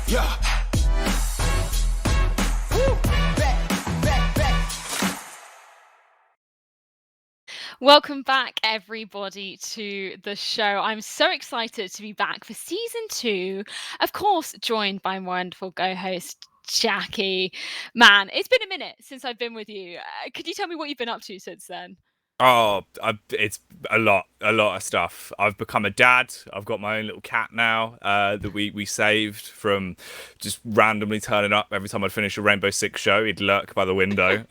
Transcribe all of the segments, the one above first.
Yeah. Woo. Back. Welcome back, everybody, to the show. I'm so excited to be back for season 2. Of course, joined by my wonderful co-host, Jacky. Man, it's been a minute since I've been with you. Could you tell me what you've been up to since then? Oh, it's a lot of stuff. I've become a dad. I've got my own little cat now that we saved from just randomly turning up every time I'd finish a Rainbow Six show. He'd lurk by the window.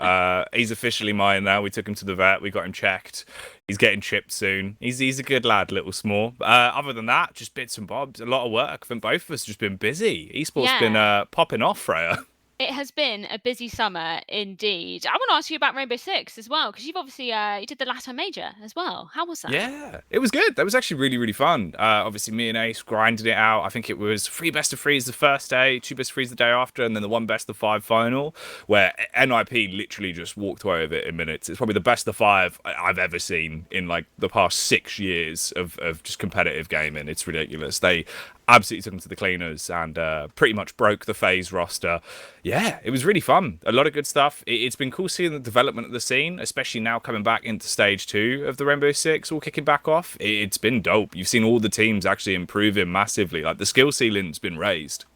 He's officially mine now. We took him to the vet. We got him checked. He's getting chipped soon. He's a good lad, little small. Other than that, just bits and bobs. A lot of work. I think both of us just been busy. Esports been popping off, Freya. It has been a busy summer indeed. I want to ask you about Rainbow Six as well, because you've obviously you did the LATAM Major as well. How was that? Yeah, it was good. That was actually really fun. Obviously, me and Ace grinded it out. I think it was 3 best of 3s the first day, 2 best of 3s the day after, and then the 1 best of 5 final, where NIP literally just walked away with it in minutes. It's probably the best of 5 I've ever seen in like the past 6 years of just competitive gaming. It's ridiculous. They absolutely took them to the cleaners and pretty much broke the FaZe roster. Yeah, it was really fun. A lot of good stuff. It's been cool seeing the development of the scene, especially now coming back into stage 2 of the Rainbow Six, all kicking back off. It's been dope. You've seen all the teams actually improving massively. Like the skill ceiling's been raised.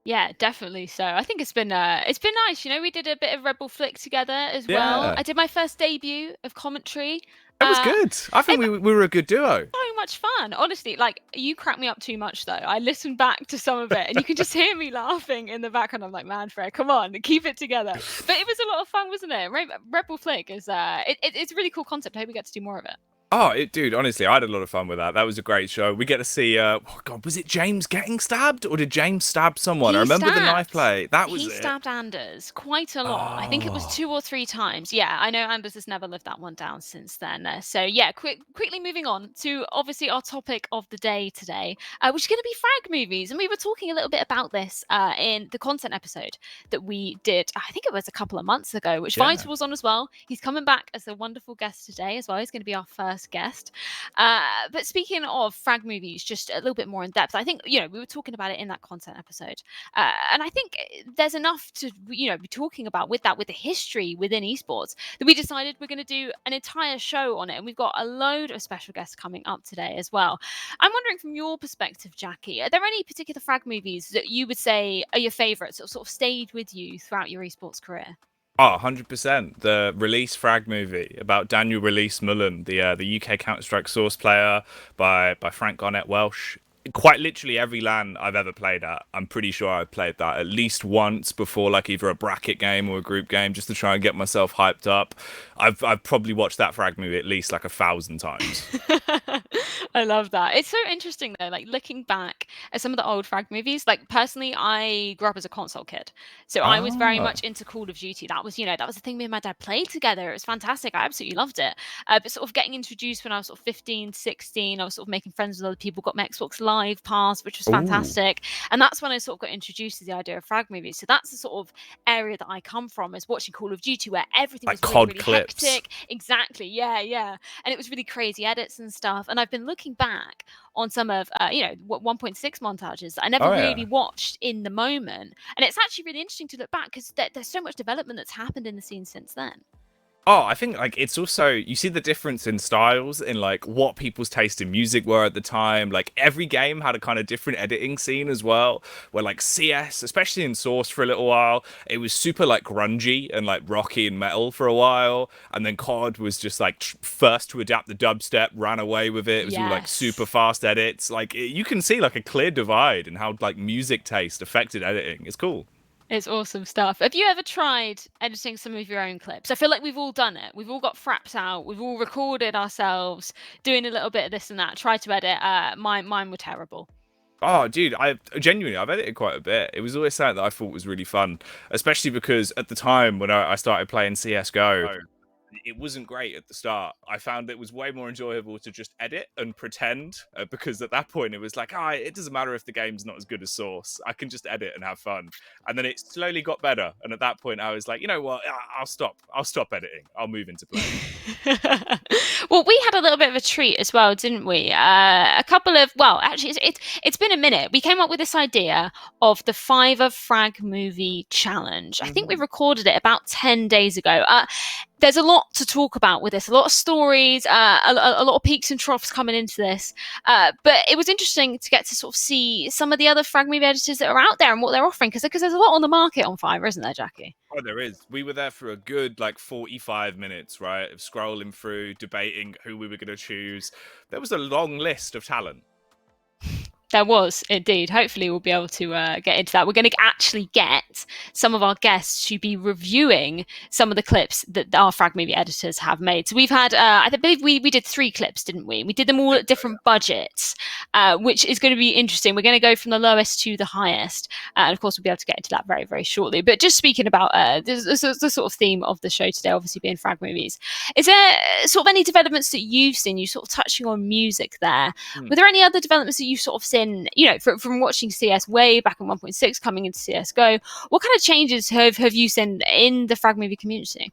Yeah, definitely so. I think it's been nice. You know, we did a bit of Red Bull Flick together as well. Yeah. I did my first debut of commentary. That was good. I think we were a good duo. So much fun. Honestly, like, you crack me up too much though. I listened back to some of it and you can just hear me laughing in the background. I'm like, man, Fred, come on, keep it together. But it was a lot of fun, wasn't it? Red Bull Flick is it's a really cool concept. I hope we get to do more of it. Oh, dude, honestly, I had a lot of fun with that. That was a great show. We get to see, oh God, was it James getting stabbed? Or did James stab someone? I remember the knife play. That was He stabbed Anders quite a lot. I think it was 2 or 3 times. Yeah, I know Anders has never lived that one down since then. So yeah, quickly moving on to obviously our topic of the day today, which is going to be frag movies. And we were talking a little bit about this in the content episode that we did, I think it was a couple of months ago, which Vital was on as well. He's coming back as a wonderful guest today as well. He's going to be our first guest. But speaking of frag movies, just a little bit more in depth, I think, you know, we were talking about it in that content episode. And I think there's enough to, you know, be talking about with that, with the history within esports, that we decided we're going to do an entire show on it. And we've got a load of special guests coming up today as well. I'm wondering from your perspective, Jacky, are there any particular frag movies that you would say are your favorites or sort of stayed with you throughout your esports career? Oh, 100%. The Release Frag movie about Daniel Release Molen, the UK Counter-Strike source player by Frank Garnett Welsh. Quite literally every LAN I've ever played at, I'm pretty sure I've played that at least once before, like either a bracket game or a group game, just to try and get myself hyped up. I've probably watched that frag movie at least like 1,000 times. I love that. It's so interesting though, like looking back at some of the old frag movies. Like personally, I grew up as a console kid, so I was very much into Call of Duty. That was, you know, that was the thing me and my dad played together. It was fantastic. I absolutely loved it. But sort of getting introduced when I was sort of 15, 16, I was sort of making friends with other people, got my Xbox Live pass, which was fantastic. And that's when I sort of got introduced to the idea of frag movies. So that's the sort of area that I come from, is watching Call of Duty, where everything Like was COD really clips. hectic. Exactly. Yeah. And it was really crazy edits and stuff. And I've been looking back on some of, 1.6 montages that I never really watched in the moment. And it's actually really interesting to look back because there's so much development that's happened in the scene since then. Oh, I think like it's also, you see the difference in styles in like what people's taste in music were at the time. Like every game had a kind of different editing scene as well, where like CS, especially in Source for a little while, it was super like grungy and like rocky and metal for a while. And then COD was just like first to adapt the dubstep, ran away with it. It was all like super fast edits. Like you can see like a clear divide in how like music taste affected editing. It's cool. It's awesome stuff. Have you ever tried editing some of your own clips? I feel like we've all done it. We've all got fraps out. We've all recorded ourselves doing a little bit of this and that. Tried to edit. Mine were terrible. Oh, dude, I've edited quite a bit. It was always something that I thought was really fun, especially because at the time when I started playing CSGO, it wasn't great at the start. I found it was way more enjoyable to just edit and pretend, because at that point it was like, it doesn't matter if the game's not as good as Source. I can just edit and have fun. And then it slowly got better. And at that point I was like, you know what? I'll stop editing. I'll move into playing. Well, we had a little bit of a treat as well, didn't we? A couple of, well, actually, it's been a minute. We came up with this idea of the Fiverr Frag movie challenge. I think we recorded it about 10 days ago. There's a lot to talk about with this, a lot of stories, a lot of peaks and troughs coming into this. But it was interesting to get to sort of see some of the other Frag movie editors that are out there and what they're offering, because there's a lot on the market on Fiverr, isn't there, Jacky? Oh, there is. We were there for a good 45 minutes, right? Of scrolling through, debating who we were going to choose. There was a long list of talent. There was indeed. Hopefully, we'll be able to get into that. We're going to actually get some of our guests to be reviewing some of the clips that our Frag movie editors have made. So we've had, I believe we did 3 clips, didn't we? We did them all at different budgets, which is going to be interesting. We're going to go from the lowest to the highest. And of course, we'll be able to get into that very, very shortly. But just speaking about the sort of theme of the show today, obviously being Frag movies, is there sort of any developments that you've seen? You sort of touching on music there. Were there any other developments that you've sort of seen, you know, from watching CS way back in 1.6 coming into CSGO? What kind of changes have you seen in the Frag movie community?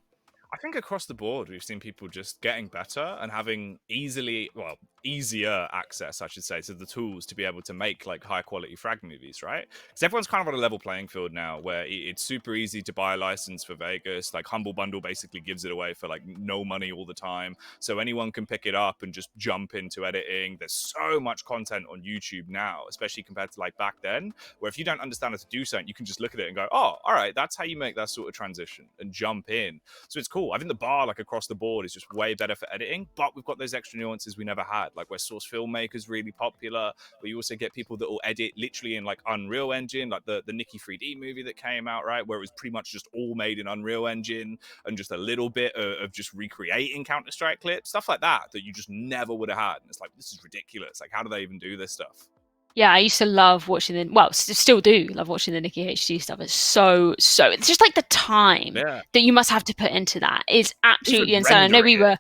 I think across the board, we've seen people just getting better and having easier access, I should say, to the tools to be able to make like high quality Frag movies, right? Because everyone's kind of on a level playing field now where it's super easy to buy a license for Vegas. Like Humble Bundle basically gives it away for like no money all the time. So anyone can pick it up and just jump into editing. There's so much content on YouTube now, especially compared to like back then, where if you don't understand how to do something, you can just look at it and go, oh, all right, that's how you make that sort of transition and jump in. So it's cool. I think the bar like across the board is just way better for editing, but we've got those extra nuances we never had, like where source filmmakers really popular, where you also get people that will edit literally in like Unreal Engine, like the Nikki 3D movie that came out, right, where it was pretty much just all made in Unreal Engine and just a little bit of just recreating Counter-Strike clips, stuff like that you just never would have had. And it's like, this is ridiculous. Like, how do they even do this stuff? Yeah, I used to love watching still do love watching the Nikki HD stuff. It's so it's just like the time that you must have to put into that is absolutely insane. I know we were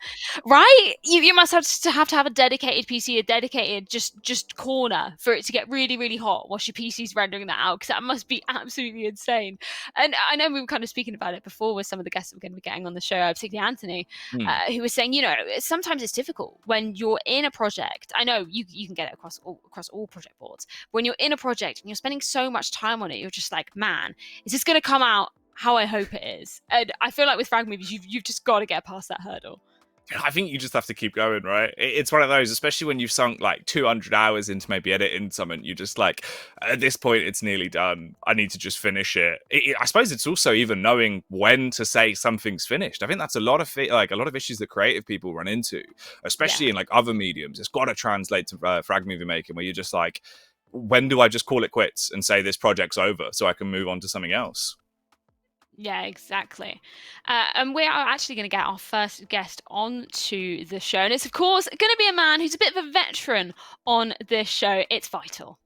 right. You must have to have a dedicated PC, a dedicated just corner for it to get really, really hot whilst your PC's rendering that out, because that must be absolutely insane. And I know we were kind of speaking about it before with some of the guests that we're going to be getting on the show, particularly Anthony, who was saying, you know, sometimes it's difficult when you're in a project. I know you can get it across all project boards. When you're in a project and you're spending so much time on it, you're just like, man, is this going to come out how I hope it is? And I feel like with Frag movies, you've just got to get past that hurdle. I think you just have to keep going, right? It's one of those, especially when you've sunk like 200 hours into maybe editing something, you're just like, at this point, it's nearly done. I need to just finish it. I suppose it's also even knowing when to say something's finished. I think that's a lot of issues that creative people run into, especially in like other mediums. It's got to translate to Frag movie making, where you're just like, when do I just call it quits and say this project's over so I can move on to something else? Yeah, exactly. And we are actually going to get our first guest on to the show. And it's, of course, going to be a man who's a bit of a veteran on this show. It's Vital.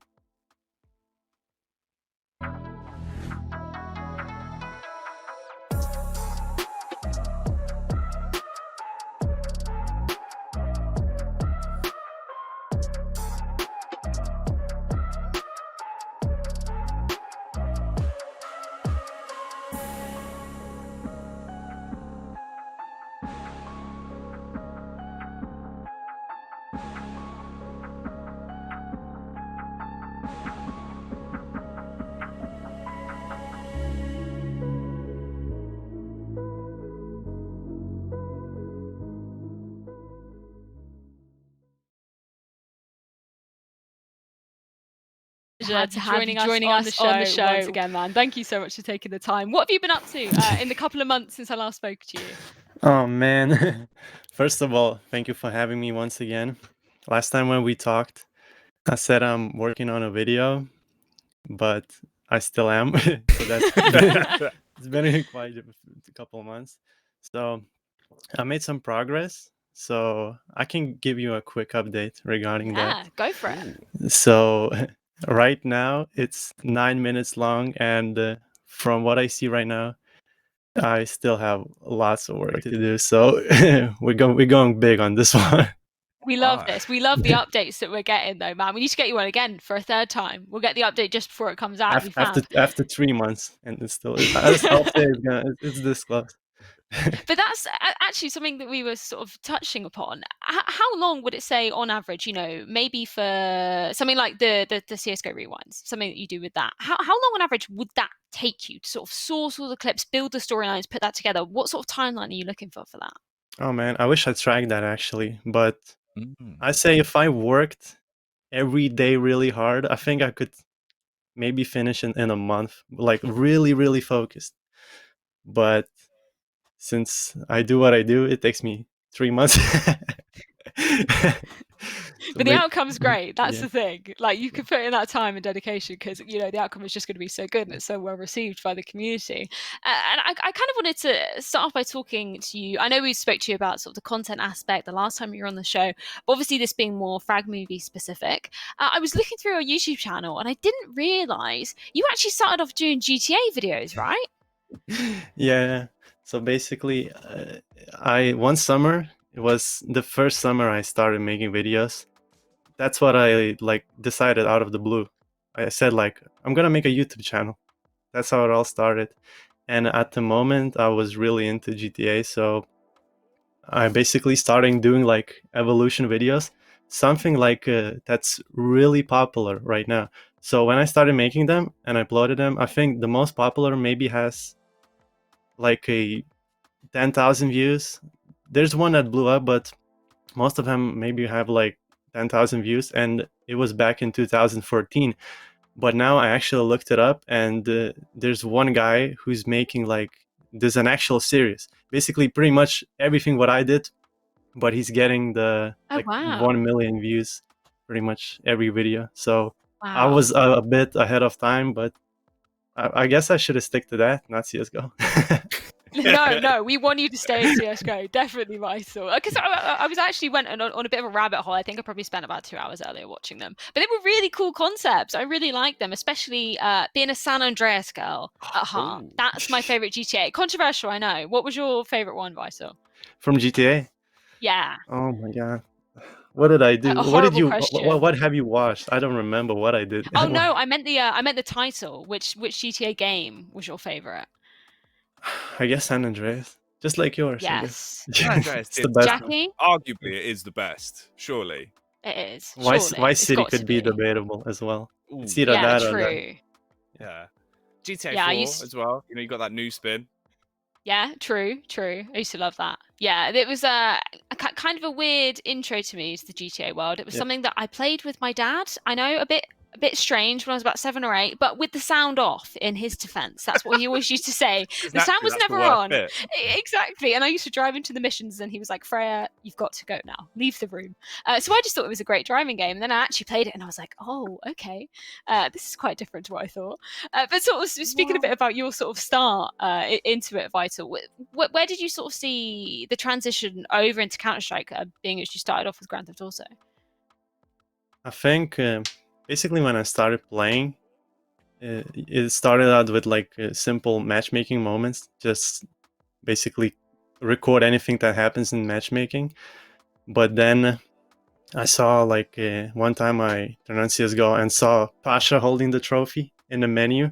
To joining us on the show once again, man. Thank you so much for taking the time. What have you been up to in the couple of months since I last spoke to you? Oh man, first of all, thank you for having me once again. Last time when we talked, I said I'm working on a video, but I still am. So it's been quite a couple of months. So I made some progress. So I can give you a quick update regarding that. Yeah, go for it. So right now it's 9 minutes long, and from what I see right now, I still have lots of work to do. So we're going big on this one. We love this. We love the updates that we're getting, though, man. We need to get you on again for a third time. We'll get the update just before it comes out. After 3 months, and it's still, I'll say it's this close. But that's actually something that we were sort of touching upon. How long would it say on average, maybe for something like the CSGO rewinds, something that you do with that? How long on average would that take you to sort of source all the clips, build the storylines, put that together? What sort of timeline are you looking for that? Oh man, I wish I tracked that actually, but Mm. I say if I worked every day really hard, I think I could maybe finish in a month, like really, really focused. But since I do what I do, it takes me 3 months. So But the outcome's great. That's yeah. the thing. Like you could put in that time and dedication because the outcome is just going to be so good and it's so well received by the community. And I kind of wanted to start off by talking to you. I know we spoke to you about sort of the content aspect the last time you were on the show, but obviously this being more Frag movie specific. I was looking through your YouTube channel and I didn't realize you actually started off doing GTA videos, right? Yeah. So basically, one summer, it was the first summer I started making videos. That's what I like decided out of the blue. I said like I'm gonna make a YouTube channel. That's how it all started. And at the moment, I was really into GTA, so I basically started doing like evolution videos, something like that's really popular right now. So when I started making them and I uploaded them, I think the most popular maybe has like a 10,000 views. There's one that blew up, but most of them maybe have like 10,000 views, and it was back in 2014. But now I actually looked it up, and there's one guy who's making like there's an actual series, basically pretty much everything what I did, but he's getting the Oh like wow. 1 million views pretty much every video. So I Wow. was a bit ahead of time, but I guess I should have stick to that, not CS:GO. No, we want you to stay in CSGO. Definitely my thought. Because I was actually went on a bit of a rabbit hole. I think I probably spent about 2 hours earlier watching them. But they were really cool concepts. I really liked them, especially being a San Andreas girl at heart. Ooh. That's my favorite GTA. Controversial, I know. What was your favorite one, Viso? From GTA. Yeah, Oh my god. What did I do? a What did horrible you question. what have you watched? I don't remember what I did. Oh no, I meant the title. Which GTA game was your favorite? I guess San Andreas. Just like yours, I guess. Yes, San Andreas It's the did best slap. one. Jackie. Arguably, it is the best. Surely. It is. Vice Surely, it's City got to could be be. debatable as well. It's Ooh. either Yeah, that or that. true. Yeah. GTA Yeah, I 4 used. as well. You got that new spin. Yeah, true. I used to love that. Yeah, it was kind of a weird intro to me to the GTA world. It was Yeah. something that I played with my dad. I know a bit strange when I was about 7 or 8, but with the sound off. In his defense, that's what he always used to say. Because The sound naturally, was that's the never worst on. bit. Exactly. And I used to drive into the missions, and he was like, "Freya, you've got to go now. Leave the room." So I just thought it was a great driving game. And then I actually played it, and I was like, "Oh, okay, this is quite different to what I thought." But sort of speaking a bit about your sort of start into it, Vital. Where did you sort of see the transition over into Counter Strike, being as you started off with Grand Theft Auto? I think basically when I started playing, it started out with like simple matchmaking moments, just basically record anything that happens in matchmaking. But then I saw like one time I turned on CSGO and saw Pasha holding the trophy in the menu.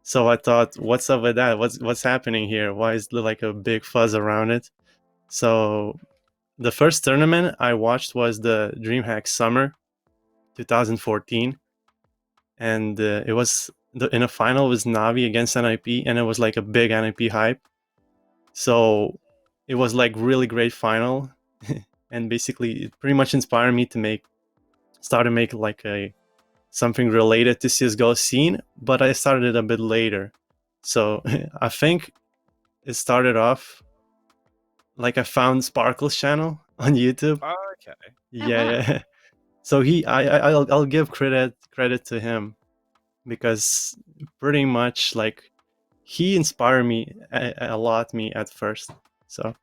So I thought, what's up with that? What's happening here? Why is there like a big fuzz around it? So the first tournament I watched was the DreamHack Summer 2014, and it was in a final was Navi against NIP, and it was like a big NIP hype. So it was like really great final, and basically it pretty much inspired me to start to make like something related to CS:GO scene, but I started it a bit later. So I think it started off like I found Sparkle's channel on YouTube. Oh, okay. Oh wow. Yeah. So I'll give credit to him, because pretty much like he inspired me a lot me at first. So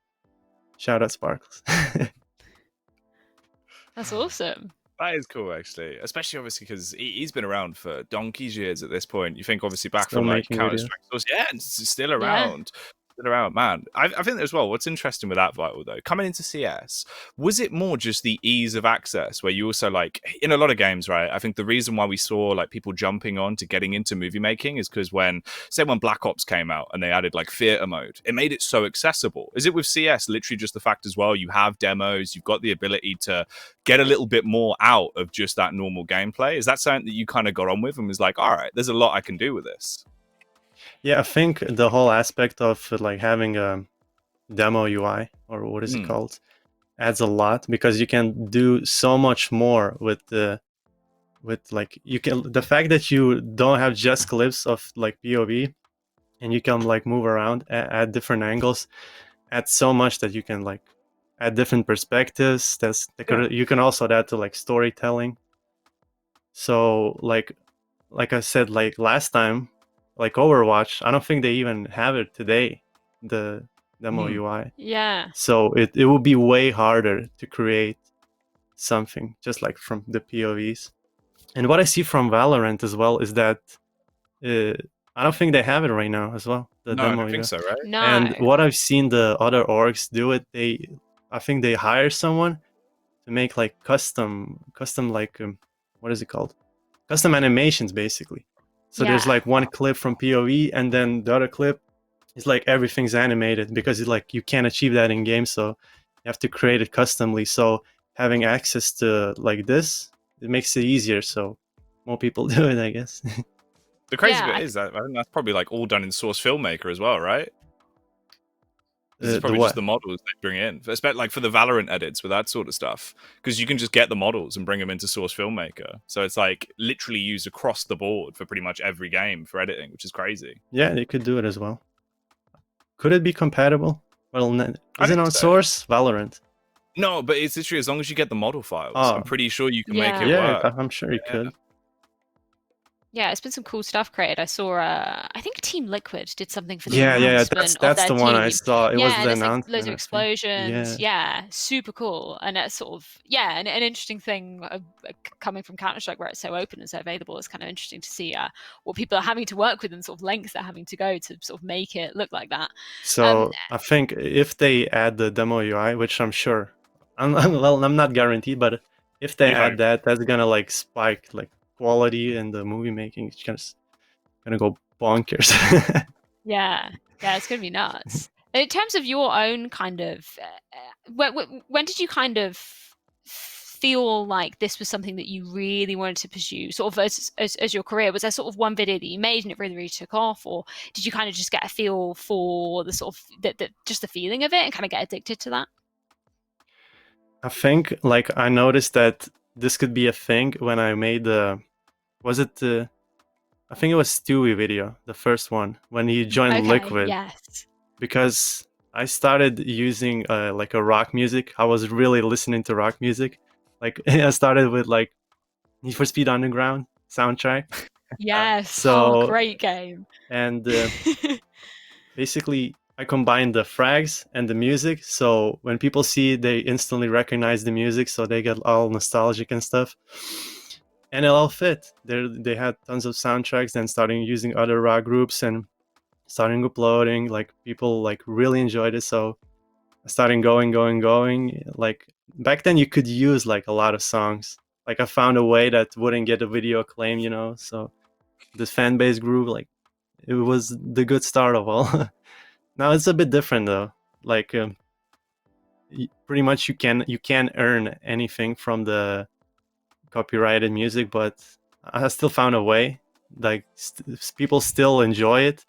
shout out Sparkles. That's awesome. That is cool, actually. Especially, obviously, because he's been around for donkey's years at this point. You think, obviously, back Still from like making Counter videos. Strike, yeah, and it's still Yeah. around. Around, man. I think as well, what's interesting with that, Vital, though, coming into CS, was it more just the ease of access where you also, like, in a lot of games, right? I think the reason why we saw like people jumping on to getting into movie making is because when Black Ops came out and they added like theater mode, it made it so accessible. Is it with CS literally just the fact as well, you have demos, you've got the ability to get a little bit more out of just that normal gameplay? Is that something that you kind of got on with and was like, all right, there's a lot I can do with this? Yeah, I think the whole aspect of like having a demo UI, or what is it called, adds a lot, because you can do so much more with like the fact that you don't have just clips of like POV, and you can like move around at different angles, adds so much that you can like add different perspectives. You can also add to like storytelling. So like I said, like last time, like Overwatch, I don't think they even have it today, the demo UI. Yeah. So it would be way harder to create something just like from the POVs. And what I see from Valorant as well is that I don't think they have it right now as well, the No, I demo don't think UI. so, right? No. And what I've seen the other orgs do it, I think they hire someone to make like custom like what is it called? Custom animations, basically. So there's Yeah. like one clip from POV, and then the other clip is like everything's animated, because it's like you can't achieve that in game, so you have to create it customly. So having access to like this, it makes it easier, so more people do it, I guess. The crazy Yeah, bit is that I think that's probably like all done in Source Filmmaker as well, right? This is The probably what? just the models they bring in, especially like for the Valorant edits with that sort of stuff, because you can just get the models and bring them into Source Filmmaker. So it's like literally used across the board for pretty much every game for editing, which is crazy. Yeah, they could do it as well. Could it be compatible? Well, I isn't think on so. Source Valorant? No, but it's literally as long as you get the model files, I'm pretty sure you can make it Yeah. work. I'm sure you could. Yeah, it's been some cool stuff created. I saw, I think Team Liquid did something for the Yeah, announcement of that's their the one I team. saw. It was Yeah, the there's like announcement, loads of I think. explosions. Yeah. Yeah, super cool. And that's sort of, yeah, an interesting thing coming from Counter-Strike, where it's so open and so available. It's kind of interesting to see what people are having to work with and sort of lengths they're having to go to sort of make it look like that. So I think if they add the demo UI, which I'm sure, I'm not guaranteed, but if they add that, that's gonna like spike like quality and the movie making. It's just gonna go bonkers. Yeah, it's gonna be nuts. In terms of your own kind of, when did you kind of feel like this was something that you really wanted to pursue, sort of as your career? Was there sort of one video that you made and it really, really took off, or did you kind of just get a feel for the sort of just the feeling of it and kind of get addicted to that? I think like I noticed that this could be a thing when I made I think it was Stewie video, the first one, when he joined Liquid. Yes. Because I started using like a rock music. I was really listening to rock music. Like I started with like Need for Speed Underground soundtrack. Yes. So great game. And basically I combined the frags and the music. So when people see it, they instantly recognize the music. So they get all nostalgic and stuff. And it all fit. They had tons of soundtracks, then starting using other rock groups and starting uploading. Like people like really enjoyed it. So I started going. Like back then you could use like a lot of songs. Like I found a way that wouldn't get a video acclaim, you know. So this fan base grew. Like it was the good start of all. Now it's a bit different though. Like pretty much you can earn anything from the copyrighted music, but I still found a way. Like people still enjoy it,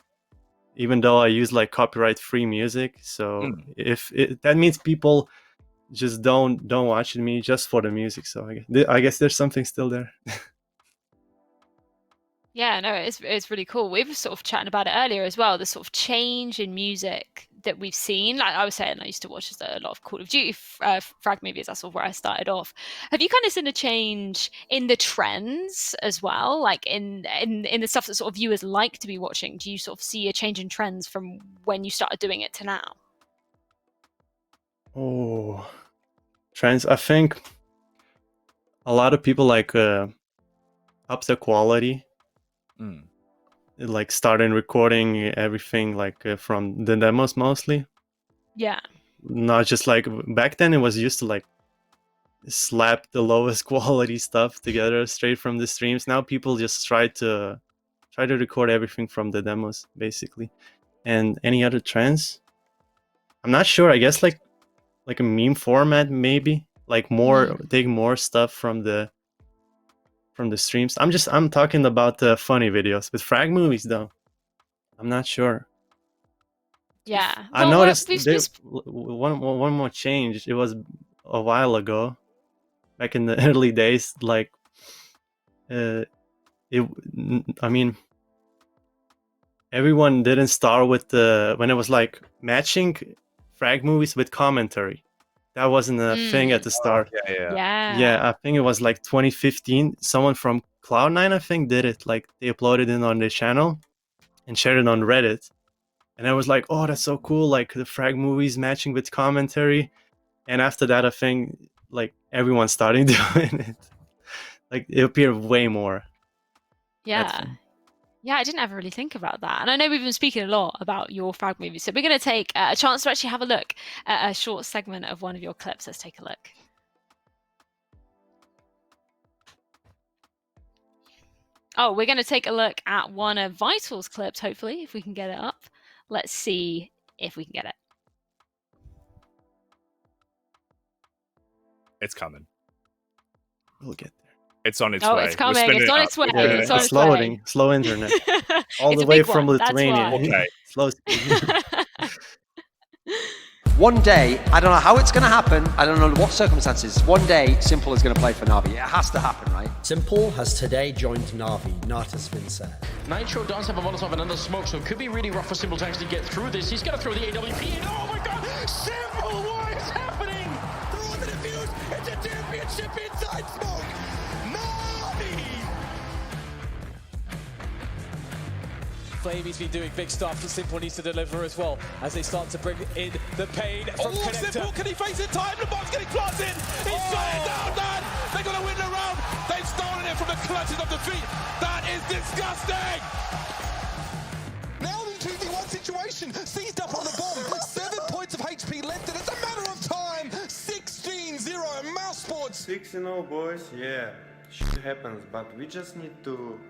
even though I use like copyright free music. So if that means people just don't watch me just for the music. So I guess there's something still there. Yeah, no, it's really cool. We were sort of chatting about it earlier as well, the sort of change in music that we've seen. Like I was saying, I used to watch a lot of Call of Duty frag movies. That's sort of where I started off. Have you kind of seen a change in the trends as well? Like in the stuff that sort of viewers like to be watching? Do you sort of see a change in trends from when you started doing it to now? Oh, trends. I think a lot of people like up the quality. like started recording everything like from the demos mostly. Yeah. Not just like back then it was used to like slap the lowest quality stuff together straight from the streams. Now people just try to record everything from the demos basically. And any other trends? I'm not sure. I guess like a meme format maybe, like more take more stuff from the streams. I'm talking about the funny videos with frag movies though. I'm not sure. Yeah. I noticed one more change. It was a while ago, back in the early days. Like, I mean, everyone didn't start with when it was like matching frag movies with commentary. That wasn't a thing at the start. Yeah. I think it was like 2015. Someone from Cloud9, I think, did it. Like they uploaded it on their channel and shared it on Reddit. And I was like, oh, that's so cool. Like the frag movies matching with commentary. And after that, I think like everyone started doing it. Like it appeared way more. Yeah. Yeah, I didn't ever really think about that. And I know we've been speaking a lot about your frag movies. So we're going to take a chance to actually have a look at a short segment of one of your clips. Let's take a look. Oh, we're going to take a look at one of Vital's clips, hopefully, if we can get it up. Let's see if we can get it. It's coming. We'll get there. It's on its way. Oh, it's coming. It's on its way. Yeah, It's on its way. loading. Slow internet. All It's the a way big from one, that's Lithuania. why. Okay. Slow speed. One day, I don't know how it's going to happen. I don't know what circumstances. One day, Simple is going to play for Na'Vi. It has to happen, right? Simple has today joined Na'Vi, not as Finn said. Nitro does have a Molotov and another smoke, so it could be really rough for Simple to actually get through this. He's going to throw the AWP in. Oh my god! Simple, what is happening? Through the defuse, it's a championship inside smoke! Na'Vi! Flavey's been doing big stuff, and Simple needs to deliver as well as they start to bring in the pain from Connector. Simple, can he face it time? The bomb's getting planted! He's shot it down, man! They're going to win the round! They've stolen it from the clutches of defeat! That is disgusting! Now in 2v1 situation, seized up on the bomb, 7 points of HP left, and it's a matter of time! 16-0, Mouse Sports! 6-0, boys, yeah, shit happens, but we just need to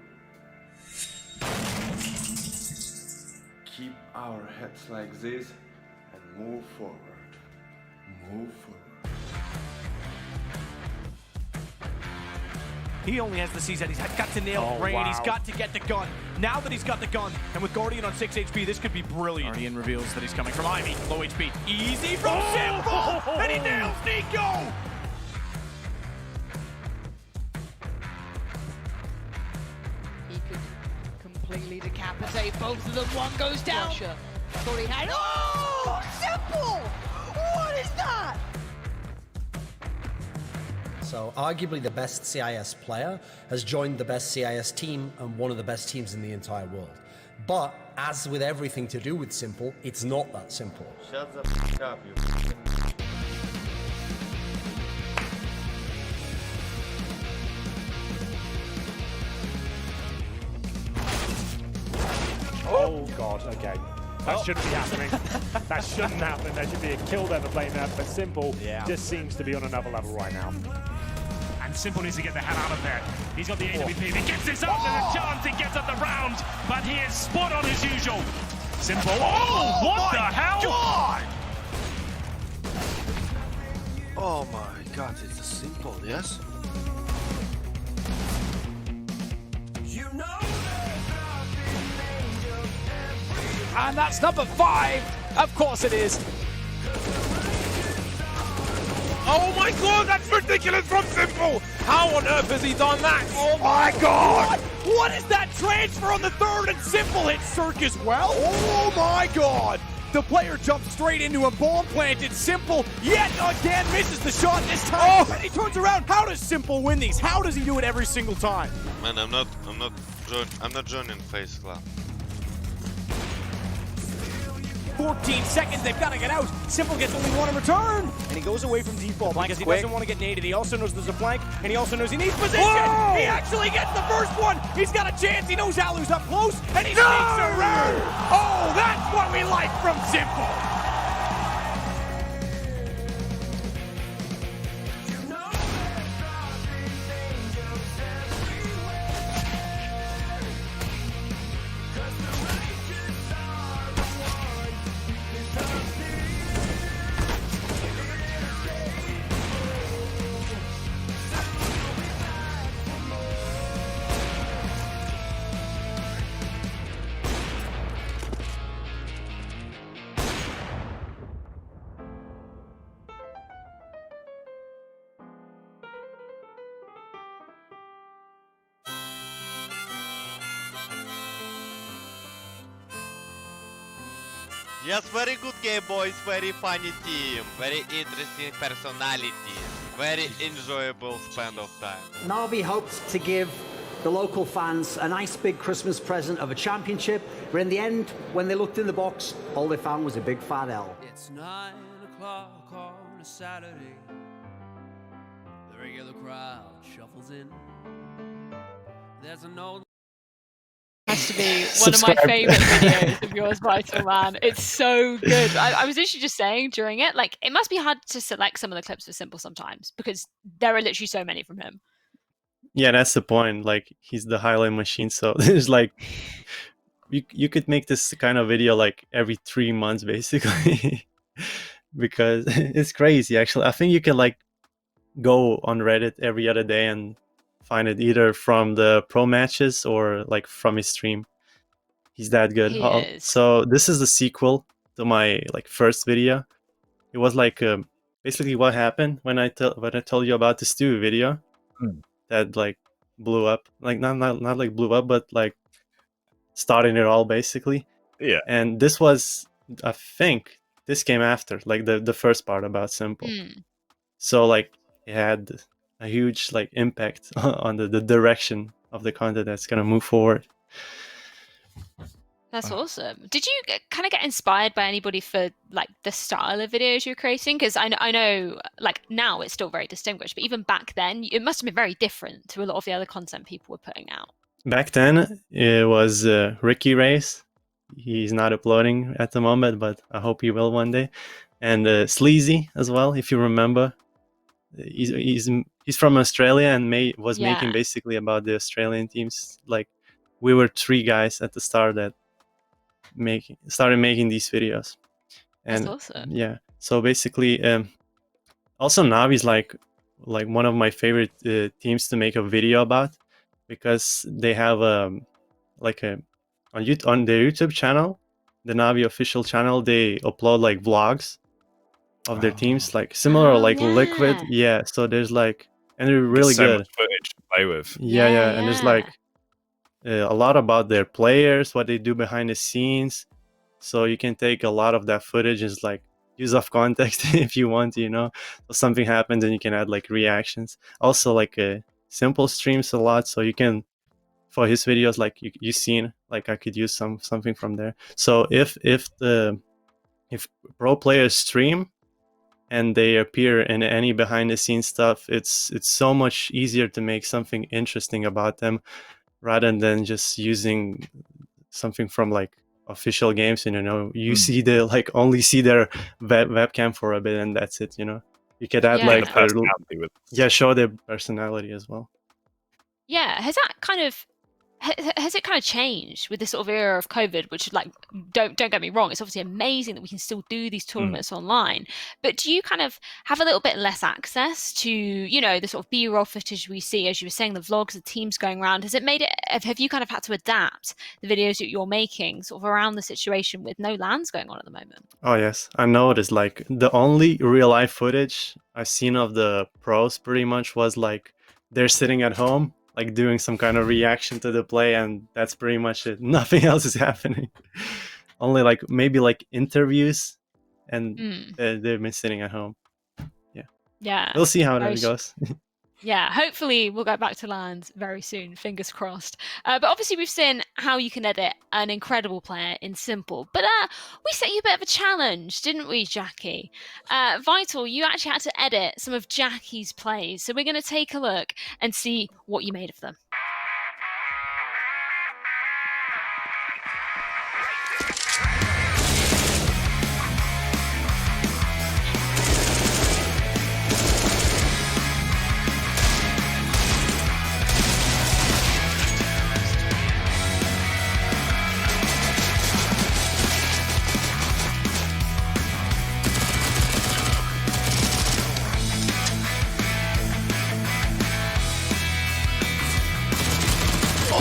keep our heads like this and move forward. Move forward. He only has the CZ. He's got to nail Rain. Wow. He's got to get the gun. Now that he's got the gun, and with Guardian on 6 HP, this could be brilliant. Guardian reveals that he's coming from Ivy. Low HP. Easy from Simple! And he nails Nico! He could completely decapitate both of them. One goes down. Thought he had. Oh! Simple! What is that? So arguably the best CIS player has joined the best CIS team and one of the best teams in the entire world. But as with everything to do with Simple, it's not that simple. Shut the f*** up, you Oh god, okay. That shouldn't be happening. That shouldn't happen. There should be a kill there for playing that, but Simple just seems to be on another level right now. And Simple needs to get the hell out of there. He's got the AWP. If he gets this up, there's a chance he gets up the round, but he is spot on as usual. Simple. Oh, what the hell? God! Oh my god, it's a Simple, yes? You know. And that's number 5. Of course it is. Oh my god, that's ridiculous from Simple! How on earth has he done that? Oh my god! What is that transfer on the 3rd and Simple hit Cirque as well? Oh my god! The player jumped straight into a bomb planted. Simple yet again misses the shot this time. And he turns around. How does Simple win these? How does he do it every single time? Man, I'm not joining Face Club. 14 seconds, they've got to get out. Simple gets only one in return. And he goes away from default because he doesn't want to get naded. He also knows there's a flank. and he also knows he needs position. Whoa! He actually gets the first one. He's got a chance. He knows Alu's up close, and he sneaks around. Oh, that's what we like from Simple. Yes, very good game, boys. Very funny team. Very interesting personality. Very enjoyable spend of time. Navi hoped to give the local fans a nice big Christmas present of a championship, but in the end, when they looked in the box, all they found was a big fat L. It's 9 o'clock on a Saturday. The regular crowd shuffles in. There's an old Has to be one of my favorite videos of yours, Vital Man. It's so good. I was literally just saying during it, like, it must be hard to select some of the clips for Simple sometimes because there are literally so many from him. Yeah, that's the point. Like, he's the highlight machine, so there's like you could make this kind of video like every 3 months basically. Because it's crazy actually. I think you can like go on Reddit every other day and find it either from the pro matches or like from his stream. He's that good. He is. So this is the sequel to my like first video. It was like basically what happened when I told you about the Stew video that like blew up. Like not like blew up, but like starting it all basically. Yeah. And this was, I think this came after like the first part about Simple. So like it had a huge like impact on the direction of the content that's gonna move forward. That's awesome. Did you kind of get inspired by anybody for like the style of videos you're creating? Because I know like now it's still very distinguished, but even back then it must have been very different to a lot of the other content people were putting out. Back then it was Ricky Race. He's not uploading at the moment, but I hope he will one day. And Sleazy as well, if you remember. He's from Australia and was making basically about the Australian teams. Like we were 3 guys at the start that started making these videos. And that's awesome. Yeah, so basically also Navi's like one of my favorite teams to make a video about, because they have like on their YouTube channel, the Navi official channel, they upload like vlogs of their teams, like similar like Liquid. Yeah, so there's like, and they're really so good much footage to play with. Yeah, and there's like a lot about their players, what they do behind the scenes, so you can take a lot of that footage and like use off context if you want, you know. So something happens and you can add like reactions. Also like Simple streams a lot, so you can, for his videos, like you seen, like I could use something from there. So if pro players stream and they appear in any behind the scenes stuff, it's so much easier to make something interesting about them rather than just using something from like official games. And you know, you see the like only see their webcam for a bit and that's it, you know. You could add like show their personality as well. Yeah, has it kind of changed with this sort of era of COVID? Which, like, don't get me wrong, it's obviously amazing that we can still do these tournaments online. But do you kind of have a little bit less access to, you know, the sort of B-roll footage we see, as you were saying, the vlogs, the teams going around? Has it made it? Have you kind of had to adapt the videos that you're making sort of around the situation with no LANs going on at the moment? Oh yes, I noticed. Like the only real life footage I've seen of the pros pretty much was like they're sitting at home, like doing some kind of reaction to the play, and that's pretty much it. Nothing else is happening. Only like maybe like interviews, and they've been sitting at home. Yeah. Yeah. We'll see how that goes. Yeah, hopefully we'll go back to lands very soon, fingers crossed. But obviously we've seen how you can edit an incredible player in Simple. But we set you a bit of a challenge, didn't we, Jacky? Vital, you actually had to edit some of Jacky's plays. So we're going to take a look and see what you made of them.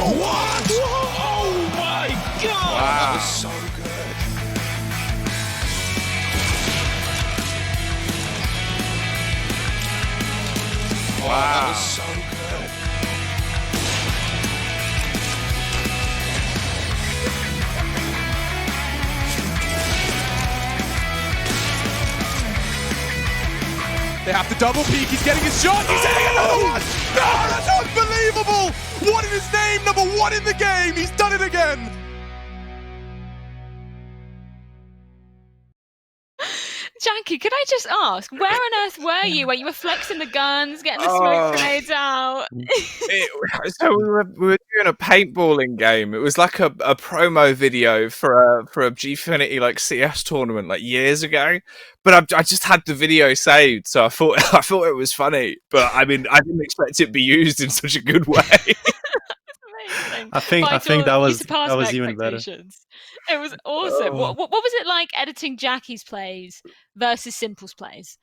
What? Oh my god! Wow. That was so good. Wow. That was so good. They have to double peek. He's getting his shot. He's hitting another one. No, that's unbelievable. What in his name? Number 1 in the game. He's done it again. Jacky, could I just ask, where on earth were you when you were flexing the guns, getting the smoke grenades out? So we were doing a paintballing game. It was like a promo video for a Gfinity like CS tournament like years ago. But I just had the video saved, so I thought it was funny. But I mean, I didn't expect it to be used in such a good way. I think that was even better. It was awesome. What was it like editing Jacky's plays versus Simple's plays?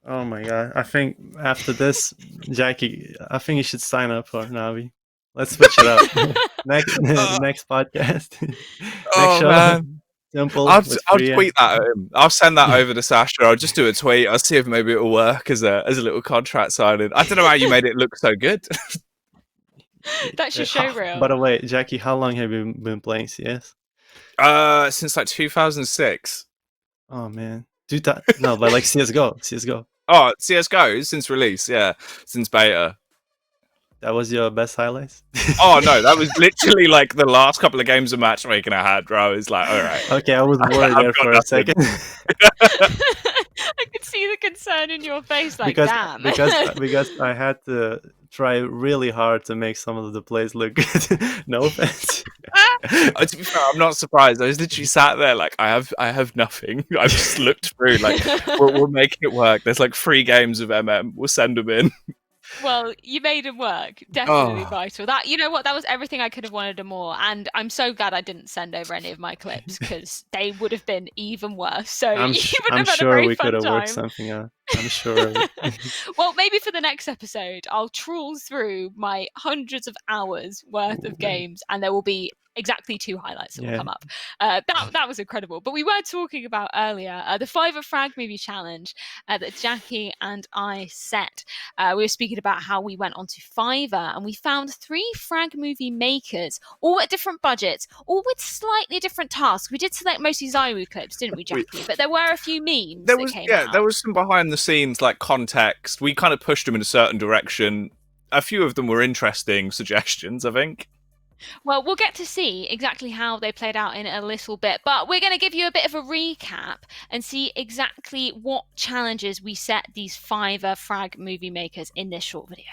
Oh my god! I think after this, Jacky, I think you should sign up for Navi. Let's switch it up. next podcast. Next show. Man. Simple. I'll tweet that at him. I'll send that over to Sasha. I'll just do a tweet. I'll see if maybe it'll work as a little contract signing. I don't know how you made it look so good. That's your show reel. By the way, Jacky, how long have you been playing CS? Since like 2006. Oh man, no, but like CSGO. Oh, CSGO since release, yeah, since beta. That was your best highlights? Oh no, that was literally like the last couple of games of matchmaking I had, where I was like, all right. Okay, I was worried there for a second. I could see the concern in your face, like, damn. because I had to try really hard to make some of the plays look good. No offense. To be fair, I'm not surprised. I was literally sat there like, I have nothing. I've just looked through like, we'll make it work. There's like 3 games of MM. We'll send them in. Well, you made him work. Definitely Vital. That, you know what? That was everything I could have wanted and more. And I'm so glad I didn't send over any of my clips because they would have been even worse. So I'm sure we could have worked something out. I'm sure. Well, maybe for the next episode, I'll trawl through my hundreds of hours worth of games, and there will be exactly 2 highlights that will come up. That was incredible. But we were talking about earlier the Fiverr Frag movie challenge that Jacky and I set. We were speaking about how we went onto Fiverr and we found 3 frag movie makers, all at different budgets, all with slightly different tasks. We did select mostly ZeRoQL clips, didn't we, Jacky? But there were a few memes that came out. There was some behind the scenes like context. We kind of pushed them in a certain direction. A few of them were interesting suggestions, I think. Well, we'll get to see exactly how they played out in a little bit, but we're going to give you a bit of a recap and see exactly what challenges we set these Fiverr Frag movie makers in this short video.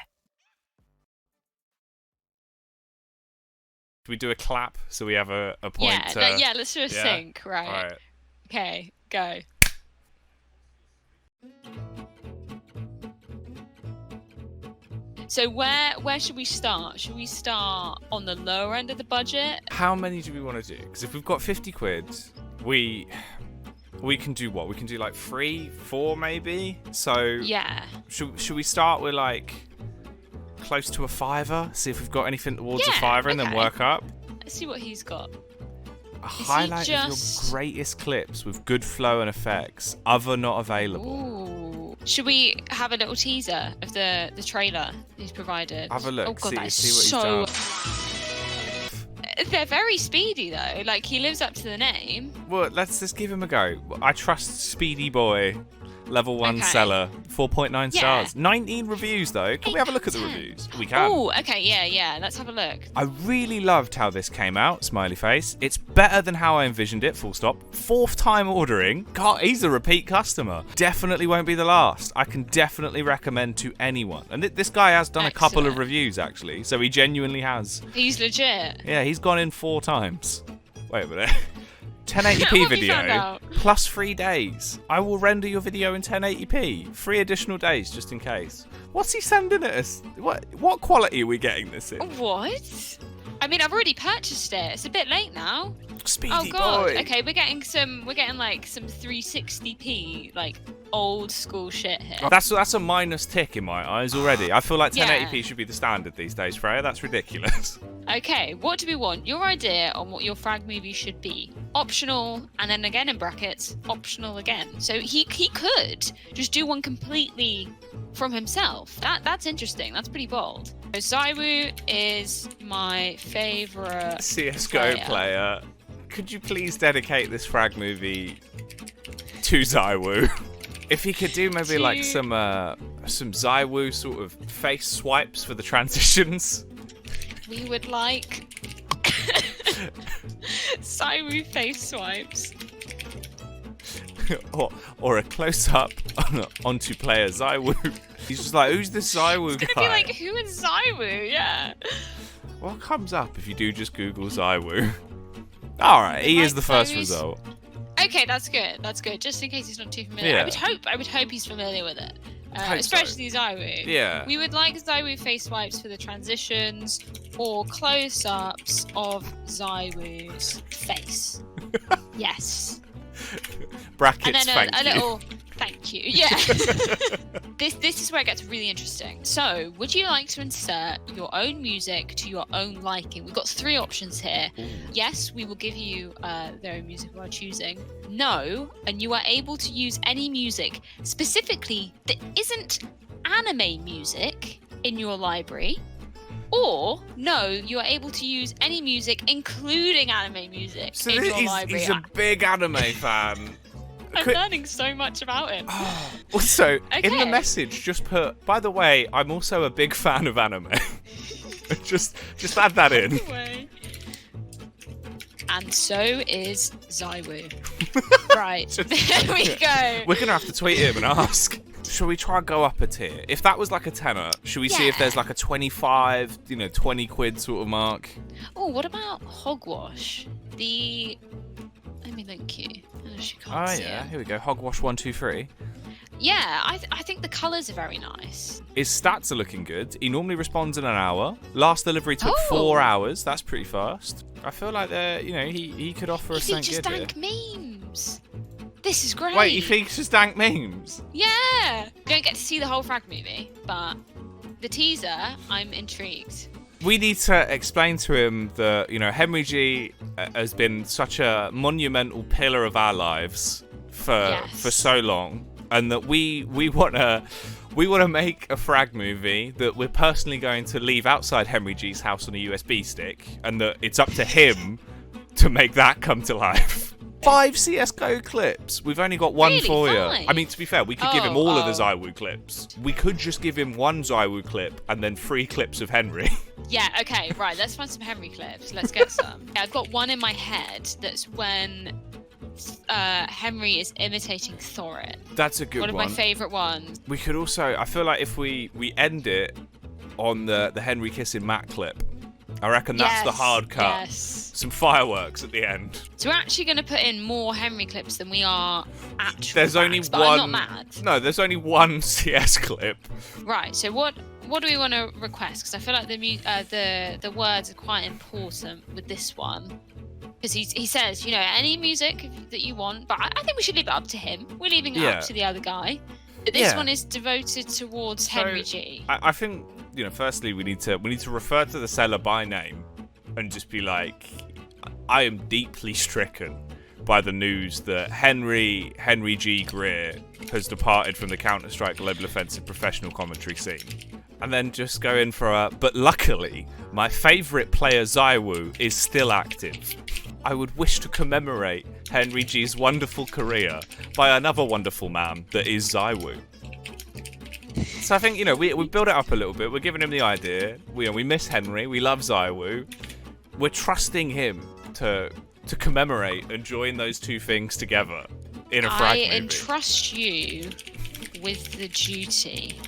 Should we do a clap so we have a point? Yeah, let's do a sync, right? All right. Okay, go. So where should we start? Should we start on the lower end of the budget? How many do we want to do? Because if we've got 50 quid, we can do what? We can do like 3, 4 maybe? So yeah. Should we start with like close to a $5? See if we've got anything towards a $5 and then work up? Let's see what he's got. A highlight of your greatest clips with good flow and effects. Other not available. Ooh. Should we have a little teaser of the trailer he's provided? Have a look. Oh god, that's see what so... he's done. They're very speedy though. Like he lives up to the name. Well, let's give him a go. I trust Speedy Boy. level 1 Okay. seller, 4.9 Yeah. stars. 19 reviews though. Can we have a look at the reviews? We can. Oh, okay, yeah. Let's have a look. I really loved how this came out, smiley face. It's better than how I envisioned it, full stop. 4th time ordering. God, he's a repeat customer. Definitely won't be the last. I can definitely recommend to anyone. And this guy has done a couple of Excellent. reviews, actually, so he genuinely has. He's legit. Yeah, he's gone in 4 times. Wait a minute. What 1080p have you video found out? plus 3 days. I will render your video in 1080p. 3 additional days just in case. What's he sending at us? What quality are we getting this in? What? I mean, I've already purchased it. It's a bit late now. Speedy oh god. boy. Okay, we're getting like some 360p like old school shit here. That's a minus tick in my eyes already. I feel like 1080p Yeah. should be the standard these days, Freya. That's ridiculous. Okay, what do we want? Your idea on what your frag movie should be. Optional, and then again in brackets, optional again. So he could just do one completely from himself. That's interesting. That's pretty bold. So ZeRoQL is my favorite CSGO player. Could you please dedicate this frag movie to ZeRoQL? If he could do maybe like some ZeRoQL sort of face swipes for the transitions. We would like ZeRoQL face swipes. or a close up onto player ZeRoQL. He's just like, who's this ZeRoQL It's guy? gonna be like, who is ZeRoQL? Yeah. What comes up if you do just Google ZeRoQL? Alright, he is the first ZeRoQL's- result. Okay, that's good. That's good. Just in case he's not too familiar. Yeah. I would hope he's familiar with it. Hope so. Especially ZeRoQL. Yeah. We would like ZeRoQL face swipes for the transitions or close-ups of ZeRoQL's face. Yes. Brackets, And then thank a you. little thank you. Yeah. This is where it gets really interesting. So, would you like to insert your own music to your own liking? We've got 3 options here. Yes, we will give you their own music while choosing. No, and you are able to use any music specifically that isn't anime music in your library. Or, no, you are able to use any music, including anime music, So in your library. he's a big anime fan. I'm learning so much about him. Also, in the Okay. message, just put, by the way, I'm also a big fan of anime. just add that in. Anyway. And so is ZeRoQL. Right, there we go. We're going to have to tweet him and ask. Shall we try and go up a tier? If that was like a tenner, should we see if there's like a 25, 20 quid sort of mark? Oh, what about Hogwash? Let me link you. Oh, she can't Oh see yeah, it. here we go. Hogwash 123. Yeah, I think the colours are very nice. His stats are looking good. He normally responds in an hour. Last delivery took Oh. 4 hours. That's pretty fast. I feel like he could offer He us something features good here. dank memes. This is great. Wait, he features dank memes? Yeah. You don't get to see the whole frag movie, but the teaser, I'm intrigued. We need to explain to him that, Henry G has been such a monumental pillar of our lives for so long, and that we want to make a frag movie that we're personally going to leave outside Henry G's house on a USB stick, and that it's up to him to make that come to life. 5 CSGO clips. We've only got one Really? for you. 5? I mean, to be fair, we could give him all of the Oh. ZeRoQL clips. We could just give him 1 ZeRoQL clip and then 3 clips of Henry. Yeah, okay, right, let's find some Henry clips. Let's get some. Yeah, I've got one in my head that's when Henry is imitating Thorit. That's a good one. One of my favourite ones. We could also, I feel like if we end it on the Henry kissing Matt clip, I reckon that's the Yes, hard cut. yes. Some fireworks at the end. So we're actually going to put in more Henry clips than we are actual There's only frags, but one. I'm not mad. No, there's only one CS clip. Right, so what do we want to request? Because I feel like the words are quite important with this one. Because he says, any music that you want, but I think we should leave it up to him. We're leaving it Yeah. up to the other guy. But this Yeah. one is devoted towards Henry G. I think, firstly we need to refer to the seller by name and just be like, I am deeply stricken by the news that Henry G. Greer has departed from the Counter-Strike Global Offensive professional commentary scene. And then just go in for a, but luckily, my favourite player ZeRoQL is still active. I would wish to commemorate Henry G's wonderful career by another wonderful man that is ZeRoQL. So I think, you know, we build it up a little bit. We're giving him the idea. We miss Henry. We love ZeRoQL. We're trusting him to commemorate and join those two things together in a frag movie. I entrust you with the duty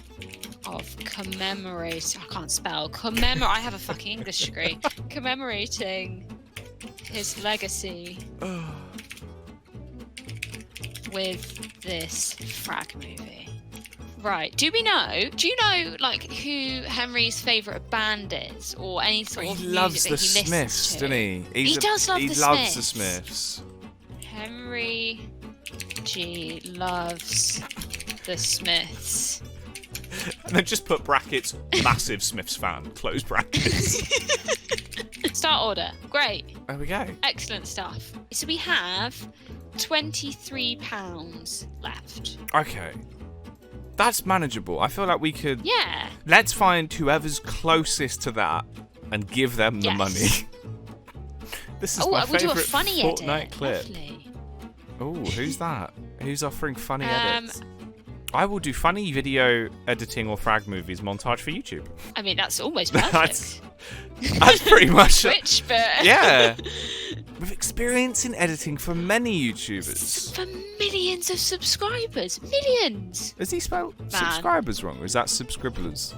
of commemorating. I can't spell. I have a fucking English degree. Commemorating his legacy with this frag movie. Right. Do you know, like, who Henry's favourite band is, or any sort of music loves that the he Smiths, listens to? doesn't he? He does love the Smiths. He loves the Smiths. Henry G loves the Smiths. And then just put brackets, massive Smiths fan, close brackets. Start order. Great. There we go. Excellent stuff. So we have £23 left. Okay. That's manageable. I feel like we could... Yeah. Let's find whoever's closest to that and give them the money. This is my we'll do a favourite funny Fortnite edit. clip. Lovely. Oh, who's that? Who's offering funny edits? I will do funny video editing or frag movies montage for YouTube. I mean, that's almost perfect. That's pretty much Twitch, but... Yeah. With experience in editing for many YouTubers. For millions of subscribers. Millions! Has he spelled subscribers wrong, or is that subscribblers?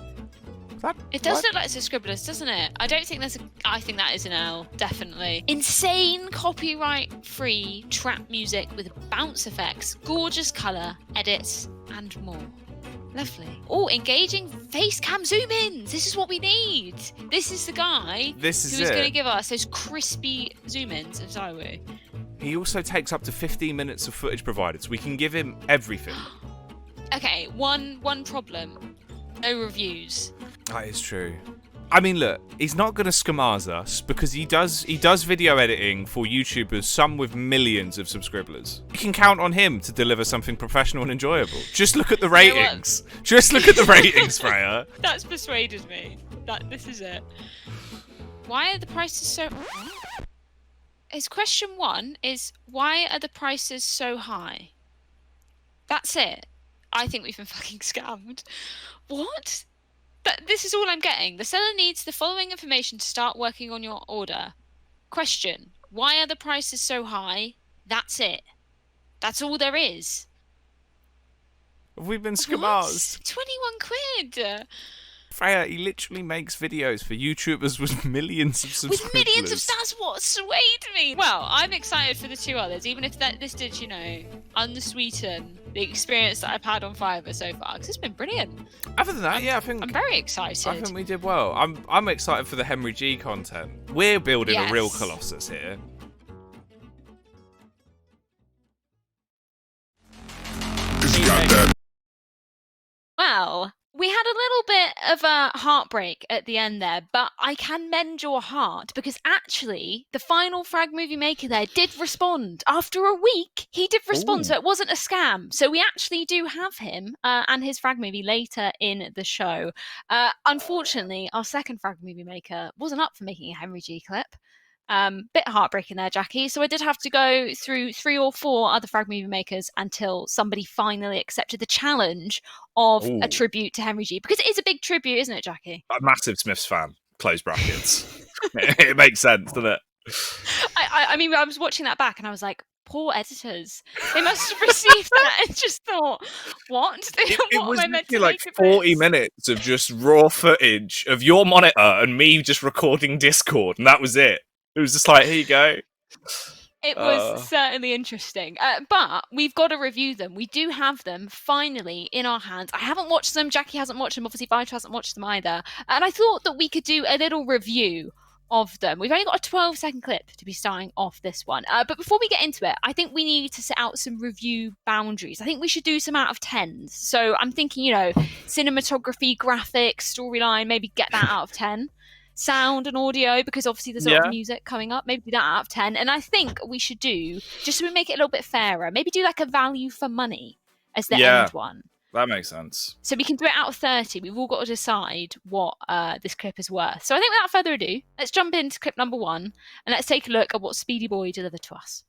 It does look like subscribers, doesn't it? I don't think there's a... I think that is an L, definitely. Insane copyright-free trap music with bounce effects, gorgeous colour, edits, and more. Lovely. Oh, engaging face cam zoom-ins! This is what we need! This is the guy who is going to give us those crispy zoom-ins of ZeRoQL. He also takes up to 15 minutes of footage provided, so we can give him everything. Okay, one problem. No reviews. That is true. I mean, look, he's not going to scamaz us because he does video editing for YouTubers, some with millions of subscribers. You can count on him to deliver something professional and enjoyable. Just look at the ratings. Just look at the ratings, Freya. That's persuaded me. This is it. Why are the prices so... His question 1 is, why are the prices so high? That's it. I think we've been fucking scammed. What? This is all I'm getting. The seller needs the following information to start working on your order. Question. Why are the prices so high? That's it. That's all there is. Have we been scamazed? 21 quid. Freya, he literally makes videos for YouTubers with millions of subscribers. With millions of... That's what swayed me. Well, I'm excited for the 2 others, even if this did, you know, unsweeten the experience that I've had on Fiverr so far, because it's been brilliant. Other than that, I think... I'm very excited. I think we did well. I'm excited for the Henry G content. We're building a real Colossus here. Well, we had a little bit of a heartbreak at the end there, but I can mend your heart because actually the final frag movie maker there did respond. After a week, he did respond, so it wasn't a scam. So we actually do have him and his frag movie later in the show. Unfortunately, our second frag movie maker wasn't up for making a Henry G clip. Bit heartbreaking there, Jacky. So I did have to go through 3 or 4 other frag movie makers until somebody finally accepted the challenge of a tribute to Henry G. Because it is a big tribute, isn't it, Jacky? A massive Smiths fan. Close brackets. It makes sense, doesn't it? I mean, I was watching that back and I was like, poor editors. They must have received that and just thought, what? It was like 40 minutes of just raw footage of your monitor and me just recording Discord, and that was it. It was just like, here you go. It was certainly interesting. But we've got to review them. We do have them finally in our hands. I haven't watched them. Jacky hasn't watched them. Obviously, Vitra hasn't watched them either. And I thought that we could do a little review of them. We've only got a 12-second clip to be starting off this one. But before we get into it, I think we need to set out some review boundaries. I think we should do some out of 10s. So I'm thinking, you know, cinematography, graphics, storyline, maybe get that out of 10. sound and audio, because obviously there's a lot Yeah. of music coming up. Maybe do that out of 10. And I think we should do, just so we make it a little bit fairer, maybe do like a value for money as the Yeah. end one. That makes sense. So we can do it out of 30. We've all got to decide what this clip is worth. So I think without further ado, let's jump into clip number 1 and let's take a look at what Speedy Boy delivered to us.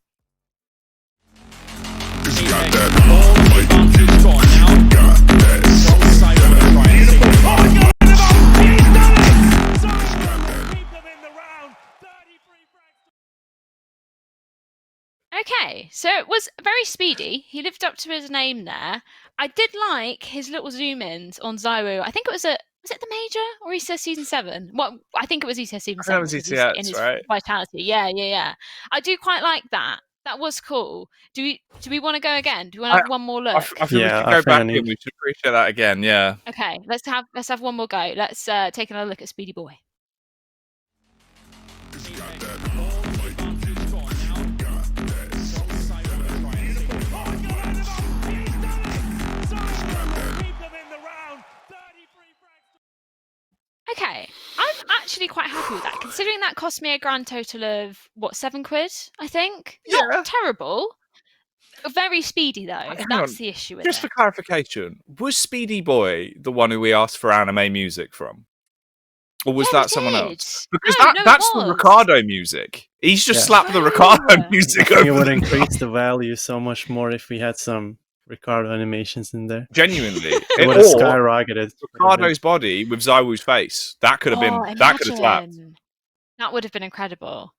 Okay, so it was very speedy. He lived up to his name there. I did like his little zoom-ins on ZeRoQL. I think it was it the Major or ECS Season 7? Well, I think it was ECS Season 7. That was ECS, in his right? Vitality. Yeah. I do quite like that. That was cool. Do we want to go again? Do we want to have one more look? I think we should go back and we should appreciate that again, yeah. Okay, let's have one more go. Let's take another look at Speedy Boy. Okay, I'm actually quite happy with that, considering that cost me a grand total of, what, £7, I think? Yeah. Not terrible. Very speedy, though. Hang That's on. the issue with Just it. for clarification, was Speedy Boy the one who we asked for anime music from? Or was that someone else? Because that's the Ricardo music. He's just slapped the Ricardo music over. It would increase the value so much more if we had some Ricardo animations in there. Genuinely. It would have skyrocketed. Ricardo's body with ZywOO's face. That could have been that could have slapped. That would have been incredible.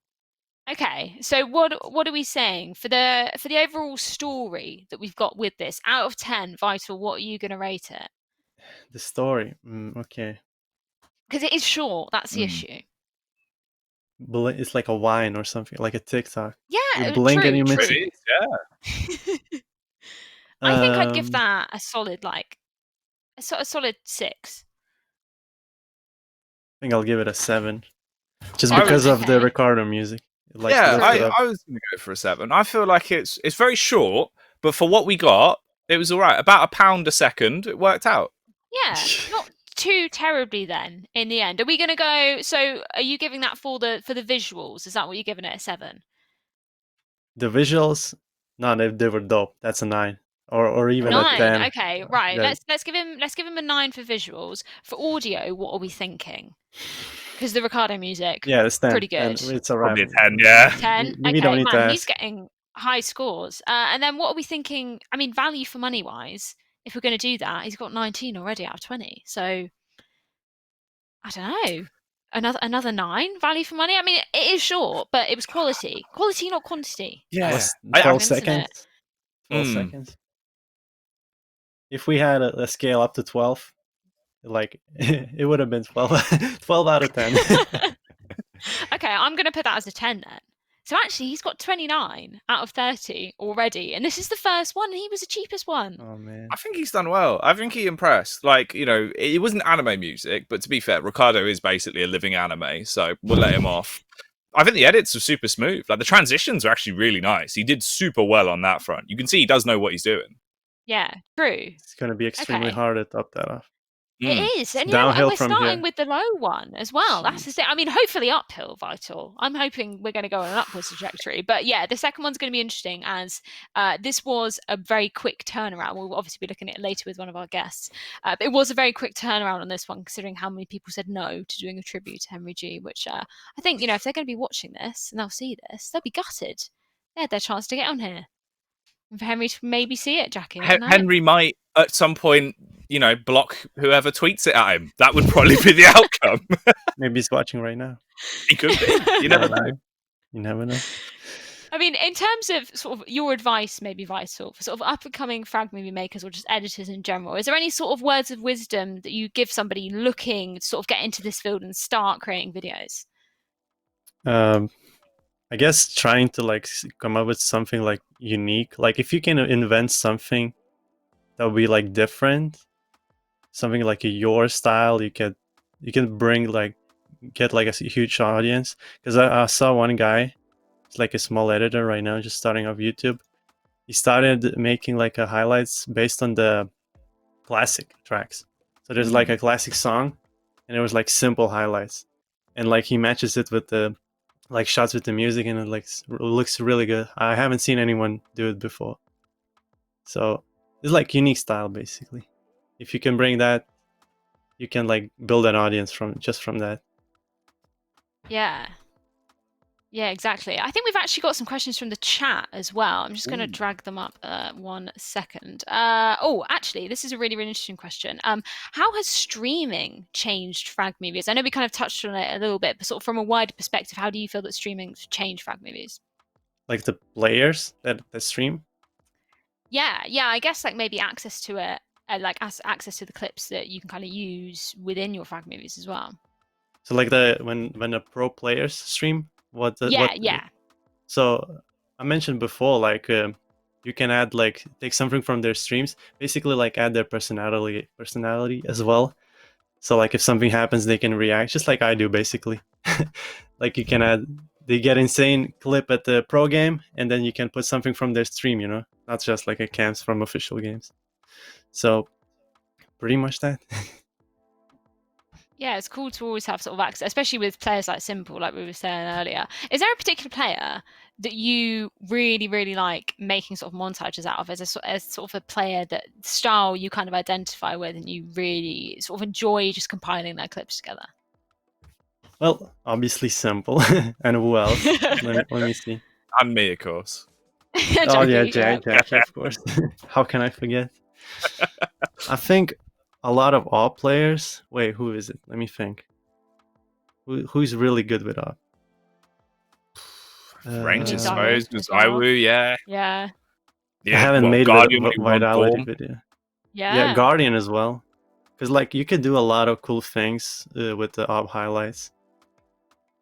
Okay, so what are we saying for the overall story that we've got with this? Out of 10, Vital, what are you going to rate it? The story, okay. Because it is short. That's the issue. It's like a wine or something, like a TikTok. Yeah, you blink true, and you miss True, it. Yeah. I think I'd give that a solid, a solid 6. I think I'll give it a 7, just because of the Ricardo music. Yeah, I was going to go for a 7. I feel like it's very short, but for what we got, it was all right. About £1 a second, it worked out. Yeah, not too terribly then. In the end, are we going to go? So, are you giving that for the visuals? Is that what you're giving it, a 7? The visuals, no, they were dope. That's a 9, or even 9. a 10. Okay, right. Yeah. Let's give him a 9 for visuals. For audio, what are we thinking? Because the Ricardo music, yeah, it's 10. Pretty good. It's alright. Probably a 10, yeah. 10. We don't need to man, ask. he's getting high scores. And then what are we thinking? I mean, value for money wise, if we're going to do that, he's got 19 already out of 20. So I don't know. Another 9 value for money. I mean, it is short, but it was quality, not quantity. Yeah, 12 seconds. 12 seconds. If we had a scale up to 12, it would have been 12, 12 out of 10. Okay, I'm going to put that as a 10 then. So actually, he's got 29 out of 30 already, and this is the first one, and he was the cheapest one. Oh man, I think he's done well. I think he impressed. Like, it wasn't anime music, but to be fair, Ricardo is basically a living anime, so we'll let him off. I think the edits were super smooth. Like, the transitions are actually really nice. He did super well on that front. You can see he does know what he's doing. Yeah, true. It's going to be extremely hard to top that off. It is, and and we're starting with the low one as well. Jeez. That's the thing. I mean, hopefully uphill, Vital. I'm hoping we're going to go on an upwards trajectory. But yeah, the second one's going to be interesting, as this was a very quick turnaround. We'll obviously be looking at it later with one of our guests. But it was a very quick turnaround on this one, considering how many people said no to doing a tribute to Henry G. Which I think, if they're going to be watching this and they'll see this, they'll be gutted. They had their chance to get on here. And for Henry to maybe see it, Jacky. Henry might at some point, block whoever tweets it at him. That would probably be the outcome. Maybe he's watching right now. He could be. You never know. You never know. I mean, in terms of sort of your advice, maybe Vital, for sort of up-and-coming frag movie makers or just editors in general, is there any sort of words of wisdom that you give somebody looking to sort of get into this field and start creating videos? I guess trying to come up with something unique. Like if you can invent something that would be different, something like your style, you can bring get a huge audience. Because I saw one guy, it's like a small editor right now, just starting off YouTube. He started making a highlights based on the classic tracks. So there's a classic song, and it was simple highlights. and like he matches it with the like shots with the music, and it like looks really good. I haven't seen anyone do it before, so it's like unique style basically. If you can bring that, you can like build an audience from that. Yeah. Yeah, exactly. I think we've actually got some questions from the chat as well. I'm just going to drag them up 1 second. Oh, actually, this is a really, really interesting question. How has streaming changed Frag movies? I know we kind of touched on it a little bit, but sort of from a wider perspective, how do you feel that streaming's changed Frag movies? Like the players that stream? Yeah, I guess like maybe access to it, like access to the clips that you can kind of use within your Frag movies as well. So like when the pro players stream, Yeah. So I mentioned before, like you can add like take something from their streams, basically like add their personality as well. So like if something happens, they can react just like I do basically. Like you can add, they get insane clip at the pro game, and then you can put something from their stream, you know, not just like a camps from official games. So pretty much that. Yeah, it's cool to always have sort of access, especially with players like Simple, like we were saying earlier. Is there a particular player that you really, really like making sort of montages out of as sort of a player that style you kind of identify with and you really sort of enjoy just compiling their clips together? Well, obviously Simple. And who else? let me see. And me, of course. Oh yeah, Jacky, of course. How can I forget? I think a lot of AWP players. Wait, who is it? Let me think. Who's really good with AWP? Range, I suppose. Zywoo, yeah. Yeah. I haven't made Guardian a Vitality video. Yeah, Guardian as well. Because like you could do a lot of cool things with the AWP highlights.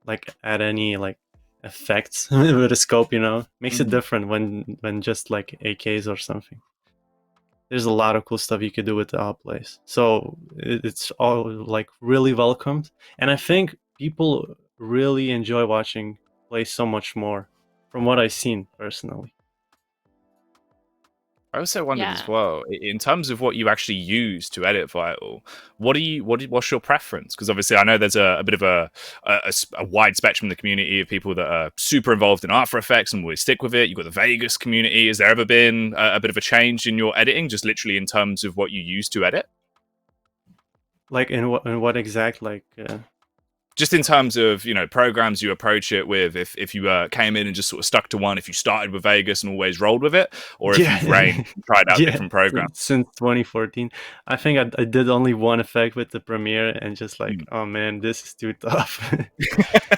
Like add any like effects with a scope, you know, makes it different when just like AKs or something. There's a lot of cool stuff you could do with the AWP plays. So it's all like really welcomed, and I think people really enjoy watching play so much more, from what I've seen personally. I also wondered as well, in terms of what you actually use to edit Vital, what's your preference? Because obviously I know there's a bit of a wide spectrum in the community of people that are super involved in After Effects and will stick with it. You've got the Vegas community. Has there ever been a bit of a change in your editing, just literally in terms of what you use to edit? Like in what exact like? Just in terms of, you know, programs you approach it with, if you came in and just sort of stuck to one, if you started with Vegas and always rolled with it, or if you've tried out different programs. Since 2014, I think I did only one effect with the Premiere, and just like, oh man, this is too tough.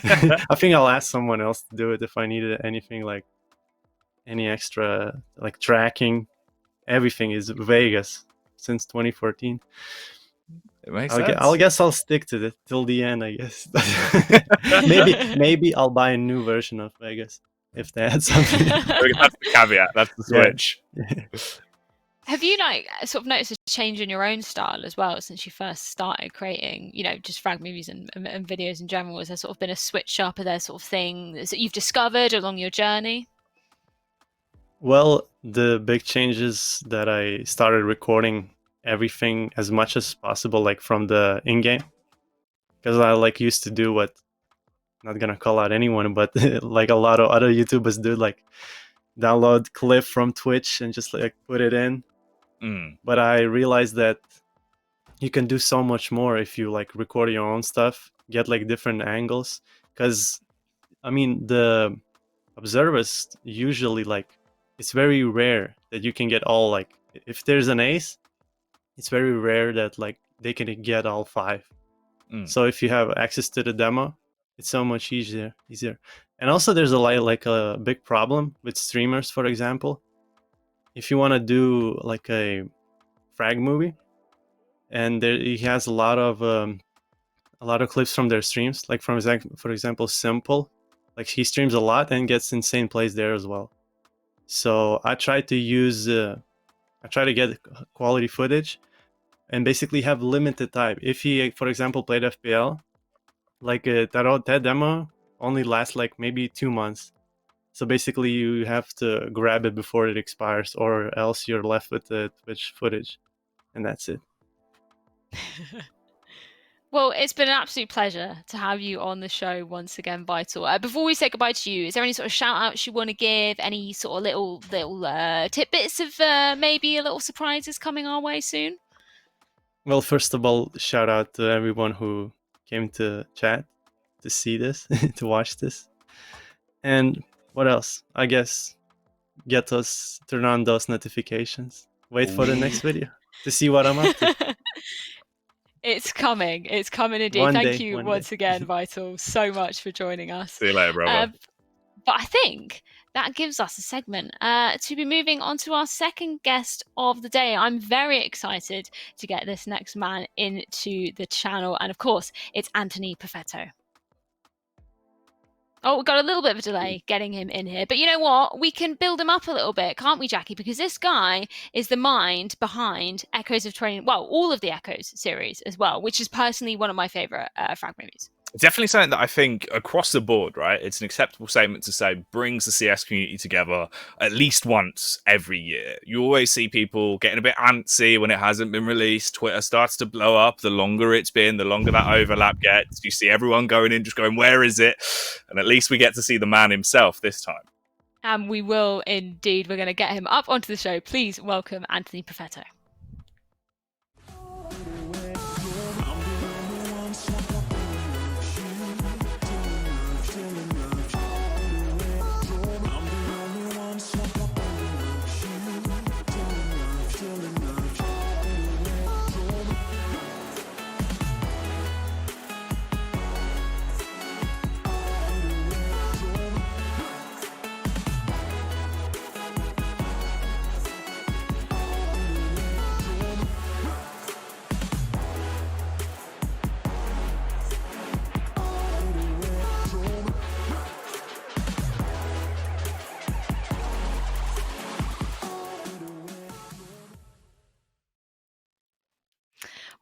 I think I'll ask someone else to do it if I needed anything, like any extra like tracking. Everything is Vegas since 2014. It makes sense. I guess I'll stick to it till the end, I guess. maybe I'll buy a new version of Vegas if they add something. That's the caveat. That's the switch. Yeah. Have you like sort of noticed a change in your own style as well since you first started creating, you know, just Frag movies and videos in general? Has there sort of been a switch up? Are there sort of things that you've discovered along your journey? Well, the big changes that I started recording everything as much as possible, like from the in-game, because I like used to do what, not gonna call out anyone, but like a lot of other YouTubers do, like download clip from Twitch and just like put it in. But I realized that you can do so much more if you like record your own stuff, get like different angles, because I mean the observers usually, like, it's very rare that you can get all, like, if there's an ace, it's very rare that like they can get all 5. So if you have access to the demo, it's so much easier. And also there's a big problem with streamers, for example. If you want to do like a Frag movie, and he has a lot of clips from their streams, like for example Simple, like he streams a lot and gets insane plays there as well. So I try to get quality footage and basically have limited time. If he, for example, played FPL, like that demo only lasts like maybe 2 months. So basically you have to grab it before it expires, or else you're left with the Twitch footage, and that's it. Well, it's been an absolute pleasure to have you on the show once again, Vital. Before we say goodbye to you, is there any sort of shout outs you want to give? Any sort of little tidbits of maybe a little surprises coming our way soon? Well, first of all, shout out to everyone who came to chat to see this, to watch this. And what else? I guess turn on those notifications. Wait for the next video to see what I'm up to. It's coming. It's coming indeed. One Thank day, you one once day. again, Vital, so much for joining us. See you later, brother. But I think that gives us a segment to be moving on to our second guest of the day. I'm very excited to get this next man into the channel. And of course, it's Anthony Perfetto. Oh, we've got a little bit of a delay getting him in here. But you know what? We can build him up a little bit, can't we, Jacky? Because this guy is the mind behind Echoes of Training. Well, all of the Echoes series as well, which is personally one of my favorite Frag movies. Definitely something that I think across the board, right? It's an acceptable statement to say brings the CS community together at least once every year. You always see people getting a bit antsy when it hasn't been released. Twitter starts to blow up. The longer it's been, the longer that overlap gets. You see everyone going in, just going, where is it? And at least we get to see the man himself this time. And we will indeed. We're going to get him up onto the show. Please welcome Anthony Perfetto.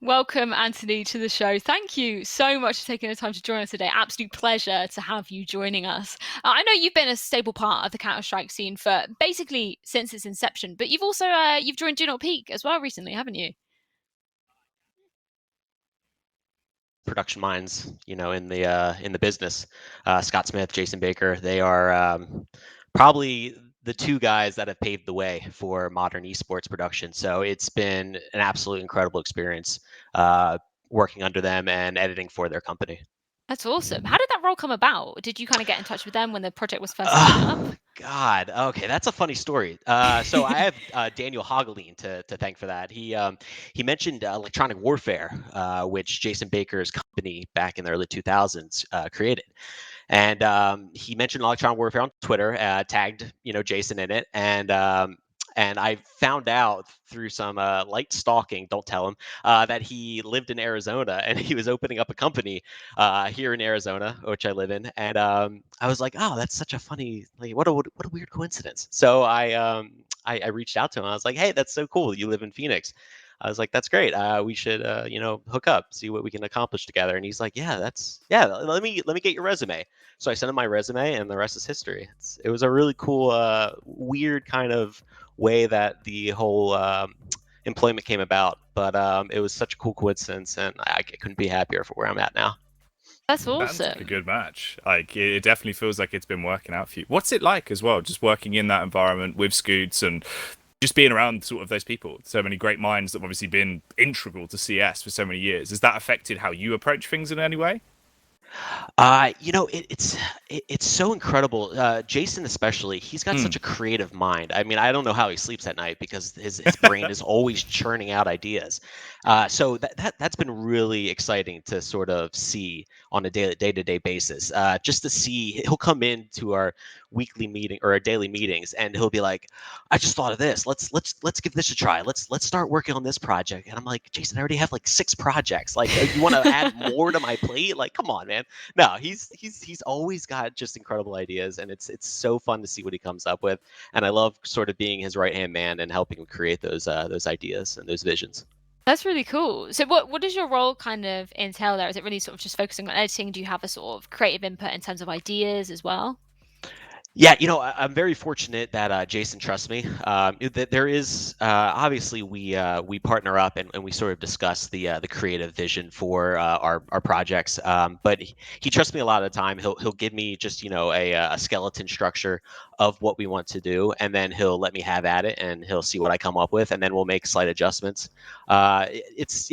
Welcome, Anthony, to the show. Thank you so much for taking the time to join us today. Absolute pleasure to have you joining us. I know you've been a stable part of the Counter-Strike scene for basically since its inception, but you've also you've joined Do Not Peak as well recently, haven't you? Production minds, you know, in the business. Scott Smith, Jason Baker, they are probably the two guys that have paved the way for modern esports production. So it's been an absolutely incredible experience working under them and editing for their company. That's awesome. How did that role come about? Did you kind of get in touch with them when the project was first starting up? God, okay, that's a funny story. So I have Daniel Hageline to thank for that. He mentioned electronic warfare, which Jason Baker's company back in the early 2000s created. And he mentioned electronic warfare on Twitter, tagged Jason in it, and I found out through some light stalking, don't tell him, that he lived in Arizona and he was opening up a company here in Arizona, which I live in. And I was like, oh, that's such a funny, what a weird coincidence. So I reached out to him. I was like, hey, that's so cool. You live in Phoenix. I was like, that's great. We should, hook up, see what we can accomplish together. And he's like, yeah, let me get your resume. So I sent him my resume, and the rest is history. It was a really cool, weird kind of way that the whole employment came about. But it was such a cool coincidence, and I couldn't be happier for where I'm at now. That's awesome. That's like a good match. Like it definitely feels like it's been working out for you. What's it like as well, just working in that environment with Scoots and just being around sort of those people, so many great minds that have obviously been integral to CS for so many years? Has that affected how you approach things in any way? It's so incredible. Jason especially, he's got such a creative mind. I mean, I don't know how he sleeps at night because his brain is always churning out ideas. So that's been really exciting to sort of see on a day-to-day basis. Just to see, he'll come into our weekly meeting or our daily meetings, and he'll be like, "I just thought of this. Let's give this a try. Let's start working on this project." And I'm like, Jason, I already have like 6 projects. Like, you want to add more to my plate? Like, come on, man. No, he's always got just incredible ideas, and it's so fun to see what he comes up with. And I love sort of being his right-hand man and helping him create those ideas and those visions. That's really cool. So what does your role kind of entail there? Is it really sort of just focusing on editing? Do you have a sort of creative input in terms of ideas as well? Yeah, I'm very fortunate that Jason trusts me. There is obviously we partner up and we sort of discuss the creative vision for our projects. But he trusts me a lot of the time. He'll give me just a skeleton structure of what we want to do, and then he'll let me have at it, and he'll see what I come up with, and then we'll make slight adjustments. It's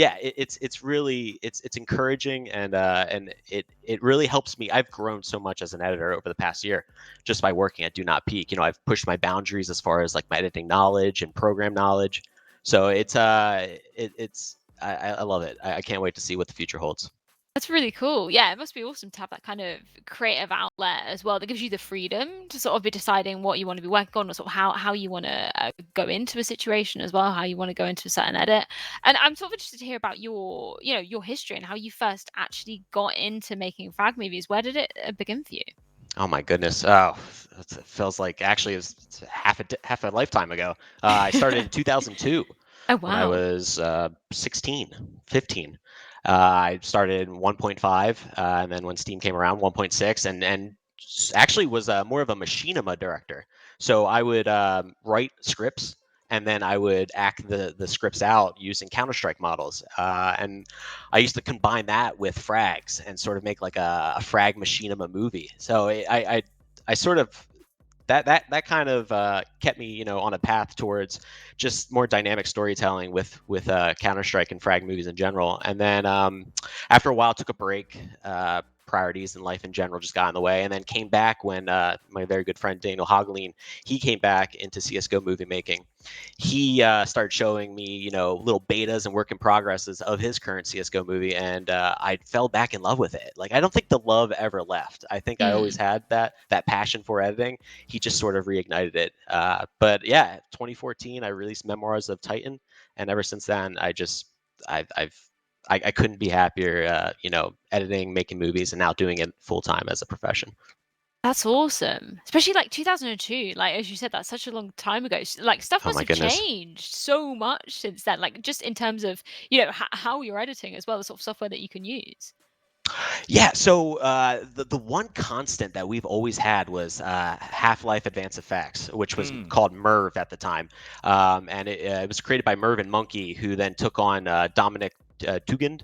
really it's encouraging, and it really helps me. I've grown so much as an editor over the past year just by working at Do Not Peak. I've pushed my boundaries as far as like my editing knowledge and program knowledge. So it's I love it. I can't wait to see what the future holds. That's really cool. Yeah, it must be awesome to have that kind of creative outlet as well that gives you the freedom to sort of be deciding what you want to be working on, or sort of how you want to go into a situation as well, how you want to go into a certain edit. And I'm sort of interested to hear about your history and how you first actually got into making frag movies. Where did it begin for you? Oh my goodness! Oh, it feels like actually it was half a lifetime ago. I started in 2002 Oh when I wow. was 16, 15. I started in 1.5, and then when Steam came around, 1.6, and actually was more of a machinima director. So I would write scripts, and then I would act the scripts out using Counter-Strike models. And I used to combine that with frags and sort of make like a frag machinima movie. So I sort of that kind of kept me on a path towards just more dynamic storytelling with Counter-Strike and frag movies in general. And then after a while took a break. Priorities in life in general just got in the way, and then came back when my very good friend Daniel Hageline, he came back into CSGO movie making. He started showing me little betas and work in progresses of his current CSGO movie, and I fell back in love with it. Like, I don't think the love ever left. I think I always had that passion for editing. He just sort of reignited it. But yeah, 2014 I released Memoirs of Titan, and ever since then I couldn't be happier, editing, making movies, and now doing it full time as a profession. That's awesome. Especially like 2002, like as you said, that's such a long time ago. Like stuff Oh must my have goodness. changed so much since then, like just in terms of, how you're editing as well, the sort of software that you can use. Yeah, so the one constant that we've always had was Half-Life Advanced Effects, which was called Merv at the time, and it was created by Merv and Monkey, who then took on Dominic Tugend.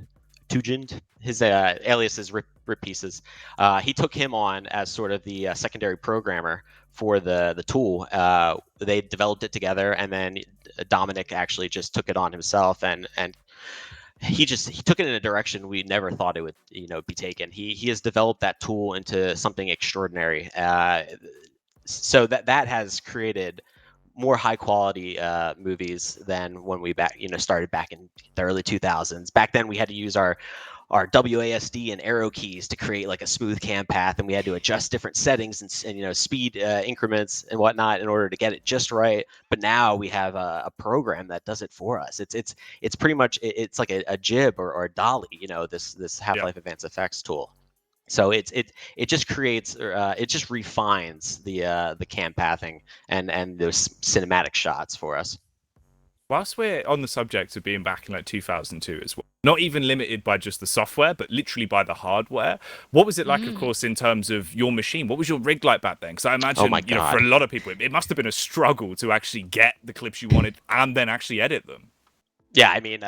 His alias is Rip Pieces. He took him on as sort of the secondary programmer for the tool. They developed it together, and then Dominic actually just took it on himself and he took it in a direction we never thought it would be taken. He has developed that tool into something extraordinary. So that has created more high quality movies than when we started back in the early 2000s. Back then we had to use our WASD and arrow keys to create like a smooth cam path, and we had to adjust different settings and speed increments and whatnot in order to get it just right. But now we have a program that does it for us. It's pretty much it's like a jib or a dolly, this Half-Life Advanced Effects tool. So it just creates it just refines the cam pathing and those cinematic shots for us. Whilst we're on the subject of being back in like 2002 as well, not even limited by just the software, but literally by the hardware, what was it like, of course, in terms of your machine? What was your rig like back then? Because I imagine, for a lot of people, it must have been a struggle to actually get the clips you wanted and then actually edit them. Yeah, I mean,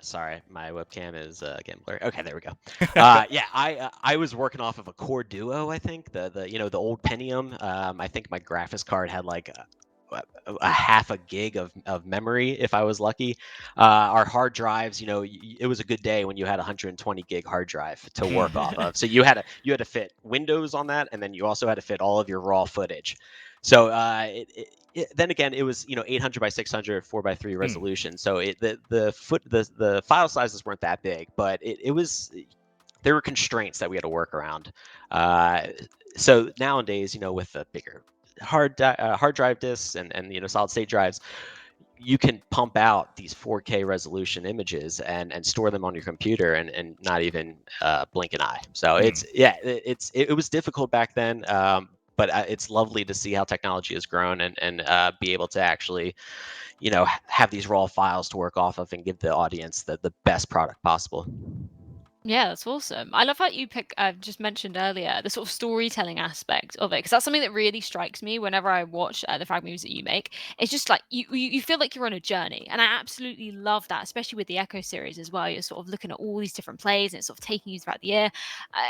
sorry, my webcam is getting blurry. Okay, there we go. Yeah, I was working off of a Core Duo, I think, the old Pentium. I think my graphics card had like a half a gig of memory if I was lucky. Our hard drives, it was a good day when you had 120 gig hard drive to work off of. So you had to fit Windows on that, and then you also had to fit all of your raw footage. So then again, it was 800 by 600 4:3 resolution. So the file sizes weren't that big, but there were constraints that we had to work around. So nowadays, with the bigger hard drive disks and solid state drives, you can pump out these 4K resolution images and store them on your computer and not even blink an eye. So it was difficult back then, but it's lovely to see how technology has grown and be able to actually have these raw files to work off of and give the audience the best product possible. Yeah, that's awesome. I love how you just mentioned earlier the sort of storytelling aspect of it, because that's something that really strikes me whenever I watch the frag movies that you make. It's just like you feel like you're on a journey, and I absolutely love that, especially with the Echo series as well. You're sort of looking at all these different plays, and it's sort of taking you throughout the year.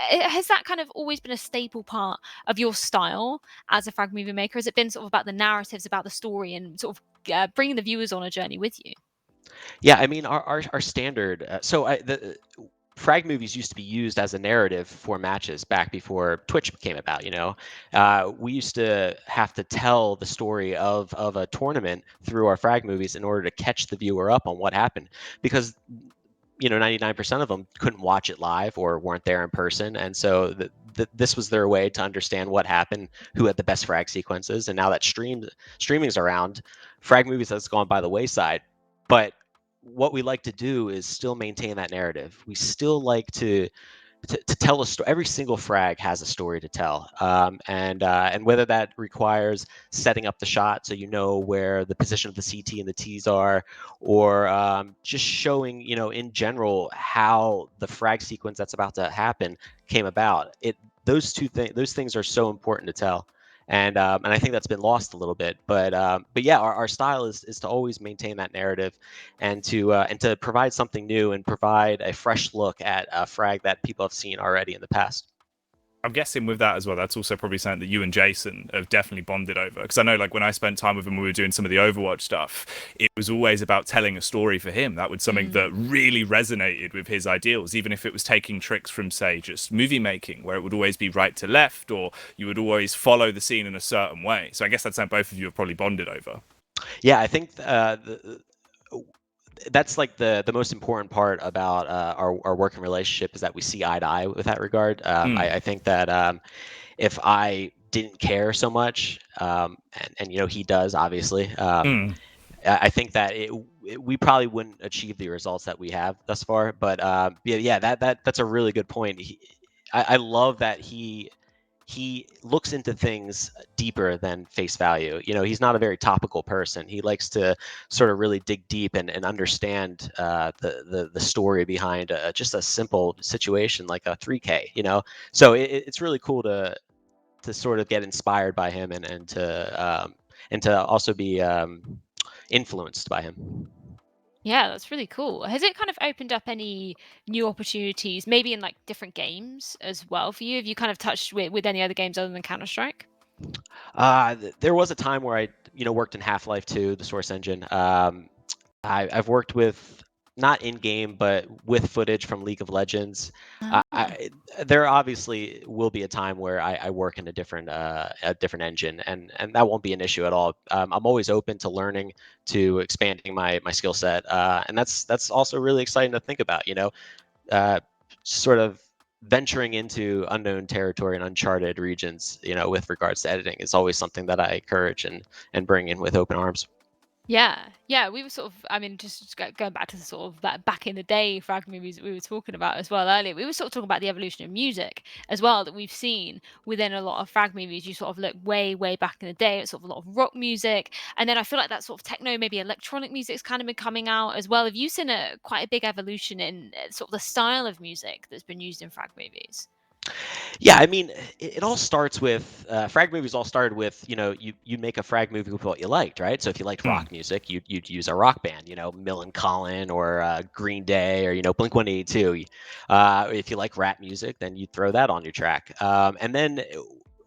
Has that kind of always been a staple part of your style as a frag movie maker? Has it been sort of about the narratives, about the story, and sort of bringing the viewers on a journey with you? Yeah, I mean, our standard. The frag movies used to be used as a narrative for matches back before Twitch came about. We used to have to tell the story of a tournament through our frag movies in order to catch the viewer up on what happened, because 99% of them couldn't watch it live or weren't there in person, and so this was their way to understand what happened, who had the best frag sequences. And now that streaming's around, frag movies has gone by the wayside. But what we like to do is still maintain that narrative. We still like to tell a story. Every single frag has a story to tell, and whether that requires setting up the shot so you know where the position of the CT and the Ts are, or just showing, in general, how the frag sequence that's about to happen came about. Those things are so important to tell. And I think that's been lost a little bit, but yeah, our style is to always maintain that narrative, and to provide something new and provide a fresh look at a frag that people have seen already in the past. I'm guessing with that as well, that's also probably something that you and Jason have definitely bonded over. Because I know, like, when I spent time with him when we were doing some of the Overwatch stuff, it was always about telling a story for him. That was something that really resonated with his ideals, even if it was taking tricks from, say, just movie making, where it would always be right to left, or you would always follow the scene in a certain way. So I guess that's something both of you have probably bonded over. Yeah, I think that's like the most important part about our working relationship, is that we see eye to eye with that regard. I think that if I didn't care so much, and he does, obviously, I think that we probably wouldn't achieve the results that we have thus far. But yeah, that's a really good point. I love that he looks into things deeper than face value. He's not a very topical person. He likes to sort of really dig deep and understand the story behind just a simple situation like a 3K. So it's really cool to sort of get inspired by him, and to also be influenced by him. Yeah, that's really cool. Has it kind of opened up any new opportunities, maybe in like different games as well for you? Have you kind of touched with any other games other than Counter-Strike? There was a time where I, worked in Half-Life 2, the Source engine. I've worked with, not in game, but with footage from League of Legends. There obviously will be a time where I work in a different engine, and that won't be an issue at all. I'm always open to learning, to expanding my skill set, and that's also really exciting to think about. Sort of venturing into unknown territory and uncharted regions, with regards to editing, is always something that I encourage and bring in with open arms. Yeah, we were sort of, I mean, just going back to the sort of that back in the day frag movies that we were talking about as well earlier. We were sort of talking about the evolution of music as well that we've seen within a lot of frag movies. You sort of look way back in the day, it's sort of a lot of rock music, and then I feel like that sort of techno, maybe electronic music's kind of been coming out as well. Have you seen quite a big evolution in sort of the style of music that's been used in frag movies? Yeah, I mean, it all starts with frag movies. All started with, you make a frag movie with what you liked, right? So if you liked rock music, you'd use a rock band, Mill & Collin, or Green Day, or Blink 182. If you like rap music, then you'd throw that on your track. And then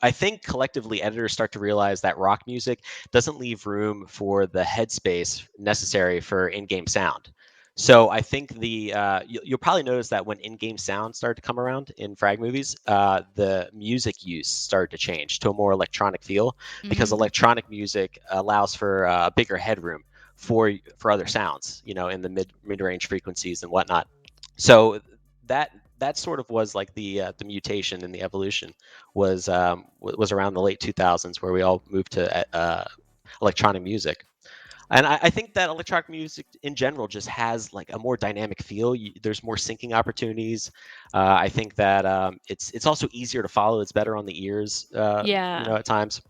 I think collectively editors start to realize that rock music doesn't leave room for the headspace necessary for in-game sound. So I think you'll probably notice that when in-game sound started to come around in frag movies, the music use started to change to a more electronic feel, because electronic music allows for a bigger headroom for other sounds, in the mid-range frequencies and whatnot. So that sort of was like the mutation and the evolution was around the late 2000s, where we all moved to electronic music. And I think that electronic music in general just has like a more dynamic feel. There's more syncing opportunities. I think that it's also easier to follow. It's better on the ears, at times.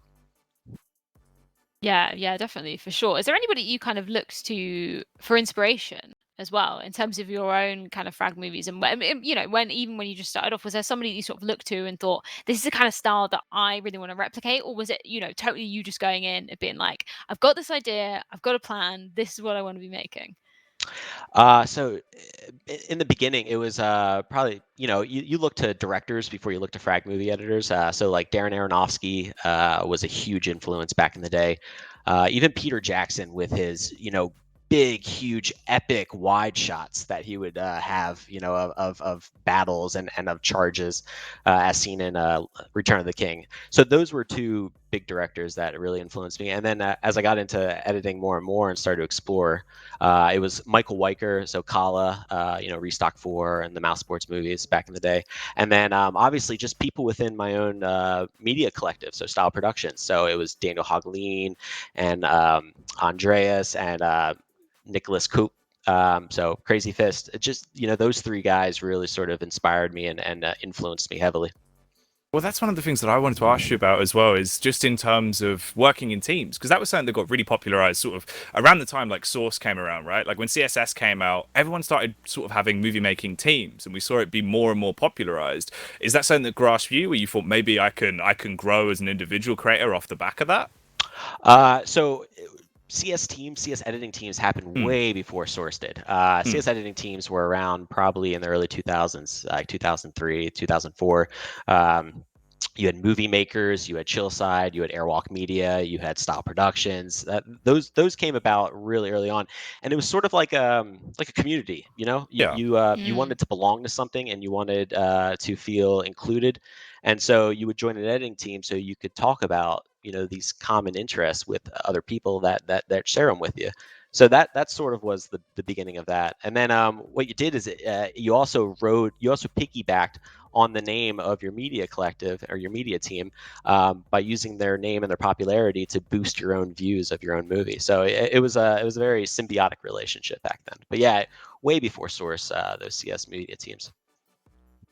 Yeah, definitely, for sure. Is there anybody you kind of looks to for inspiration as well in terms of your own kind of frag movies? And you know, when you just started off, was there somebody you sort of looked to and thought, this is the kind of style that I really want to replicate? Or was it, you know, totally you just going in and being like, I've got this idea, I've got a plan, this is what I want to be making? So in the beginning, it was probably, you know, you look to directors before you look to frag movie editors. So like Darren Aronofsky was a huge influence back in the day. Even Peter Jackson with his, you know, big, huge, epic wide shots that he would have, you know, of battles and of charges, as seen in Return of the King. So those were two big directors that really influenced me. And then as I got into editing more and more and started to explore, it was Michael Weicker, so Kala, you know, Restock 4 and the Mouse Sports movies back in the day. And then obviously just people within my own media collective, so Style Productions. So it was Daniel Hagelin and Andreas and Nicholas Koop. So Crazy Fist, just, you know, those three guys really sort of inspired me and influenced me heavily. Well, that's one of the things that I wanted to ask you about as well, is just in terms of working in teams, because that was something that got really popularized sort of around the time like Source came around, right? Like when CSS came out, everyone started sort of having movie making teams, and we saw it be more and more popularized. Is that something that grasped you, where you thought maybe I can grow as an individual creator off the back of that? So CS editing teams happened way before Source did. CS editing teams were around probably in the early 2000s, like 2003, 2004. You had movie makers, you had Chillside, you had Airwalk Media, you had Style Productions. Those came about really early on, and it was sort of like a community. You know, you wanted to belong to something, and you wanted to feel included, and so you would join an editing team so you could talk about, you know, these common interests with other people that share them with you. So that sort of was the beginning of that. And then what you did is you also piggybacked on the name of your media collective or your media team by using their name and their popularity to boost your own views of your own movie. So it was a very symbiotic relationship back then. But yeah, way before Source, those CS media teams.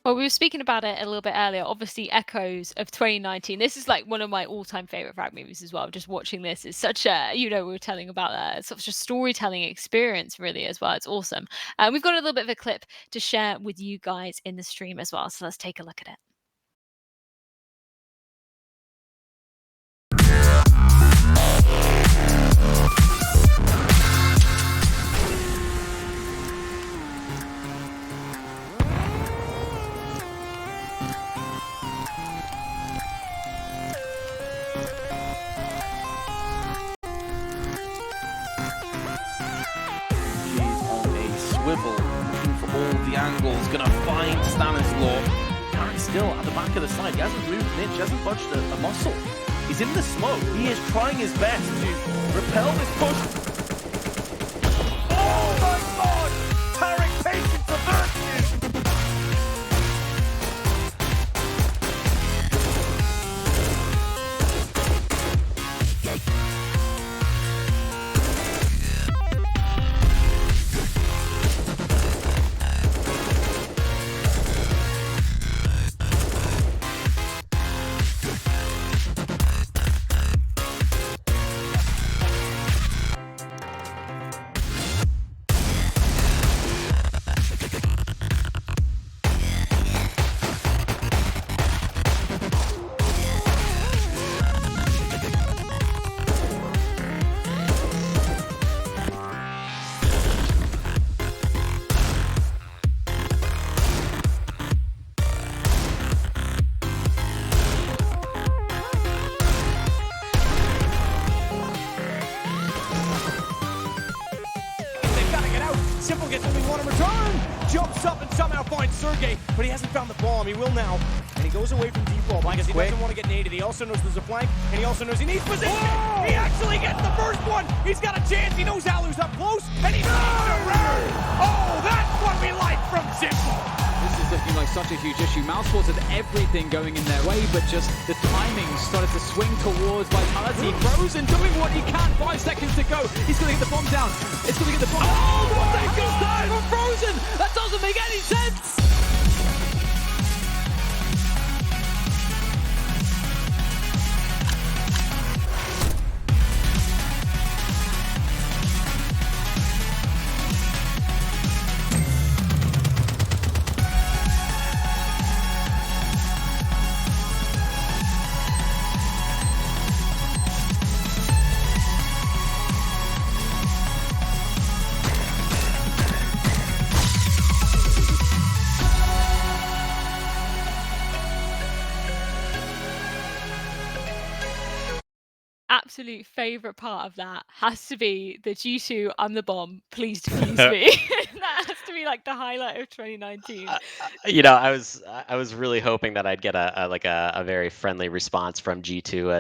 Well, we were speaking about it a little bit earlier. Obviously, echoes of 2019. This is like one of my all-time favorite frag movies as well. Just watching this is such a, you know, we were telling about such a storytelling experience, really, as well. It's awesome. We've got a little bit of a clip to share with you guys in the stream as well. So let's take a look at it. Swivel, looking for all the angles, gonna find Stanislaw. Carry's still at the back of the side. He hasn't moved an inch, hasn't budged a muscle. He's in the smoke. He is trying his best to repel this push. Oh my god! Tarek patience of virtue! But he hasn't found the bomb. He will now. And he goes away from deep wall because he doesn't want to get naded. He also knows there's a flank, and he also knows he needs position. Oh! He actually gets the first one. He's got a chance. He knows Alu's up close, and he's around. Oh, that's what we like from Simple. This is looking like such a huge issue. Mousesports had everything going in their way, but just the timing started to swing towards Vitality. Frozen doing what he can. 5 seconds to go. He's going to get the bomb down. It's going to get the bomb. Oh, what a good time from Frozen. That doesn't make any sense. absolute favorite part of that has to be the G2 I'm the bomb, please defuse me. That has to be like the highlight of 2019. You know, I was really hoping that I'd get a very friendly response from G2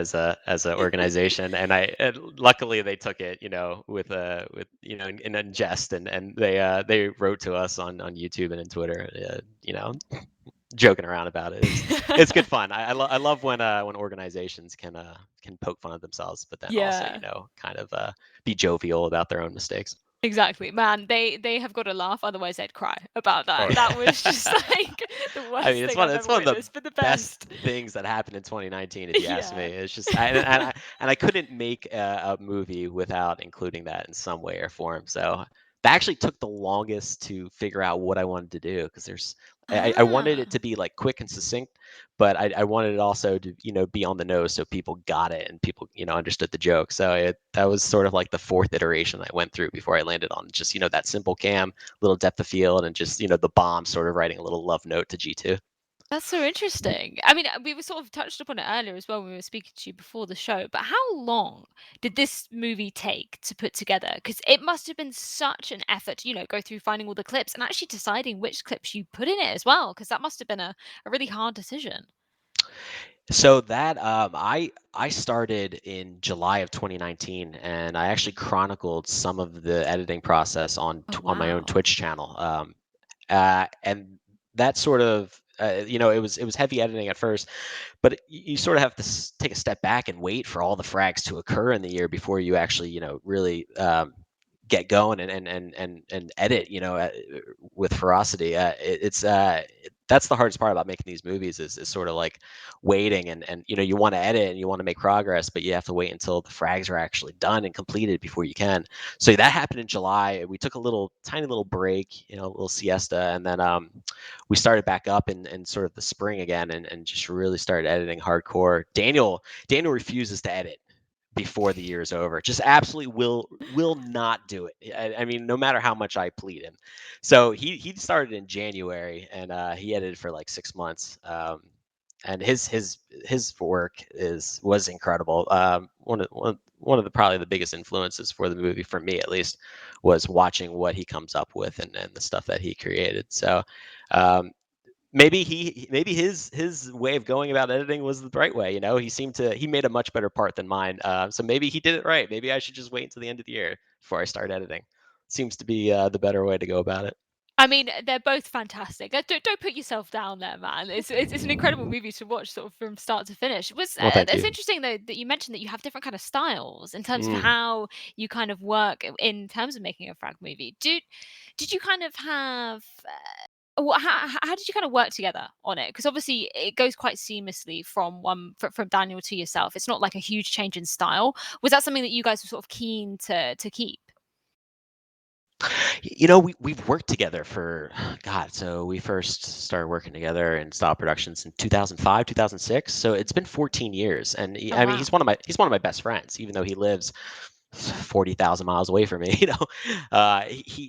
as a organization, and luckily they took it, you know, with you know, in jest, and they wrote to us on YouTube and in Twitter, you know, joking around about it. It's good fun. I love when organizations can poke fun at themselves, but then also, you know, kind of be jovial about their own mistakes. Exactly, man. They have got to laugh, otherwise they'd cry about that. Oh, That was just like the worst I mean, thing I've ever one of the witnessed, but the best best. things that happened in 2019, if you ask me. Yeah. It's just, and I couldn't make a movie without including that in some way or form. So that actually took the longest to figure out what I wanted to do, because I wanted it to be like quick and succinct, but I wanted it also to, you know, be on the nose so people got it and people, you know, understood the joke. So that was sort of like the fourth iteration I went through before I landed on just, you know, that simple cam, little depth of field, and just, you know, the bomb sort of writing a little love note to G2. That's so interesting. I mean, we were sort of touched upon it earlier as well when we were speaking to you before the show, but how long did this movie take to put together? Because it must have been such an effort to, you know, go through finding all the clips and actually deciding which clips you put in it as well, because that must have been a really hard decision. So that I started in July of 2019, and I actually chronicled some of the editing process on on my own Twitch channel. And that sort of you know, it was heavy editing at first, but you sort of have to take a step back and wait for all the frags to occur in the year before you actually, you know, really get going and edit, you know, with ferocity. That's the hardest part about making these movies is sort of like waiting, and you know, you want to edit and you want to make progress, but you have to wait until the frags are actually done and completed before you can. So that happened in July. We took a tiny little break, you know, a little siesta, and then we started back up in sort of the spring again, and just really started editing hardcore. Daniel refuses to edit before the year is over. Just absolutely will not do it. I mean, no matter how much I plead him. So he started in January, and he edited for like 6 months. And his work was incredible. One of the probably the biggest influences for the movie, for me at least, was watching what he comes up with and the stuff that he created. So maybe his way of going about editing was the right way. You know, he made a much better part than mine. So maybe he did it right. Maybe I should just wait until the end of the year before I start editing. Seems to be the better way to go about it. I mean, they're both fantastic. Don't put yourself down there, man. It's an incredible movie to watch, sort of from start to finish. Well, thank It's you. interesting though that you mentioned that you have different kind of styles in terms of Mm. how you kind of work in terms of making a frag movie. Did you kind of have how did you kind of work together on it? Because obviously it goes quite seamlessly from from Daniel to yourself. It's not like a huge change in style. Was that something that you guys were sort of keen to keep? You know, we've worked together for God. So we first started working together in style productions in 2005, 2006. So it's been 14 years, and Oh, I mean, wow. he's one of my best friends, even though he lives 40,000 miles away from me. You know,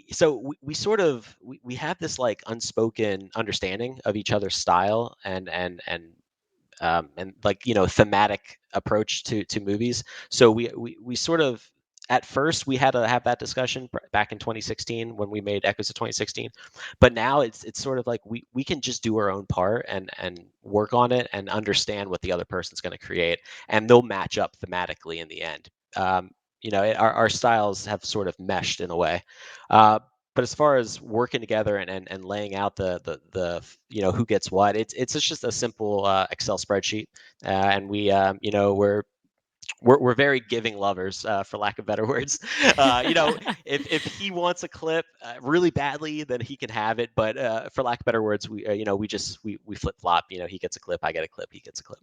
so we sort of we have this like unspoken understanding of each other's style and like, you know, thematic approach to movies. So we sort of, at first we had to have that discussion back in 2016 when we made Echoes of 2016, but now it's sort of like we can just do our own part and work on it and understand what the other person's going to create, and they'll match up thematically in the end. You know, our styles have sort of meshed in a way. But as far as working together and laying out the you know, who gets what, it's just a simple Excel spreadsheet, and we you know, we're very giving lovers, for lack of better words. You know, if he wants a clip really badly, then he can have it. But for lack of better words, we you know, we flip flop. You know, he gets a clip, I get a clip, he gets a clip.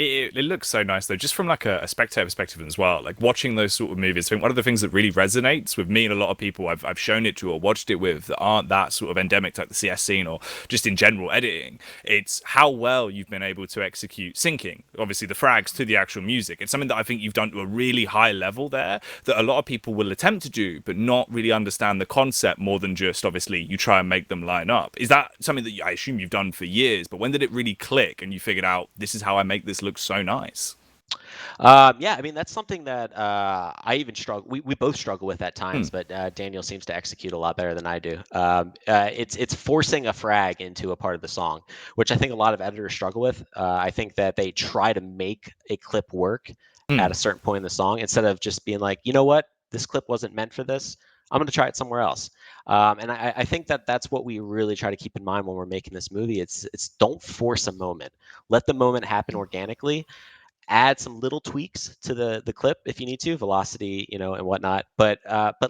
It looks so nice though, just from like a spectator perspective as well. Like watching those sort of movies, I think one of the things that really resonates with me and a lot of people I've shown it to or watched it with that aren't that sort of endemic to like the CS scene or just in general editing, it's how well you've been able to execute syncing, obviously the frags to the actual music. It's something that I think you've done to a really high level there that a lot of people will attempt to do but not really understand the concept more than just obviously you try and make them line up. Is that something that I assume you've done for years, but when did it really click and you figured out this is how I make this look so nice? Yeah, I mean that's something that I even struggle. We both struggle with at times, but Daniel seems to execute a lot better than I do. It's forcing a frag into a part of the song, which I think a lot of editors struggle with. I think that they try to make a clip work at a certain point in the song instead of just being like, you know what, this clip wasn't meant for this. I'm going to try it somewhere else. And I think that that's what we really try to keep in mind when we're making this movie. It's don't force a moment. Let the moment happen organically. Add some little tweaks to the clip if you need to, velocity, you know, and whatnot. But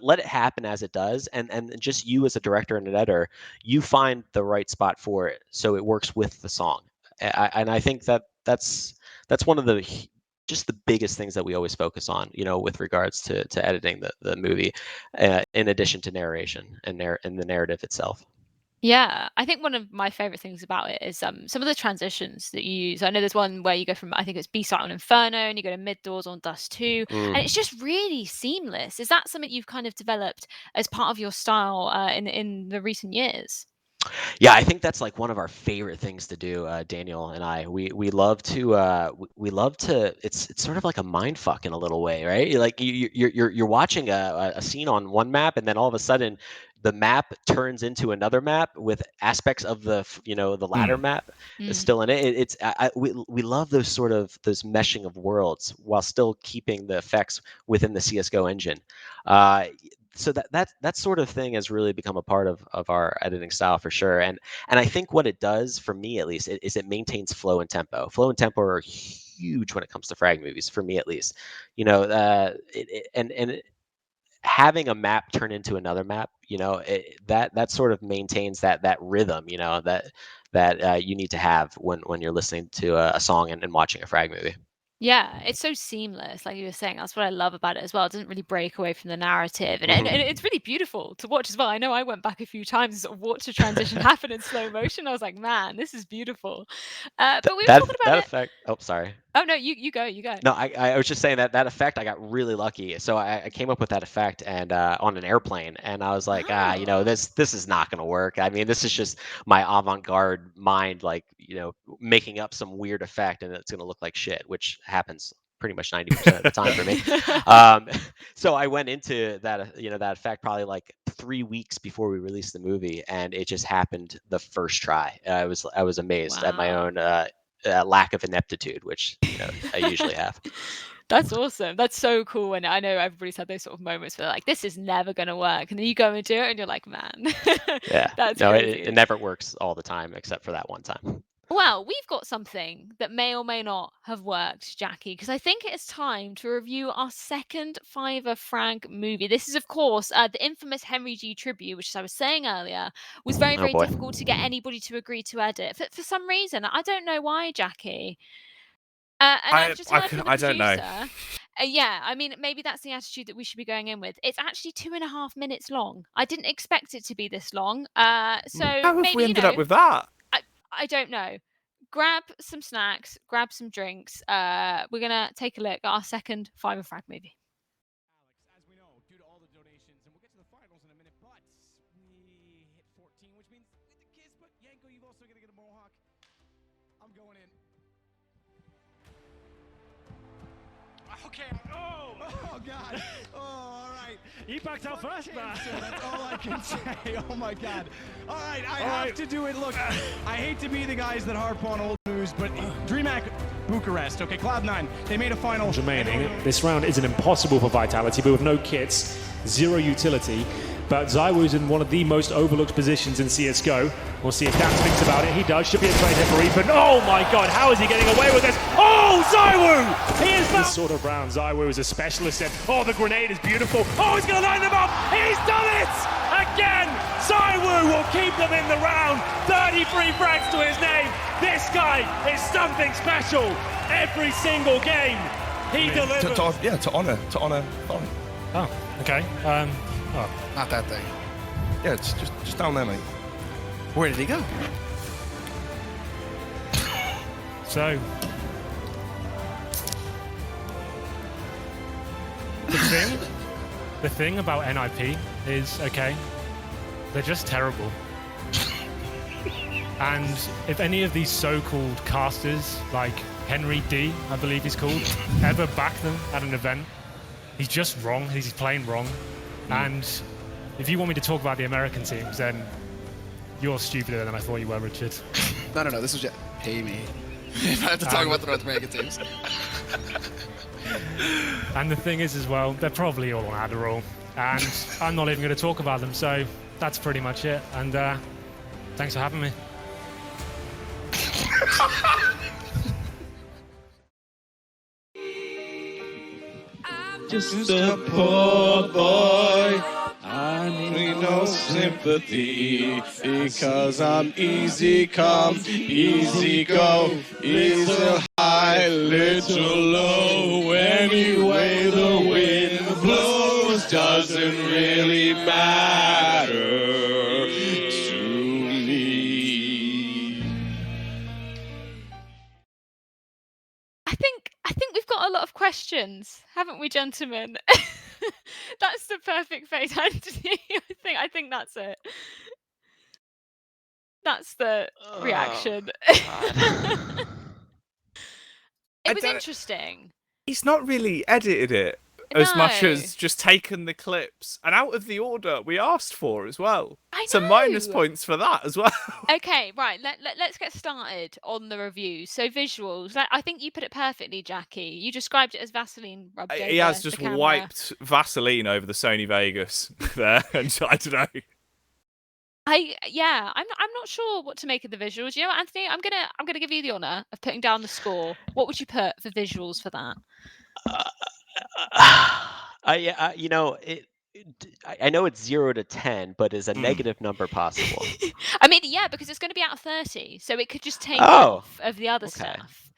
let it happen as it does, and just you as a director and an editor, you find the right spot for it so it works with the song. And I think that that's one of the just the biggest things that we always focus on, you know, with regards to editing the movie, in addition to narration and the narrative itself. Yeah, I think one of my favorite things about it is some of the transitions that you use. I know there's one where you go from, I think it's B-side on Inferno, and you go to mid doors on Dust 2, and it's just really seamless. Is that something you've kind of developed as part of your style in the recent years? Yeah, I think that's like one of our favorite things to do, Daniel and I. We love to we love to. It's sort of like a mind fuck in a little way, right? Like you're watching a scene on one map, and then all of a sudden, the map turns into another map with aspects of the the latter map is still in it. We love those meshing of worlds while still keeping the effects within the CSGO engine. So that sort of thing has really become a part of our editing style for sure. And I think what it does for me at least is it maintains flow and tempo. Flow and tempo are huge when it comes to frag movies, for me at least. You know, having a map turn into another map, you know, that sort of maintains that rhythm, you know, that you need to have when you're listening to a song and watching a frag movie. Yeah, it's so seamless, like you were saying. That's what I love about it as well. It doesn't really break away from the narrative, and it's really beautiful to watch as well. I know I went back a few times and sort of watched a transition happen in slow motion. I was like, man, this is beautiful. But we were talking about that it. effect. Oh, sorry. Oh no, you go, you go. No, I was just saying that effect, I got really lucky. So I came up with that effect and on an airplane, and I was like, you know, this is not going to work. I mean, this is just my avant-garde mind, like, you know, making up some weird effect, and it's going to look like shit, which happens pretty much 90% of the time for me. So I went into that, you know, that effect probably like 3 weeks before we released the movie, and it just happened the first try. I was amazed at my own lack of ineptitude, which, you know, I usually have. That's awesome. That's so cool. And I know everybody's had those sort of moments where like, this is never going to work. And then you go and do it and you're like, man, yeah, that's no, crazy. it never works all the time, except for that one time. Well, we've got something that may or may not have worked, Jacky, because I think it's time to review our second Fiverr Frag movie. This is, of course, the infamous Henry G tribute, which, as I was saying earlier, was very, very difficult to get anybody to agree to edit. For some reason, I don't know why, Jacky. And I've just heard from the producer. I don't know. Yeah, I mean, maybe that's the attitude that we should be going in with. It's actually 2.5 minutes long. I didn't expect it to be this long. So how have maybe, we ended up with that? I don't know. Grab some snacks, grab some drinks. We're going to take a look at our second Fiverr Frag movie. Alex, as we know, due to all the donations, and we'll get to the finals in a minute, but we hit 14, which means with the kids, but Yanko, you've also got to get a mohawk. I'm going in. Okay. Oh, God. Oh, all right. He backed out first, man. That's all I can say. Oh, my God. All right, I have to do it. Look, I hate to be the guys that harp on old news, but DreamHack Bucharest, okay, Cloud9, they made a final. Remaining. This round isn't impossible for Vitality, but with no kits, zero utility. But ZywOO's in one of the most overlooked positions in CSGO. We'll see if Dan thinks about it. He does. Should be a trade hit for Ethan. Oh my God, how is he getting away with this? Oh, ZywOO! He is back. This sort of round, ZywOO is a specialist in. Oh, the grenade is beautiful. Oh, he's going to line them up. He's done it! Again, ZywOO will keep them in the round. 33 frags to his name. This guy is something special. Every single game, he delivers. To honor. Oh, okay. Oh, not that thing. Yeah, it's just down there, mate. Where did he go? So, the thing about NIP is, okay, they're just terrible. And if any of these so-called casters, like Henry D, I believe he's called, ever back them at an event, he's just wrong. He's plain wrong. And if you want me to talk about the American teams, then you're stupider than I thought you were, Richard. No, this was just pay me. If I have to talk about the North American teams. And the thing is as well, they're probably all on Adderall. And I'm not even going to talk about them, so that's pretty much it. And thanks for having me. Just a poor boy, I need no sympathy, because I'm easy come, easy go, little high, little low. Anyway the wind blows doesn't really matter to me. I think we've got a lot of questions, haven't we, gentlemen? That's the perfect face, Anthony. I think that's it. That's the reaction. It was interesting. He's not really edited it as much as just taken the clips and out of the order we asked for as well. So minus points for that as well. Okay, right. Let's get started on the review. So visuals. I think you put it perfectly, Jacky. You described it as Vaseline rubbed over He has just the camera. wiped Vaseline over the Sony Vegas there, and I don't know. I'm not sure what to make of the visuals. You know what, Anthony? I'm gonna give you the honour of putting down the score. What would you put for visuals for that? You know, I know it's 0 to 10, but is a negative number possible? I mean, yeah, because it's going to be out of 30, so it could just take off of the other stuff.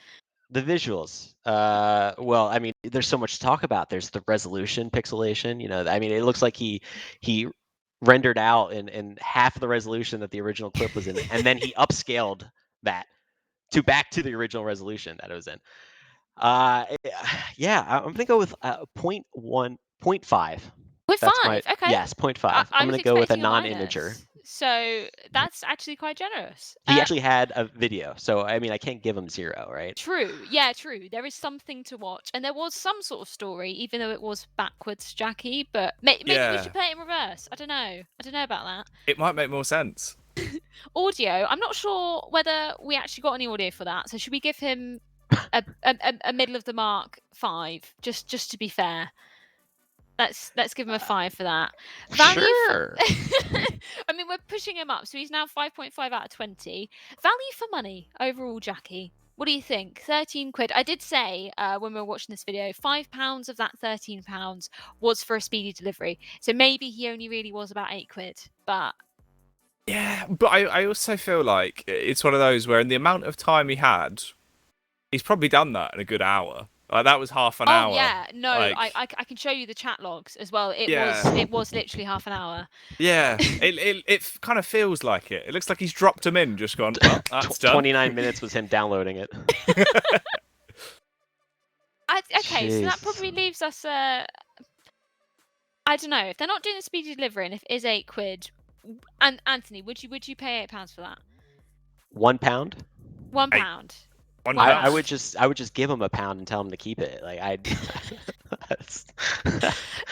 The visuals. Well, I mean, there's so much to talk about. There's the resolution, pixelation. You know, I mean, it looks like he rendered out in half of the resolution that the original clip was in, and then he upscaled that back to the original resolution that it was in. Yeah, I'm gonna go with 0.1, 0.5. 0.5. Okay. Yes, 0.5. I'm gonna go with a non-imager. So that's actually quite generous. He actually had a video, so I mean, I can't give him 0, right? True. Yeah, true. There is something to watch, and there was some sort of story, even though it was backwards, Jacky. But maybe we should play it in reverse. I don't know. I don't know about that. It might make more sense. Audio. I'm not sure whether we actually got any audio for that. So should we give him a middle of the mark 5, just to be fair? Let's give him a 5 for that. Value Sure. I mean, we're pushing him up, so he's now 5.5 out of 20. Value for money overall, Jacky. What do you think? 13 quid. I did say when we were watching this video, £5 of that £13 was for a speedy delivery. So maybe he only really was about 8 quid. But yeah, but I also feel like it's one of those where in the amount of time he had, he's probably done that in a good hour. Like that was half an hour. Oh yeah, no, like, I can show you the chat logs as well. It was literally half an hour. Yeah, it kind of feels like it. It looks like he's dropped them in, just gone. Oh, that's done. 29 minutes was him downloading it. Okay, so that probably leaves us. I don't know if they're not doing the speedy delivery, and if it is 8 quid. And Anthony, would you pay £8 for that? £1? £1. I would just give him £1 and tell him to keep it. Like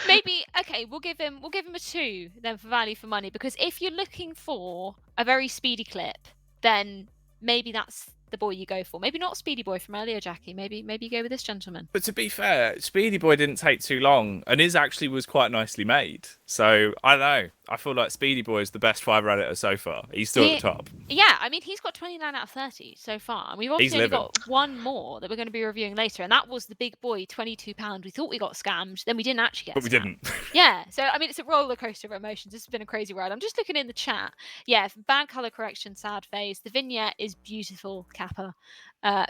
maybe okay. We'll give him a 2 then for value for money, because if you're looking for a very speedy clip, then maybe that's the boy you go for. Maybe not Speedy Boy from earlier, Jacky. Maybe you go with this gentleman. But to be fair, Speedy Boy didn't take too long, and his actually was quite nicely made. So I don't know. I feel like Speedy Boy is the best Fiverr editor so far. He's still at the top. Yeah, I mean, he's got 29 out of 30 so far. And we've obviously only got one more that we're going to be reviewing later, and that was the big boy, £22. We thought we got scammed, then we didn't actually get But we didn't. Yeah, so I mean, it's a roller coaster of emotions. This has been a crazy ride. I'm just looking in the chat. Yeah, bad color correction, sad face. The vignette is beautiful, Kappa.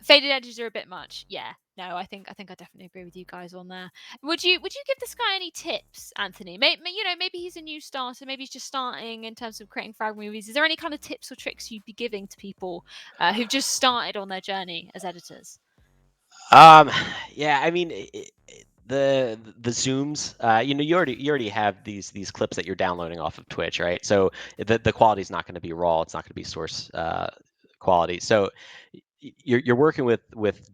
Faded edges are a bit much. Yeah, no, I think I definitely agree with you guys on there. Would you give this guy any tips, Anthony? Maybe he's a new starter. Maybe he's just starting in terms of creating frag movies. Is there any kind of tips or tricks you'd be giving to people who've just started on their journey as editors? Yeah, I mean, the zooms. You already have these clips that you're downloading off of Twitch, right? So the quality is not going to be raw. It's not going to be source quality. So you're working with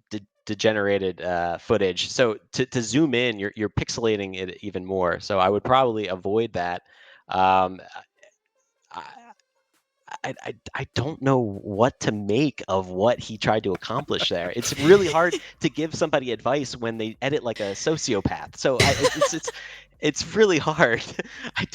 degenerated footage. So to zoom in, you're pixelating it even more. So I would probably avoid that. I don't know what to make of what he tried to accomplish there. It's really hard to give somebody advice when they edit like a sociopath. So it's really hard. I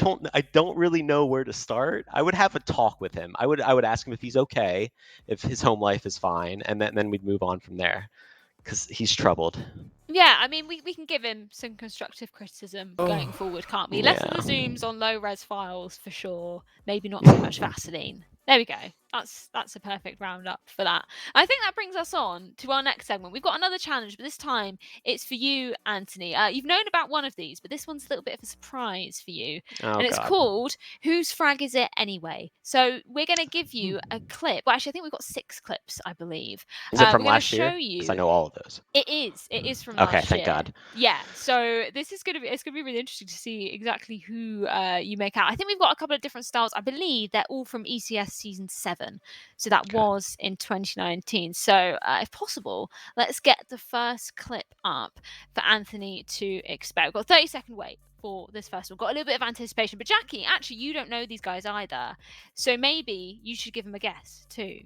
don't really know where to start. I would have a talk with him. I would ask him if he's okay, if his home life is fine, and then we'd move on from there, because he's troubled. Yeah, I mean, we can give him some constructive criticism going forward, can't we? Less of the zooms on low-res files for sure. Maybe not too much Vaseline. There we go. That's a perfect roundup for that. I think that brings us on to our next segment. We've got another challenge, but this time it's for you, Anthony. You've known about one of these, but this one's a little bit of a surprise for you. Oh, and it's God. called Whose Frag Is It Anyway? So we're going to give you a clip. Well, actually, I think we've got 6 clips, I believe. Is it from we're last year? Show you. Because I know all of those. It is from Okay, last thank year. God. Yeah, so it's gonna be really interesting to see exactly who you make out. I think we've got a couple of different styles. I believe they're all from ECS season 7, so that was in 2019. So if possible, let's get the first clip up for Anthony to expect. We've got a 30-second wait for this first one. Got a little bit of anticipation, but Jacky, actually, you don't know these guys either, so maybe you should give them a guess too.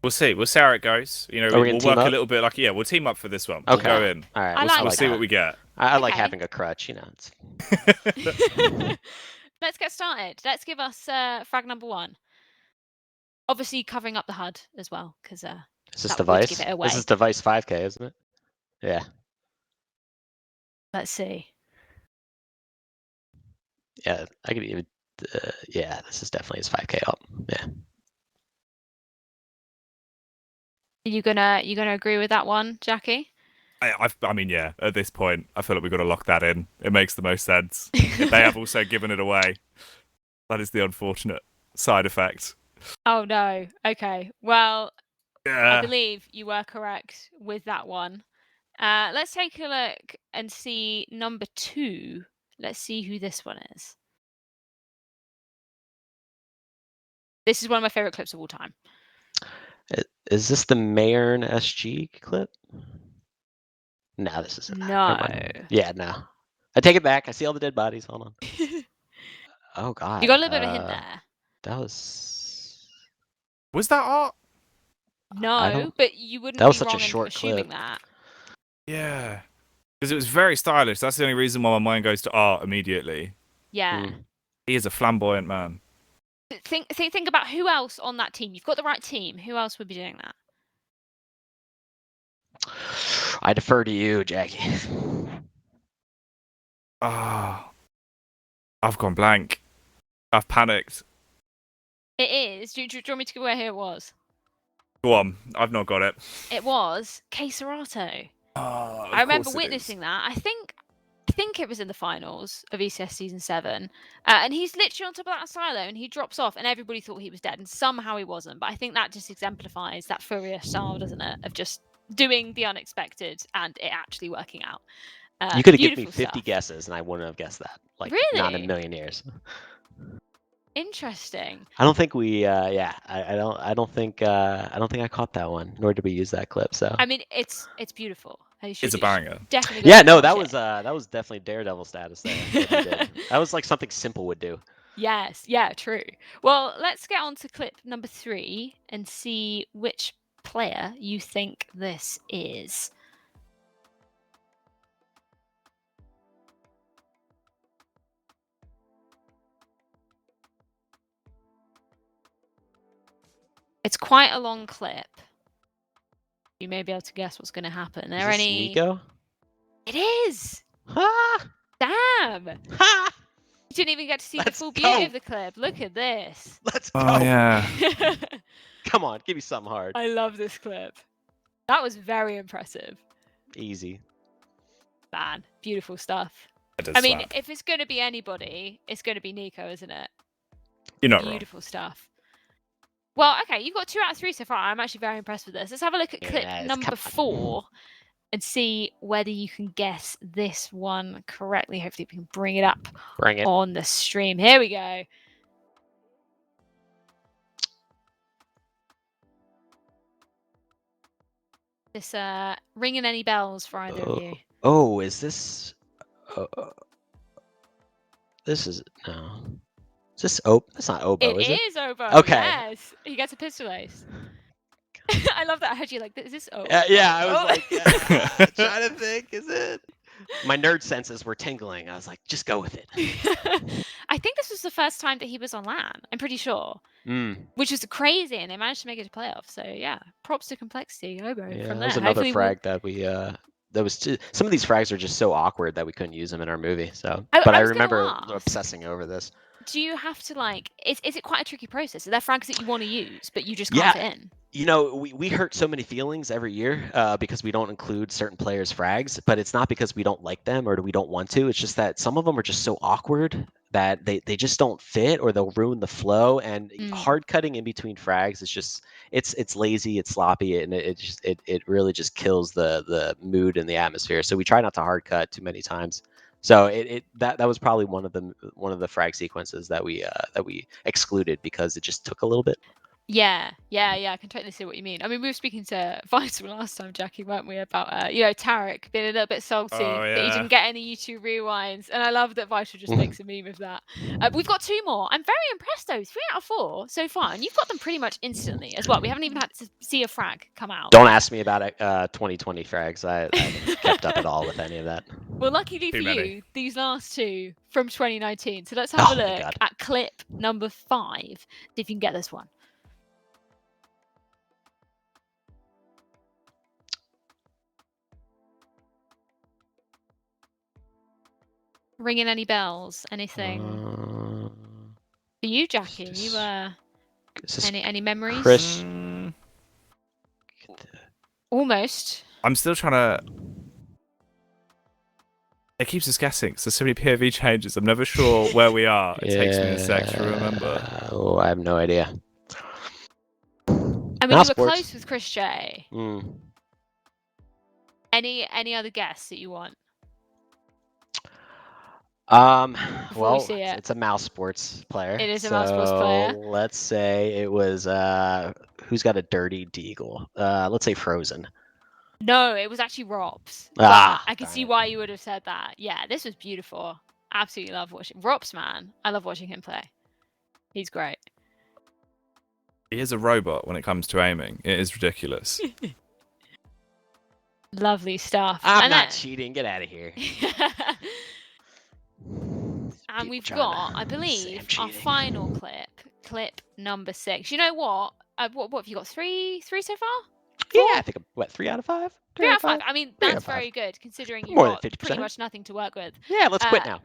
We'll see. We'll see how it goes. You know, we'll work a little bit like, we'll team up for this one. Okay. We'll go in. All right. We'll see what we get. I like having a crutch, It's... Let's get started. Let's give us frag number 1. Obviously covering up the HUD as well, because Is this device? Give it away. This is device 5K, isn't it? Yeah. Let's see. Yeah, I could even. Yeah, this is definitely his 5K up. Yeah. You gonna agree with that one, Jacky? I mean, yeah. At this point, I feel like we've got to lock that in. It makes the most sense. They have also given it away. That is the unfortunate side effect. Oh no. Okay. Well, Yeah. I believe you were correct with that one. Let's take a look and see number 2. Let's see who this one is. This is one of my favorite clips of all time. Is this the Mayern SG clip? No, this isn't. No. Yeah, no. I take it back. I see all the dead bodies. Hold on. Oh God. You got a little bit of a hint there. That was. Was that art? No, but you wouldn't. That was be such a wrong in short assuming clip. that. Yeah. Because it was very stylish. That's the only reason why my mind goes to art immediately. Yeah. He is a flamboyant man. Think about who else on that team. You've got the right team. Who else would be doing that? I defer to you, Jacky. Ah, I've gone blank. I've panicked. It is. Do you want me to go where it was? Go on. I've not got it. It was Serato. Oh, I remember witnessing that. I think it was in the finals of ECS season 7, and he's literally on top of that silo, and he drops off, and everybody thought he was dead, and somehow he wasn't. But I think that just exemplifies that Freya style, doesn't it? Of just doing the unexpected and it actually working out. You could have given me 50 stuff. guesses, and I wouldn't have guessed that. Like, really? Not in a million years. Interesting. I don't think we. Yeah, I don't think I caught that one. Nor did we use that clip. So. I mean, it's beautiful. It's a banger. Definitely. Yeah, no, that was definitely Daredevil status there. That was like something Simple would do. Yes, yeah, true. Well, let's get on to clip number 3 and see which player you think this is. It's quite a long clip. You may be able to guess what's going to happen. Are there any? Nico? It is. Ha! Damn. Ha! You didn't even get to see the full beauty of the clip. Look at this. Let's go. Oh, yeah. Come on, give me something hard. I love this clip. That was very impressive. Easy. Man, beautiful stuff. I mean, if it's going to be anybody, it's going to be Nico, isn't it? You're not wrong. Beautiful stuff. Well, okay, you've got 2 out of 3 so far. I'm actually very impressed with this. Let's have a look at clip number 4 and see whether you can guess this one correctly. Hopefully we can bring it up on the stream. Here we go. this ringing any bells for either of you? Oh, is this? This is no. Is this Oboe? That's not Oboe, It is it? is Oboe. Okay. Yes, he gets a pistol ace. I love that. I heard you like, is this Oboe? Yeah, I was Oh. like trying to think. Is it? My nerd senses were tingling. I was like, just go with it. I think this was the first time that he was on LAN. I'm pretty sure. Mm. Which was crazy, and they managed to make it to playoffs. So yeah, props to Complexity, Oboe Yeah, from that was there. another Hopefully frag that we that was some of these frags are just so awkward that we couldn't use them in our movie. So, I but I was gonna remember ask. obsessing over this. Do you have to like? Is it quite a tricky process? Are there frags that you want to use but you just can't fit in? You know, we hurt so many feelings every year because we don't include certain players' frags, but it's not because we don't like them or we don't want to. It's just that some of them are just so awkward that they just don't fit or they'll ruin the flow. And hard cutting in between frags is just it's lazy, it's sloppy, and it really just kills the mood and the atmosphere. So we try not to hard cut too many times. So that was probably one of the frag sequences that we excluded because it just took a little bit. Yeah, I can totally see what you mean. I mean, we were speaking to Vital last time, Jacky, weren't we, about Tarek being a little bit salty that he didn't get any YouTube rewinds, and I love that Vital just makes a meme of that. We've got 2 more. I'm very impressed though. 3 out of 4 so far, and you've got them pretty much instantly as well. We haven't even had to see a frag come out. Don't ask me about 2020 frags. I haven't kept up at all with any of that. Well, luckily for you, these last 2 from 2019. So let's have a look at clip number 5. See if you can get this one. Ringing any bells? Anything? For you, Jacky, you any memories? Chris. Almost. I'm still trying to. It keeps us guessing. So many POV changes. I'm never sure where we are. It takes me a sec to remember. Oh, I have no idea. I mean, you were close with Chris J. Any other guess that you want? Well, it's a mouse sports player. It is a mouse sports player. Let's say it was who's got a dirty deagle? Let's say Frozen. No, it was actually Rops. I can see why you would have said that. Yeah, this was beautiful. Absolutely love watching Rops, man. I love watching him play. He's great. He is a robot when it comes to aiming. It is ridiculous. Lovely stuff. I'm not cheating. Get out of here. And we've got, I believe, our final clip number 6. You know what? What have you got? 3 so far? 4? Yeah, I think what 3 out of 5. 3 out of 5. I mean, that's very good considering you've got pretty much nothing to work with. Yeah, let's quit now.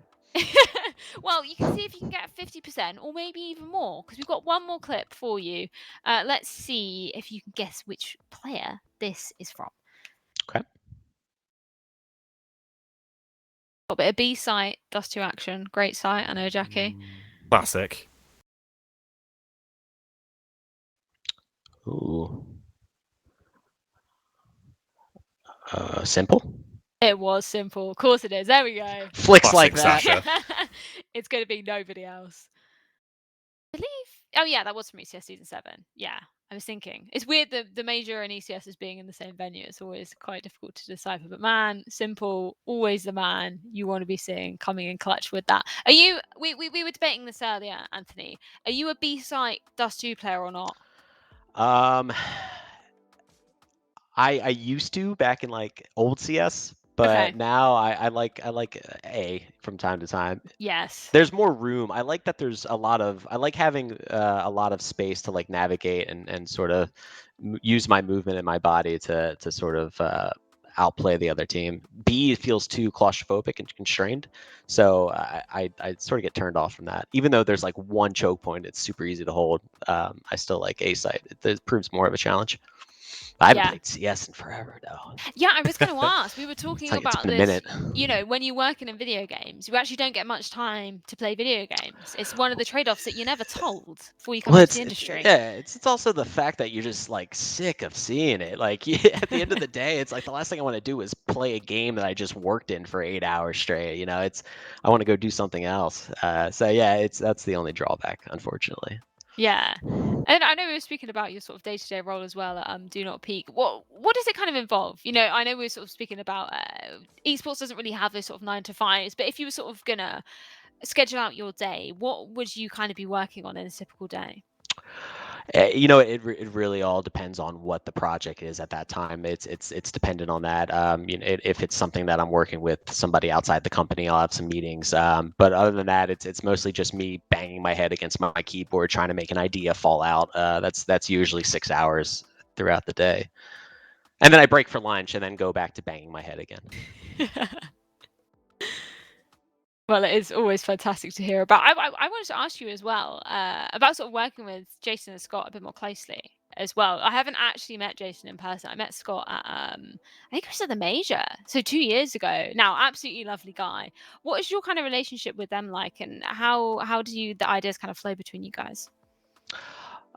Well, you can see if you can get 50% or maybe even more because we've got one more clip for you. Let's see if you can guess which player this is from. Okay. Got a bit of B site, Dust 2 action. Great site, I know, Jacky. Classic. Ooh. Simple? It was simple. Of course it is. There we go. Flicks like that. It's going to be nobody else. I believe. Oh, yeah, that was from ECS Season 7. Yeah, I was thinking. It's weird that the major and ECS is being in the same venue. It's always quite difficult to decipher. But man, Simple, always the man you want to be seeing coming in clutch with that. Are you, we were debating this earlier, Anthony. Are you a B-site Dust 2 player or not? I used to back in like old CS, but now I like A from time to time. Yes. There's more room. I like that there's a lot of I like having a lot of space to like navigate and sort of use my movement in my body to sort of outplay the other team. B feels too claustrophobic and constrained, so I sort of get turned off from that. Even though there's like one choke point, it's super easy to hold. I still like A site. It proves more of a challenge. I haven't played CS in forever, though. Yeah, I was going to ask. We were talking like about it's been this. a minute. You know, when you're working in video games, you actually don't get much time to play video games. It's one of the trade-offs that you're never told before you come into the industry. Yeah, it's also the fact that you're just like sick of seeing it. Like at the end of the day, it's like the last thing I want to do is play a game that I just worked in for 8 hours straight. You know, I want to go do something else. So yeah, that's the only drawback, unfortunately. Yeah. And I know we were speaking about your sort of day-to-day role as well at Do Not Peak. What does it kind of involve? You know, I know we were sort of speaking about esports doesn't really have those sort of 9 to 5s, but if you were sort of gonna schedule out your day, what would you kind of be working on in a typical day? You know, it really all depends on what the project is at that time. It's dependent on that. You know, if it's something that I'm working with somebody outside the company, I'll have some meetings. But other than that, it's mostly just me banging my head against my keyboard trying to make an idea fall out. That's usually 6 hours throughout the day, and then I break for lunch and then go back to banging my head again. Well, it is always fantastic to hear about. I wanted to ask you as well about sort of working with Jason and Scott a bit more closely as well. I haven't actually met Jason in person. I met Scott at I think it was at the major, so 2 years ago. Now, absolutely lovely guy. What is your kind of relationship with them like, and how do the ideas kind of flow between you guys?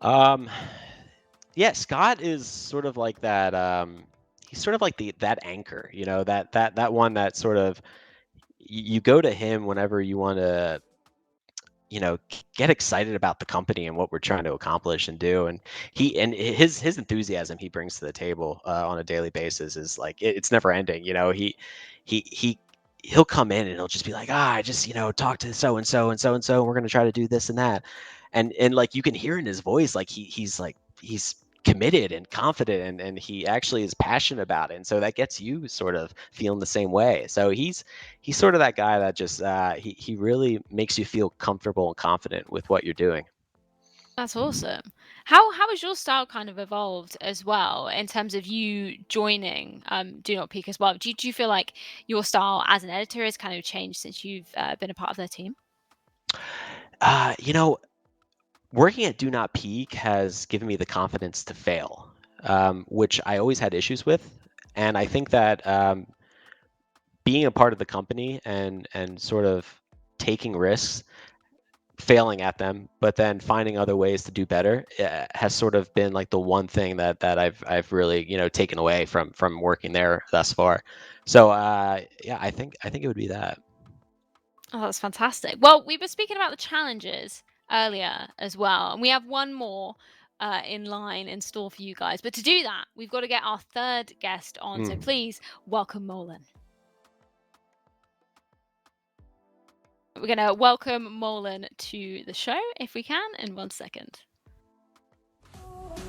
Yeah, Scott is sort of like that. He's sort of like that anchor, you know, that one that sort of you go to him whenever you want to, you know, get excited about the company and what we're trying to accomplish and do. And his enthusiasm he brings to the table on a daily basis is like it's never ending. You know, he'll come in and he'll just be like, I just, you know, talk to so and so and so and so. We're gonna try to do this and that, and like you can hear in his voice, like he's committed and confident, and he actually is passionate about it, and so that gets you sort of feeling the same way. So he's sort of that guy that just he really makes you feel comfortable and confident with what you're doing. That's awesome. How has your style kind of evolved as well in terms of you joining Do Not Peak as well? Do you feel like your style as an editor has kind of changed since you've been a part of their team? You know, working at Do Not Peak has given me the confidence to fail, which I always had issues with, and I think that being a part of the company and sort of taking risks, failing at them, but then finding other ways to do better has sort of been like the one thing that I've really, you know, taken away from working there thus far. So yeah, I think it would be that. Oh, that's fantastic. Well, we were speaking about the challenges earlier as well, and we have one more in line in store for you guys. But to do that, we've got to get our third guest on. So please welcome Molen. We're going to welcome Molen to the show, if we can, in 1 second.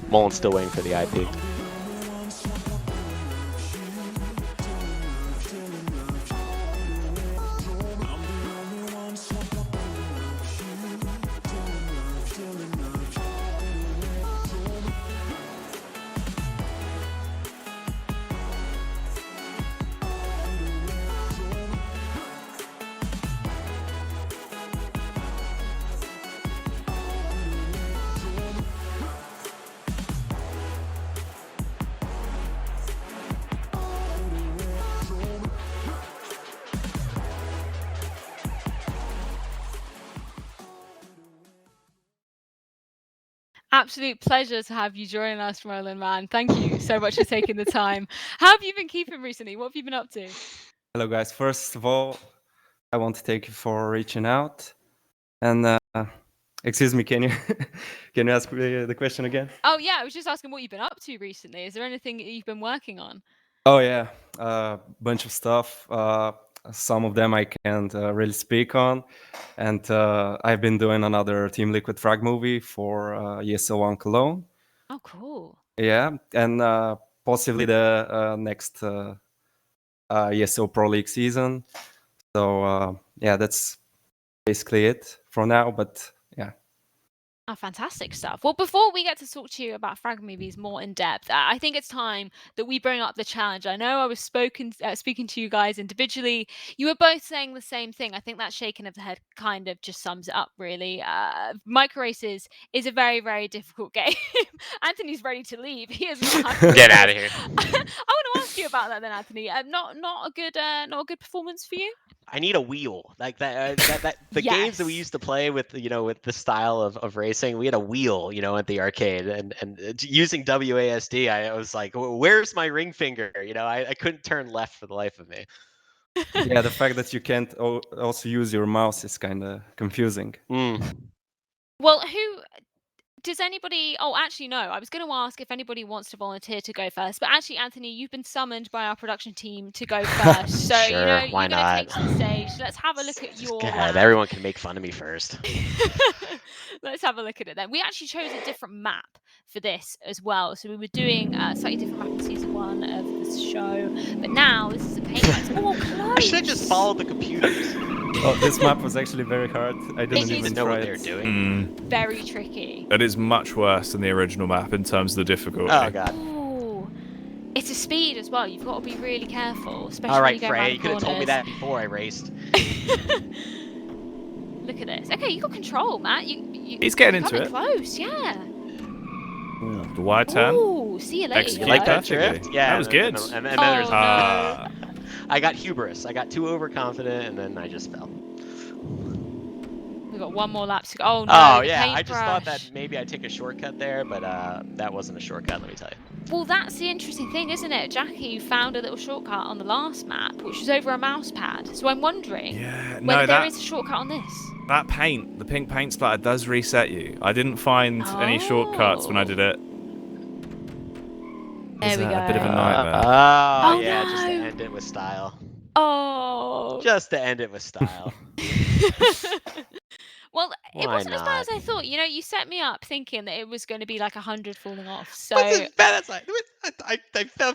Molen's still waiting for the IP. Absolute pleasure to have you join us, Molen, man. Thank you so much for taking the time. How have you been keeping recently? What have you been up to? Hello, guys. First of all, I want to thank you for reaching out. And excuse me, can you can you ask me the question again? Oh, yeah, I was just asking what you've been up to recently. Is there anything that you've been working on? Oh yeah, bunch of stuff. Some of them I can't really speak on, and I've been doing another Team Liquid Frag movie for ESO1 Cologne. Oh, cool. Yeah, and possibly the next ESO Pro League season. So yeah, that's basically it for now. But yeah. Oh, fantastic stuff. Well, before we get to talk to you about Frag movies more in depth, I think it's time that we bring up the challenge. I know I was speaking to you guys individually. You were both saying the same thing. I think that shaking of the head kind of just sums it up, really. Micro Races is a very, very difficult game. Anthony's ready to leave. He is not happy. Get out of here. I want to ask you about that then, Anthony. Not a good performance for you. I need a wheel like that. The games that we used to play with, you know, with the style of racing, we had a wheel, you know, at the arcade, and using WASD, I was like, where's my ring finger? You know, I couldn't turn left for the life of me. Yeah, the fact that you can't also use your mouse is kind of confusing. Well, does anybody... Oh, actually, no. I was going to ask if anybody wants to volunteer to go first. But actually, Anthony, you've been summoned by our production team to go first. So, Sure, you know, why you're going to take not? to the stage. Let's have a look at your Go ahead. map. Everyone can make fun of me first. Let's have a look at it then. We actually chose a different map for this as well. So we were doing a slightly different map in season 1 of this show. But now this is a paint map. Oh, close! I should have just followed the computers. Oh, this map was actually very hard. I didn't is even know what try they were it. doing. Very tricky. It is much worse than the original map in terms of the difficulty. Oh god. Ooh. It's a speed as well. You've got to be really careful, especially All when right, you go Freya, around you could have told me corners. that before I raced. Look at this. Okay, you got control, Matt. He's getting you're into it. Close, yeah. The wide turn. Ooh, see you later. Execute like that perfectly. drift? Yeah, that was good. And then there's Ah. I got hubris. I got too overconfident, and then I just fell. We've got one more lap to go. Oh no. Oh the yeah, I just thought paintbrush. that maybe I'd take a shortcut there, but that wasn't a shortcut. Let me tell you. Well, that's the interesting thing, isn't it? Jacky found a little shortcut on the last map, which was over a mouse pad. So I'm wondering whether there is a shortcut on this. That paint, the pink paint splatter, does reset you. I didn't find any shortcuts when I did it. There we go. A bit of a nightmare. Oh yeah, just to end it with style. Oh. Just to end it with style. Well, it Why wasn't as bad as not? I thought. You know, you set me up thinking that it was going to be like 100 falling off. So What's as bad as I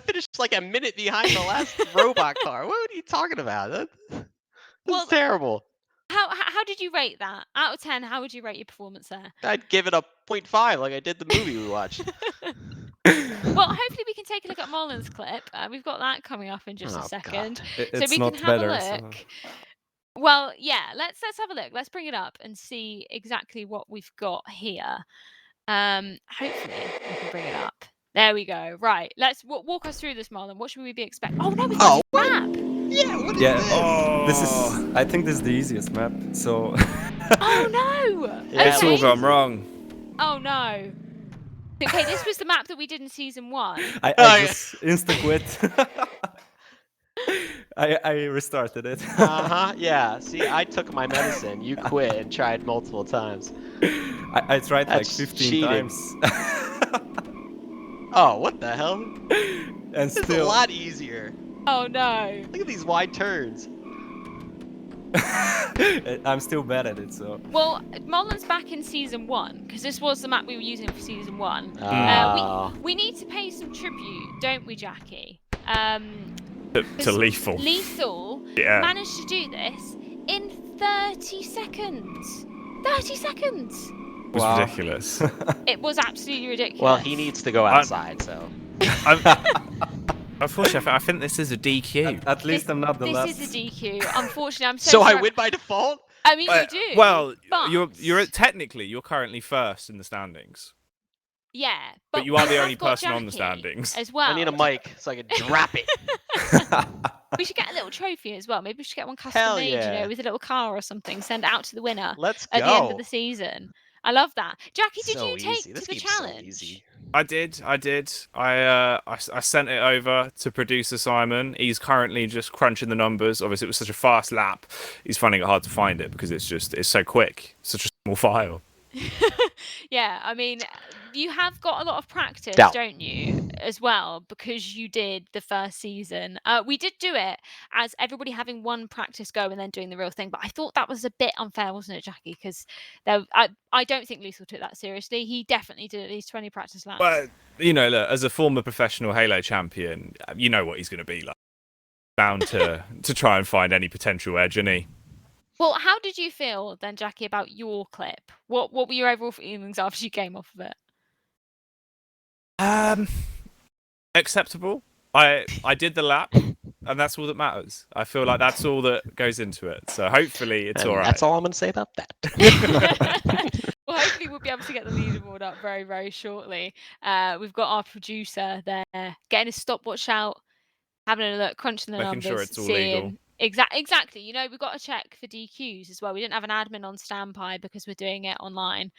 finished like a minute behind the last robot car. What are you talking about? That's terrible. How did you rate that? Out of 10, how would you rate your performance there? I'd give it a 0.5 like I did the movie we watched. Well, hopefully we can take a look at Molen's clip. We've got that coming up in just a second. It's we not can have better, a so- look. Well, yeah, let's have a look. Let's bring it up and see exactly what we've got here. Hopefully we can bring it up. There we go. Right, let's walk us through this, Molen. What should we be expecting? Oh no, we've got a map. Yeah, what is Yeah, this? this is. I think this is the easiest map. So. Oh no! It's all gone wrong. Oh no. Okay, this was the map that we did in season 1. I just insta quit. I restarted it. Yeah. See, I took my medicine. You quit and tried multiple times. I tried That's like 15 cheating. times. Oh, what the hell? And It's a still. lot easier. Oh no. Look at these wide turns. I'm still bad at it, so. Well, Molen's back in season 1 because this was the map we were using for season 1. Oh. We need to pay some tribute, don't we, Jacky? To Lethal. Lethal Yeah. managed to do this in 30 seconds. 30 seconds. It was ridiculous. It was absolutely ridiculous. Well, he needs to go outside, so. Unfortunately, I think this is a DQ. At least I'm not the This last. is a DQ. Unfortunately, I'm so So I sorry. win by default? I mean, you do. Well, but... you're technically you're currently first in the standings, Yeah, but you are the we only have got person on the Jacky standings. as well. I need a mic so I can drop it. We should get a little trophy as well. Maybe we should get one custom Hell made, you yeah. know, with a little car or something. Send it out to the winner Let's at the end of go. the season. I love that. Jacky, did So you take easy. This to the game's so challenge? easy. I did. I sent it over to producer Simon. He's currently just crunching the numbers. Obviously, it was such a fast lap. He's finding it hard to find it because it's so quick. Such a small file. Yeah, I mean, you have got a lot of practice, Doubt. don't you, as well, because you did the first season. We did do it as everybody having one practice go and then doing the real thing, but I thought that was a bit unfair, wasn't it, Jacky? Because I don't think Lethal took that seriously. He definitely did at least 20 practice laps. But you know, look, as a former professional Halo champion, you know what he's going to be like. Bound to try and find any potential edge, isn't he? Well, how did you feel then, Jacky, about your clip? What were your overall feelings after you came off of it? Acceptable. I did the lap, and that's all that matters. I feel like that's all that goes into it. So hopefully it's And all right. That's all I'm going to say about that. Well, hopefully we'll be able to get the leaderboard up very, very shortly. We've got our producer there getting his stopwatch out, having a look, crunching the Making numbers, sure it's all seeing legal. Exactly. You know, we've got to check for DQs as well. We didn't have an admin on standby because we're doing it online.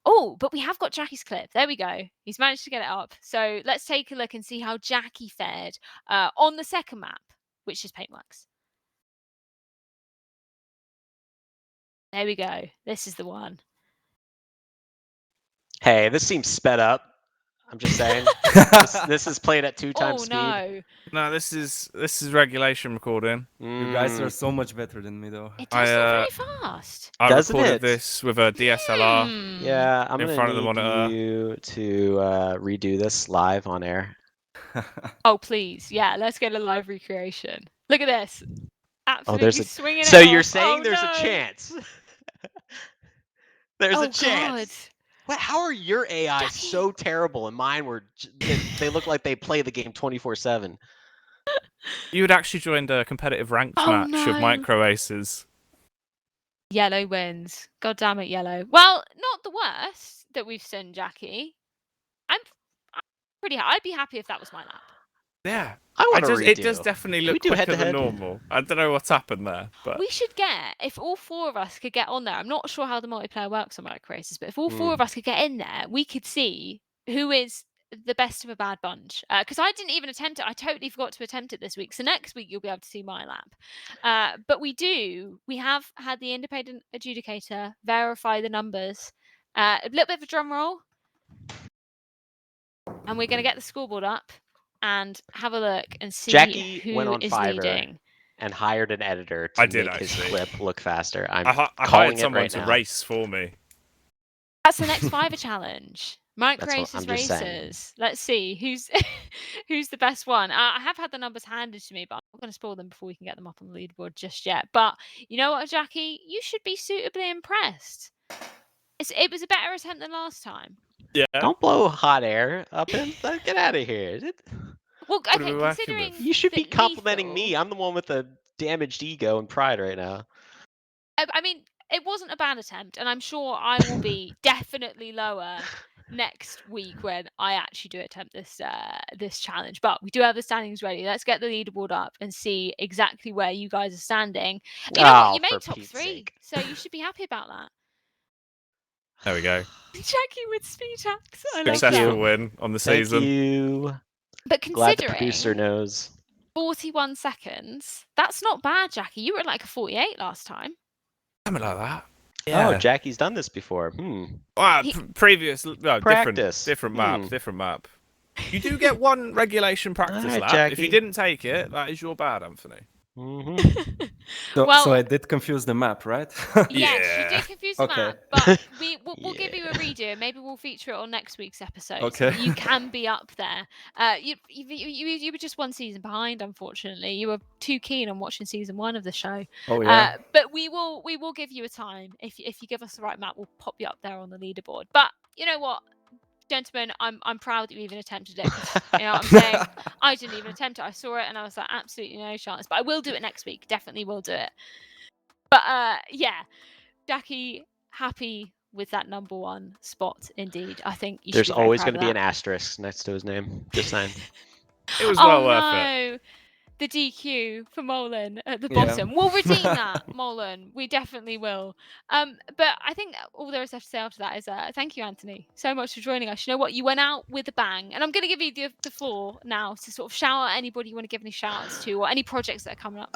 Oh, but we have got Jacky's clip. There we go. He's managed to get it up. So let's take a look and see how Jacky fared on the second map, which is Paintworks. There we go. This is the one. Hey, this seems sped up. I'm just saying. this is played at 2 times speed. No. No, this is regulation recording. You guys are so much better than me, though. It does look very fast. I Doesn't recorded it? this with a DSLR Yeah, I'm in gonna front of the need monitor. you to redo this live on air. Oh, please. Yeah, let's get a live recreation. Look at this. Oh, Absolutely swinging So it you're off. saying Oh, there's no. a chance? There's Oh, a chance. God. What? How are your AI so terrible and mine were? They look like they play the game 24/7. You had actually joined a competitive ranked Oh, match of no. micro aces. Yellow wins. God damn it, yellow. Well, not the worst that we've seen, Jacky. I'm pretty. I'd be happy if that was my lap. Yeah. I want to redo. It does definitely Can we look do quicker than head-to-head? normal. I don't know what's happened there, but We should get, if all 4 of us could get on there, I'm not sure how the multiplayer works on micro races, but if all 4 of us could get in there, we could see who is the best of a bad bunch. Because I didn't even attempt it. I totally forgot to attempt it this week. So next week you'll be able to see my lap. But we have had the independent adjudicator verify the numbers. A little bit of a drum roll. And we're going to get the scoreboard up and have a look and see Jacky who went on is Fiverr leading. and hired an editor to make his clip look faster. I'm I calling hired it someone right to now. race for me. That's the next Fiverr challenge. Micro That's what races I'm just saying. races. Let's see who's who's the best one. I have had the numbers handed to me, but I'm not going to spoil them before we can get them up on the leaderboard just yet. But you know what, Jacky? You should be suitably impressed. It was a better attempt than last time. Yeah. Don't blow hot air up him. Get out of here. Well, What are okay, we working considering with? You should be that complimenting lethal- me. I'm the one with the damaged ego and pride right now. I mean, it wasn't a bad attempt, and I'm sure I will be definitely lower next week when I actually do attempt this challenge. But we do have the standings ready. Let's get the leaderboard up and see exactly where you guys are standing. You know what? You made top 3, so you should be happy about that. There we go. Jacky with speed hacks. I love Successful that. win on the Thank season. you. But Glad the considering producer knows. 41 seconds, that's not bad, Jacky. You were at like a 48 last time. Something like that. Oh, Jacky's done this before. Previous, no, Practice. different map. You do get one regulation practice Alright, lap. Jacky. If you didn't take it, that is your bad, Anthony. So I did confuse the map, right? Yes, you did confuse the Okay. map, but we'll give you a redo. Maybe we'll feature it on next week's episode. So Okay. that you can be up there. You were just 1 season behind, unfortunately. You were too keen on watching season 1 of the show. Oh, yeah. But we will give you a time. If you give us the right map, we'll pop you up there on the leaderboard. But you know what? Gentlemen, I'm proud that you even attempted it. 'Cause, you know what I'm saying? I didn't even attempt it. I saw it and I was like, absolutely no chance. But I will do it next week. Definitely will do it. But yeah, Jacky, happy with that number 1 spot indeed. I think you should There's be very always proud going to of be that. an asterisk next to his name. Just saying. It was Oh well worth no, it. the DQ for Molen at the Yeah. bottom. We'll redeem that, Molen. We definitely will. But I think all there is left to say after that is thank you, Anthony, so much for joining us. You know what? You went out with a bang, and I'm going to give you the floor now to sort of shout out anybody you want to give any shout outs to, or any projects that are coming up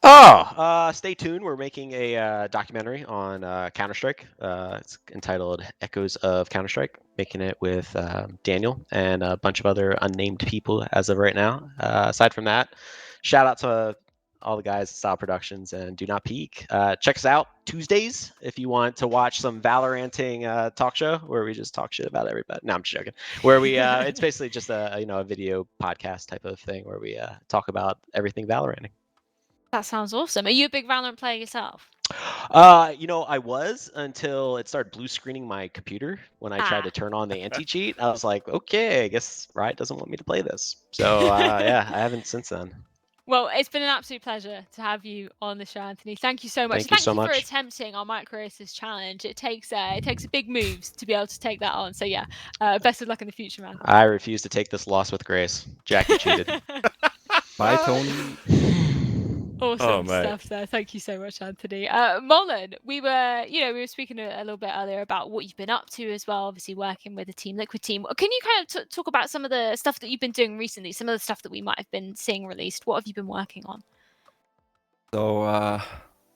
for you. Stay tuned. We're making a documentary on Counter-Strike. It's entitled Echoes of Counter-Strike, making it with Daniel and a bunch of other unnamed people as of right now. Aside from that, shout out to all the guys at Style Productions and Do Not Peek. Check us out Tuesdays if you want to watch some Valoranting talk show where we just talk shit about everybody. No, I'm just joking. Where we it's basically just a video podcast type of thing where we talk about everything Valoranting. That sounds awesome. Are you a big Valorant player yourself? I was until it started blue screening my computer when I tried to turn on the anti-cheat. I was like, okay, I guess Riot doesn't want me to play this. So yeah, I haven't since then. Well, it's been an absolute pleasure to have you on the show, Anthony. Thank you so much. Thank you so for much. attempting our micro races challenge. It takes big moves to be able to take that on. So yeah, best of luck in the future, man. I refuse to take this loss with grace. Jacky cheated. Bye, Tony. Awesome stuff there. Thank you so much, Anthony. Molen, we were speaking a little bit earlier about what you've been up to as well, obviously working with the Team Liquid team. Can you kind of talk about some of the stuff that you've been doing recently, some of the stuff that we might have been seeing released? What have you been working on? So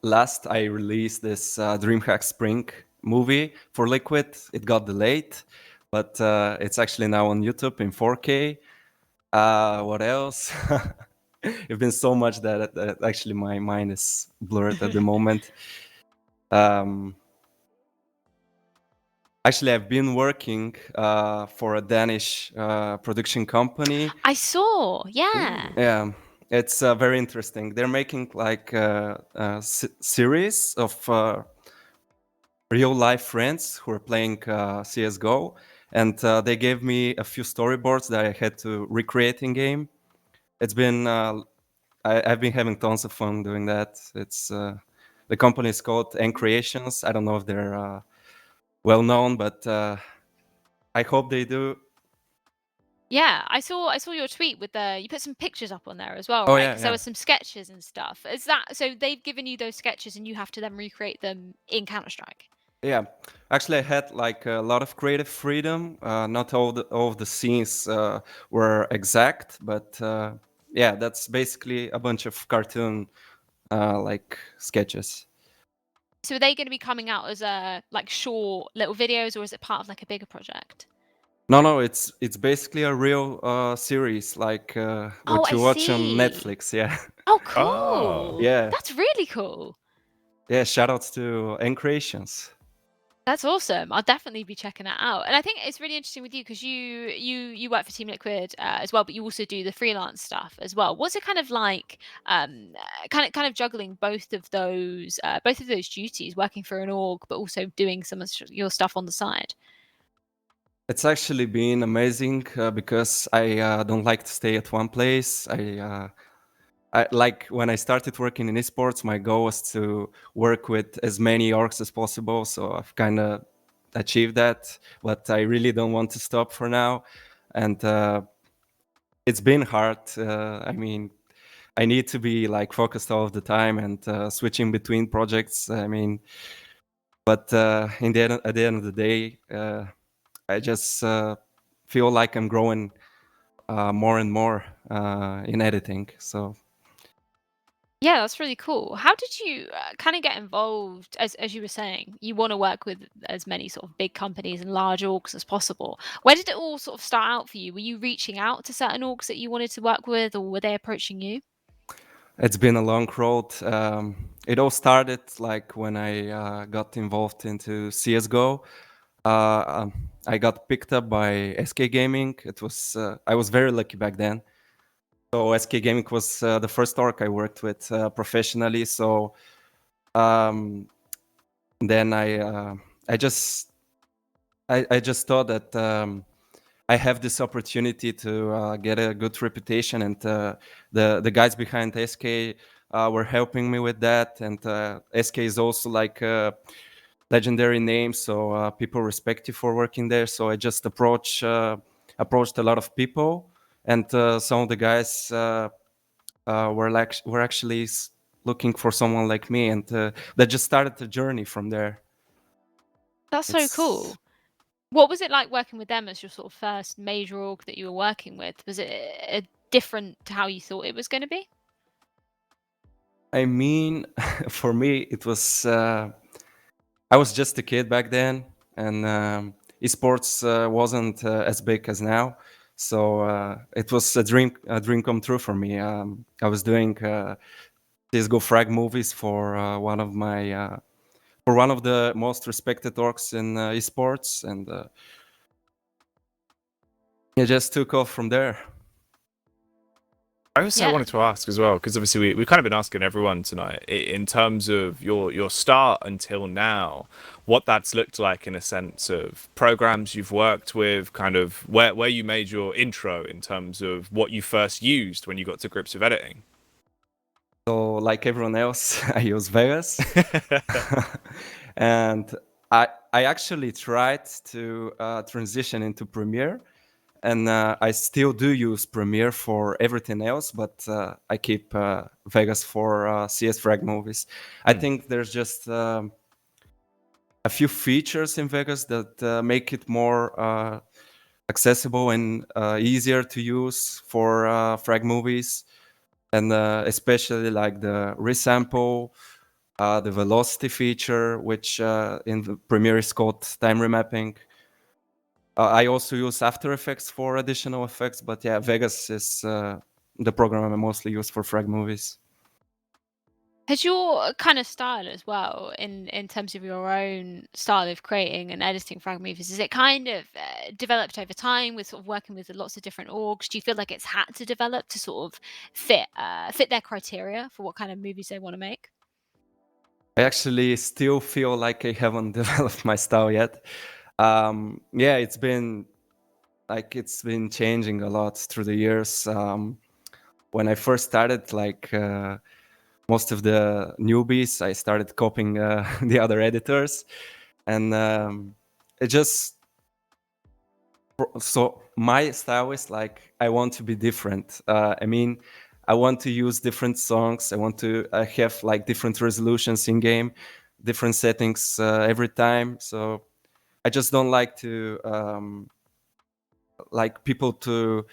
last I released this DreamHack Spring movie for Liquid. It got delayed, but it's actually now on YouTube in 4K. What else? It's been so much that actually my mind is blurred at the moment. Actually, I've been working for a Danish production company. I saw, yeah. Yeah, it's very interesting. They're making like a series of real life friends who are playing CSGO, and they gave me a few storyboards that I had to recreate in game. It's been I've been having tons of fun doing that. It's the company is called N Creations. I don't know if they're well known, but I hope they do. Yeah, I saw your tweet with you put some pictures up on there as well, Oh, right? yeah, 'Cause there yeah. were some sketches and stuff. Is that so? They've given you those sketches and you have to then recreate them in Counter-Strike. Yeah, actually, I had like a lot of creative freedom. Not all of the scenes were exact, but yeah, that's basically a bunch of cartoon like sketches. So are they going to be coming out as like short little videos, or is it part of like a bigger project? No, it's basically a real series, like what I you watch on see. Netflix. Yeah. Oh, cool. Yeah. That's really cool. Yeah. Shoutouts to N Creations. That's awesome. I'll definitely be checking that out. And I think it's really interesting with you because you work for Team Liquid as well, but you also do the freelance stuff as well. What's it kind of like, kind of juggling both of those duties, working for an org, but also doing some of your stuff on the side? It's actually been amazing because I don't like to stay at one place. I like when I started working in esports, my goal was to work with as many orgs as possible. So I've kind of achieved that, but I really don't want to stop for now. And it's been hard. I mean, I need to be like focused all of the time and switching between projects. I mean, but at the end of the day, I just feel like I'm growing more and more in editing. So. Yeah, that's really cool. How did you kind of get involved? As you were saying, you want to work with as many sort of big companies and large orgs as possible. Where did it all sort of start out for you? Were you reaching out to certain orgs that you wanted to work with, or were they approaching you? It's been a long road. It all started like when I got involved into CSGO. I got picked up by SK Gaming. It was I was very lucky back then. So SK Gaming was the first org I worked with professionally. So then I just thought that I have this opportunity to get a good reputation, and the guys behind SK were helping me with that. And SK is also like a legendary name, so people respect you for working there. So I just approached a lot of people, and some of the guys were actually looking for someone like me, and that just started the journey from there. That's so cool. What was it like working with them as your sort of first major org that you were working with? Was it different to how you thought it was going to be? I mean, for me, it was. I was just a kid back then, and esports wasn't as big as now. So it was a dream come true for me. I was doing CSGO Frag movies for one of the most respected orgs in esports, and it just took off from there. I also wanted to ask as well, because obviously we've kind of been asking everyone tonight in terms of your start until now, what that's looked like in a sense of programs you've worked with, kind of where you made your intro in terms of what you first used when you got to grips with editing. So like everyone else, I use Vegas. And I actually tried to transition into Premiere. And I still do use Premiere for everything else, but I keep Vegas for CS Frag movies. I think there's just a few features in Vegas that make it more accessible and easier to use for Frag movies. And especially like the resample the velocity feature, which in the Premiere is called time remapping. I also use After Effects for additional effects, but yeah, Vegas is the program I mostly use for frag movies. Has your kind of style as well, in terms of your own style of creating and editing frag movies, is it kind of developed over time with sort of working with lots of different orgs? Do you feel like it's had to develop to sort of fit their criteria for what kind of movies they want to make? I actually still feel like I haven't developed my style yet. Yeah, it's been changing a lot through the years. When I first started, like most of the newbies, I started copying the other editors, and it just so my style is like I want to be different. I mean, I want to use different songs. I want to have like different resolutions in game, different settings every time. So I just don't like to like people to.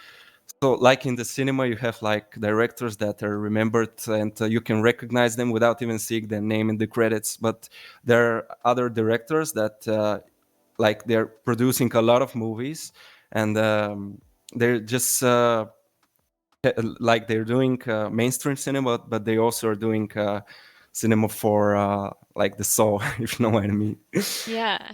So like in the cinema, you have like directors that are remembered and you can recognize them without even seeing their name in the credits. But there are other directors that like they're producing a lot of movies and they're just like they're doing mainstream cinema, but they also are doing cinema for like the soul, if you know what I mean. Yeah.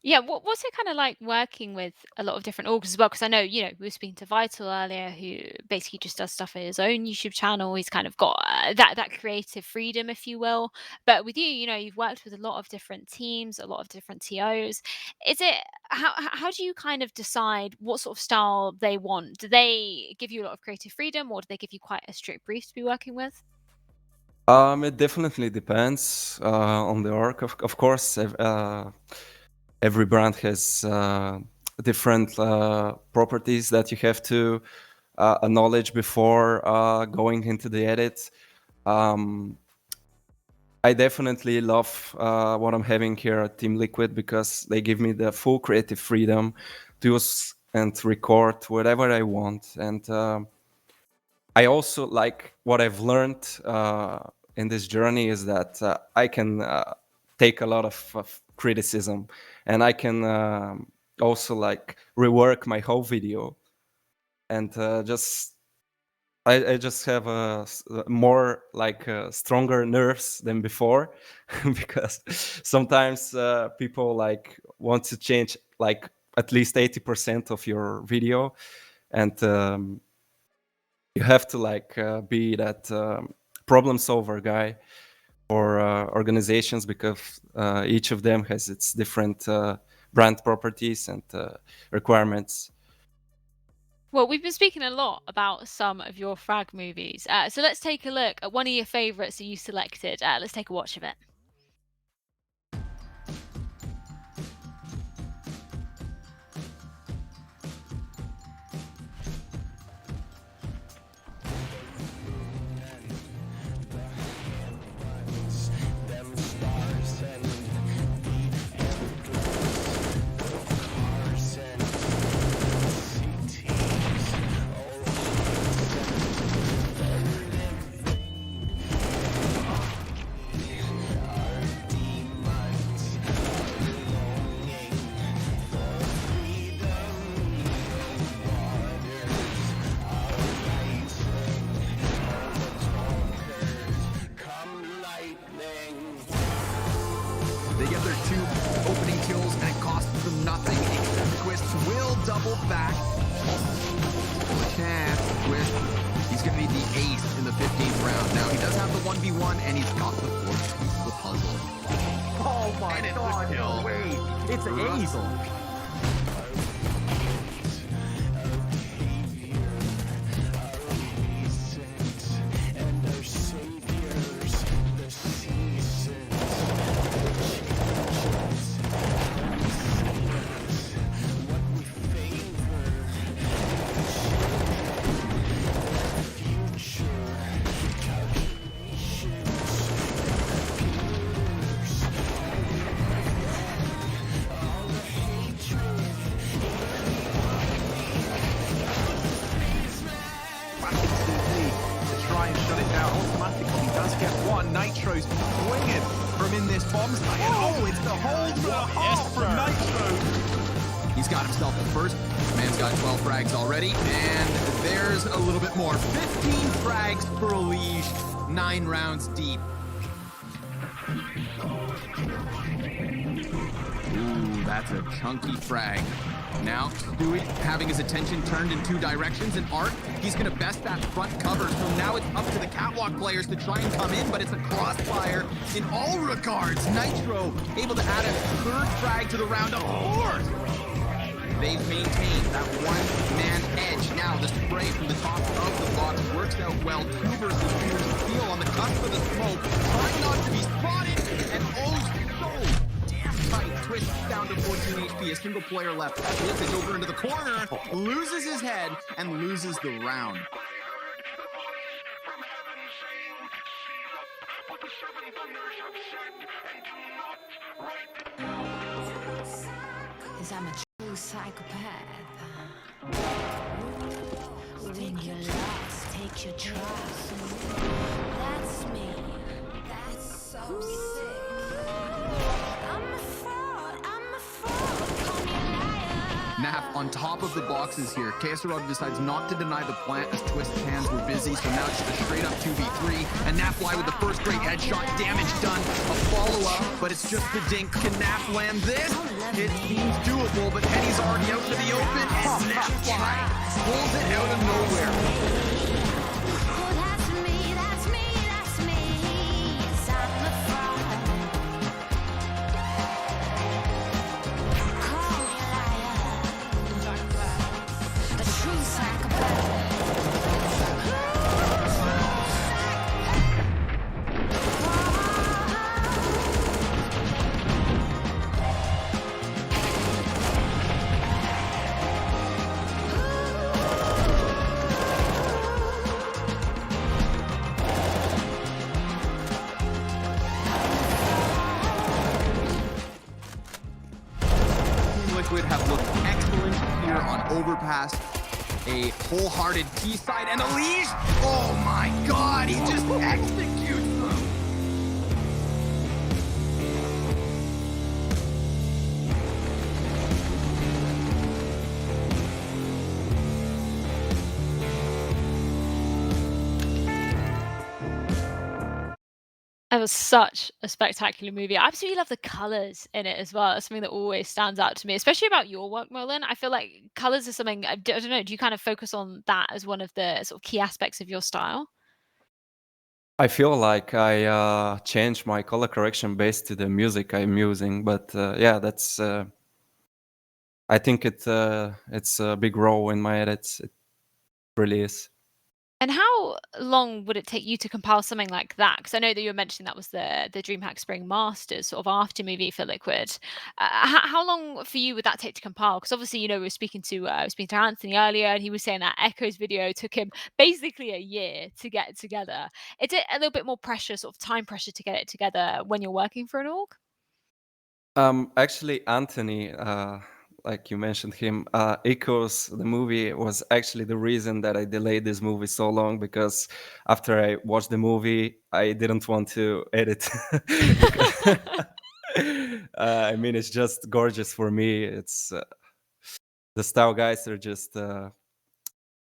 Yeah, what's it kind of like working with a lot of different orgs as well? Because I know, we were speaking to Vital earlier, who basically just does stuff on his own YouTube channel. He's kind of got that creative freedom, if you will. But with you, you've worked with a lot of different teams, a lot of different TOs. Is it how do you kind of decide what sort of style they want? Do they give you a lot of creative freedom, or do they give you quite a strict brief to be working with? It definitely depends on the org, of course. Every brand has different properties that you have to acknowledge before going into the edit. I definitely love what I'm having here at Team Liquid because they give me the full creative freedom to use and record whatever I want. And I also like what I've learned in this journey is that I can take a lot of criticism, and I can also like rework my whole video, and I just have a more like stronger nerves than before because sometimes people like want to change like at least 80% of your video, and you have to like be that problem solver guy for organizations because each of them has its different brand properties and requirements. Well, we've been speaking a lot about some of your frag movies. So let's take a look at one of your favorites that you selected. Let's take a watch of it. They get their 2 opening kills and it costs them nothing except Twist will double back. Can't Twist. He's going to be the ace in the 15th round. Now he does have the 1v1 and he's got the 4th piece of the puzzle. Oh my god, no way. It's an ace. in this bomb site. And oh, it's the hold for the half for Nitro. He's got himself the first. Man's got 12 frags already, and there's a little bit more. 15 frags for Elige, 9 rounds deep. Ooh, that's a chunky frag. Now, Stewie having his attention turned in 2 directions, and Art, he's gonna best that front cover, so now it's up to the catwalk players to try and come in, but it's a crossfire in all regards. Nitro able to add a 3rd frag to the round of 4th. They've maintained that one-man edge. Now, the spray from the top of the box works out well. 2 versus 2 Steel on the cusp of the smoke, trying not to be spotted, and oh, so damn tight. Twist down to 14 HP, a single player left. Blitz is over into the corner, loses his head, and loses the round. Cause I'm a true psychopath. When you're lost, take your trust. That's me. That's so sick. I'm a fraud, call me a liar. Nap on top of the boxes here. KSRO decides not to deny the plant as Twist's hands were busy, so now just a straight up 2v3. And Nap fly with the first great headshot, damage done. A follow-up, but it's just the dink. Can Nap land this? It seems doable, but Henny's already out to the open, and Nap fly pulls it out of nowhere. Have looked excellent here on Overpass. A wholehearted T-side and Elige. Oh my god, he just executes them. It was such a spectacular movie. I absolutely love the colors in it as well. It's something that always stands out to me, especially about your work, Molen. I feel like colors are something, I don't know, do you kind of focus on that as one of the sort of key aspects of your style? I feel like I change my color correction based to the music I'm using, but yeah, that's. I think it's a big role in my edits. It really is. And how long would it take you to compile something like that? Because I know that you were mentioning that was the DreamHack Spring Masters sort of after movie for Liquid. How long for you would that take to compile? Because obviously, you know, we were speaking to Anthony earlier, and he was saying that Echo's video took him basically a year to get it together. Is it a little bit more pressure, sort of time pressure, to get it together when you're working for an org? Actually, Anthony, like you mentioned him, Echoes, the movie, was actually the reason that I delayed this movie so long, because after I watched the movie, I didn't want to edit. I mean, it's just gorgeous for me. It's the style guys are just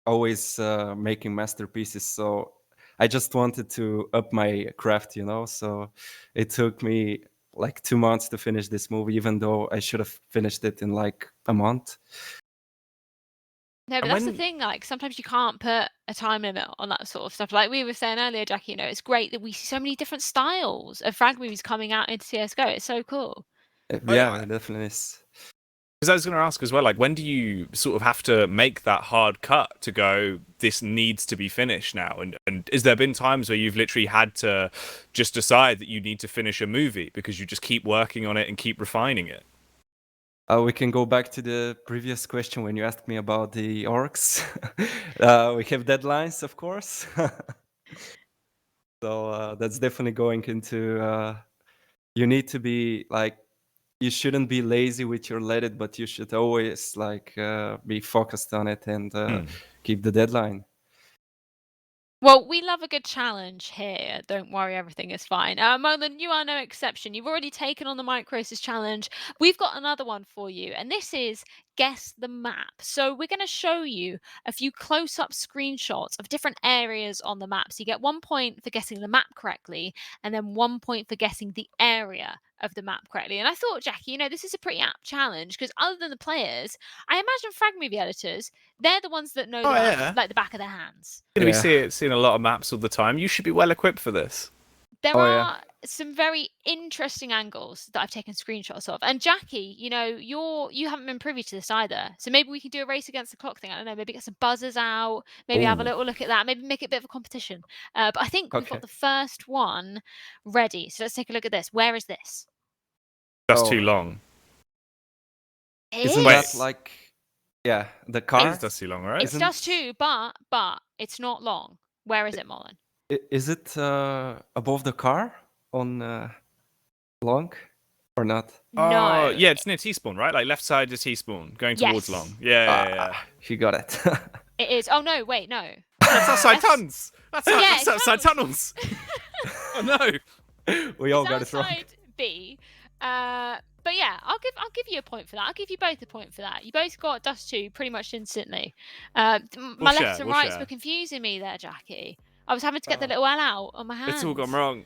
always making masterpieces. So I just wanted to up my craft, you know? So it took me like 2 months to finish this movie, even though I should have finished it in like a month. No, but that's the thing. Like, sometimes you can't put a time limit on that sort of stuff. Like we were saying earlier, Jacky, you know, it's great that we see so many different styles of frag movies coming out into CSGO. It's so cool. Yeah, it definitely is. Because I was going to ask as well, like, when do you sort of have to make that hard cut to go, this needs to be finished now? And has there been times where you've literally had to just decide that you need to finish a movie because you just keep working on it and keep refining it? We can go back to the previous question when you asked me about the orcs. We have deadlines, of course. So that's definitely going into... you need to be like... You shouldn't be lazy with your edit, but you should always like be focused on it and keep the deadline. Well, we love a good challenge here. Don't worry, everything is fine. Molen, you are no exception. You've already taken on the Microsis challenge. We've got another one for you, and this is Guess the Map. So we're going to show you a few close-up screenshots of different areas on the map. So you get 1 point for guessing the map correctly, and then 1 point for guessing the area of the map correctly. And I thought, Jacky, you know, this is a pretty apt challenge because other than the players, I imagine Frag movie editors, they're the ones that know the map like the back of their hands. You're going to be seeing a lot of maps all the time. You should be well equipped for this. There are some very interesting angles that I've taken screenshots of. And Jacky, you know, you haven't been privy to this either. So maybe we can do a race against the clock thing. I don't know, maybe get some buzzers out, maybe have a little look at that, maybe make it a bit of a competition. But I think we've got the first one ready. So let's take a look at this. Where is this? That's too long. Isn't that like, the car? That's too long, right? It's just too, but it's not long. Where is it, Molen? Is it above the car on long or not? Oh, yeah, it's near T-spawn, right? Like left side is T-spawn, going towards Yes. long. Yeah. He got it. It is. Oh no, wait, no. That's outside tons. That's Yeah, outside tunnels. Oh no. We all got it wrong. Outside B. But yeah, I'll give you a point for that. I'll give you both a point for that. You both got Dust 2 pretty much instantly. My left and rights were confusing me there, Jacky. I was having to get the little L out on my hands. It's all gone wrong.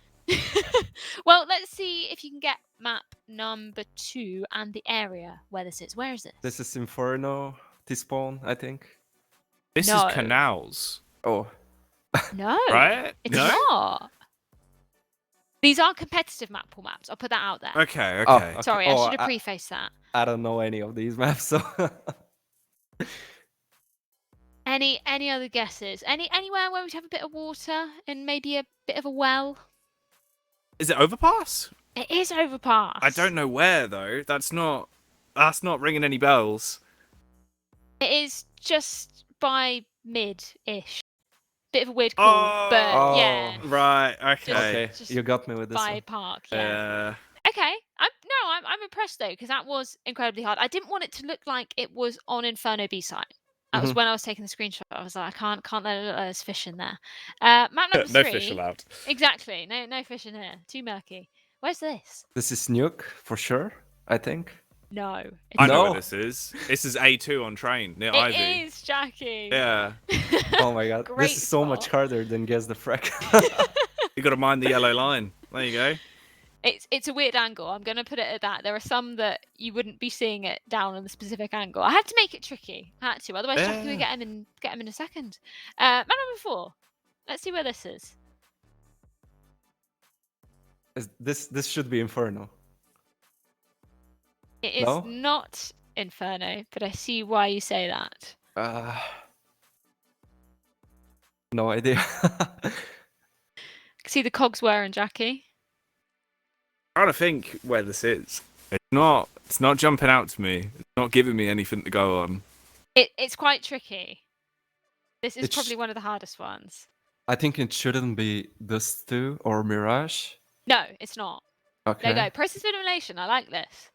Well, let's see if you can get map number 2 and the area where this is. Where is this? This is Inferno, T-spawn, I think. This is canals. Oh. No. Right? It's not. These are competitive map pool maps. I'll put that out there. Okay. Oh, Sorry, I should have prefaced that. I don't know any of these maps, so... Any other guesses? Anywhere where we'd have a bit of water and maybe a bit of a well? Is it overpass? It is overpass. I don't know where though. That's not ringing any bells. It is just by mid-ish. Bit of a weird call, but yeah. Right. Okay. Just you got me with this by one. park. Yeah. Okay. I'm impressed though because that was incredibly hard. I didn't want it to look like it was on Inferno B side. That was when I was taking the screenshot. I was like, I can't let it look like there's fish in there. Map number 3. No fish allowed. Exactly. No fish in here. Too murky. Where's this? This is Nuke, for sure, I think. No. I know where this is. This is A2 on train near Ivy. It is, Jacky. Yeah. Oh my god. Great this is so much harder than Guess the Frag. You got to mind the yellow line. There you go. It's a weird angle. I'm going to put it at that. There are some that you wouldn't be seeing it down on the specific angle. I had to make it tricky. I had to. Otherwise, Jacky would get him in a second. Map number 4. Let's see where this is. This should be Inferno. It is not Inferno, but I see why you say that. No idea. See the cogs wearing, Jacky. I'm trying to think where this is. It's not jumping out to me. It's not giving me anything to go on. It's quite tricky. This is probably one of the hardest ones. I think it shouldn't be Dust 2 or Mirage. No, it's not. Okay. There you go. Process of elimination. I like this.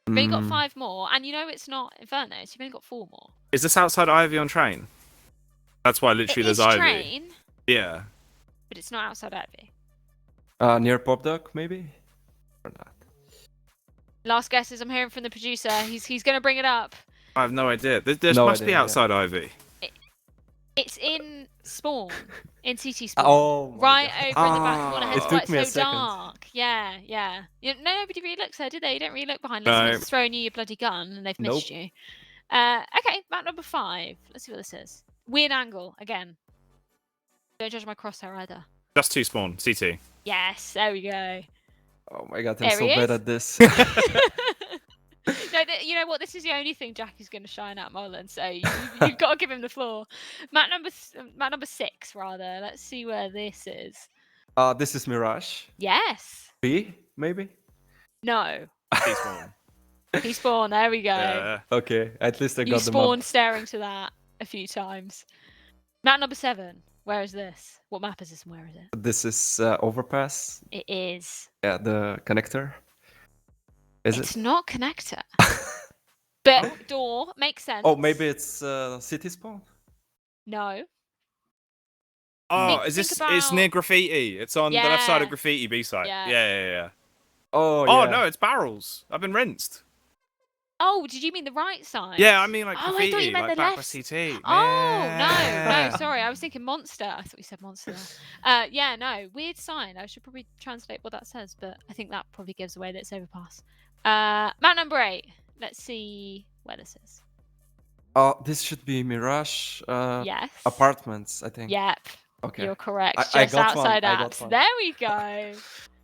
You've only got 5 more, and you know it's not Inferno, so you've only got 4 more. Is this outside Ivy on train? That's why literally there's Ivy. Train, yeah. but it's not outside Ivy. Near Pop Dog, maybe? Or not? Last guesses I'm hearing from the producer. He's going to bring it up. I have no idea. This must be outside Ivy. It's in Spawn, in CT Spawn. Oh, right over in the back corner. It took me a so second. dark. Yeah. Nobody really looks there, did they? You don't really look behind. No. Someone's throwing you your bloody gun and they've missed you. Okay, map number 5. Let's see what this is. Weird angle, again. Don't judge my crosshair either. Just 2 spawn, CT. Yes, there we go. Oh my god, I'm so bad at this. No, you know what? This is the only thing Jacky's going to shine at, Molen. So you've got to give him the floor. Map number 6, rather. Let's see where this is. This is Mirage. Yes. B, maybe? No. T-spawn. T-spawn. There we go. Yeah. Okay, at least I got the map. You spawned staring to that a few times. Map number 7. Where is this? What map is this and where is it? This is Overpass. It is. Yeah, the connector. It's not connector. But door makes sense. Oh, maybe it's City Spawn? No. Oh, is this? It's near Graffiti. It's on the left side of Graffiti B side. Yeah. Oh, Oh yeah. no, it's barrels. I've been rinsed. Oh, did you mean the right side? Yeah, I mean like Oh, Graffiti, I thought you meant like the back left. by CT. Oh, no, sorry. I was thinking Monster. I thought you said Monster there. Yeah, no, weird sign. I should probably translate what that says, but I think that probably gives away that it's overpass. Map number 8. Let's see where this is. Oh, this should be Mirage Yes. Apartments, I think. Yep. Okay. You're correct. I Just got outside one. I got apps. one. There we go.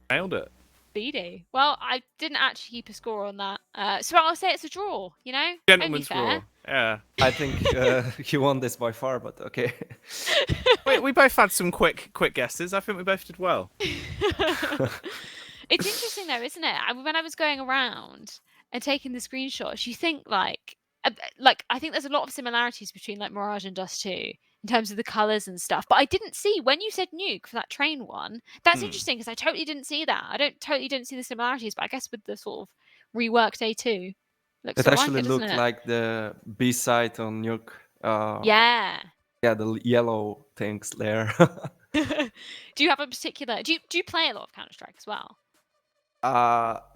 Nailed it. BD. Well, I didn't actually keep a score on that. So I'll say it's a draw, you know? Gentleman's Only fair. draw. Yeah. I think he won this by far, but okay. we both had some quick guesses. I think we both did well. It's interesting though, isn't it? When I was going around and taking the screenshots, you think like I think there's a lot of similarities between like Mirage and Dust 2 in terms of the colors and stuff. But I didn't see when you said Nuke for that train one. That's interesting because I totally didn't see that. I didn't see the similarities, but I guess with the sort of reworked A2, looks It actually like it, looked doesn't it? like the B side on Nuke. Yeah. Yeah, the yellow things there. Do you have a particular? Do you play a lot of Counter-Strike as well?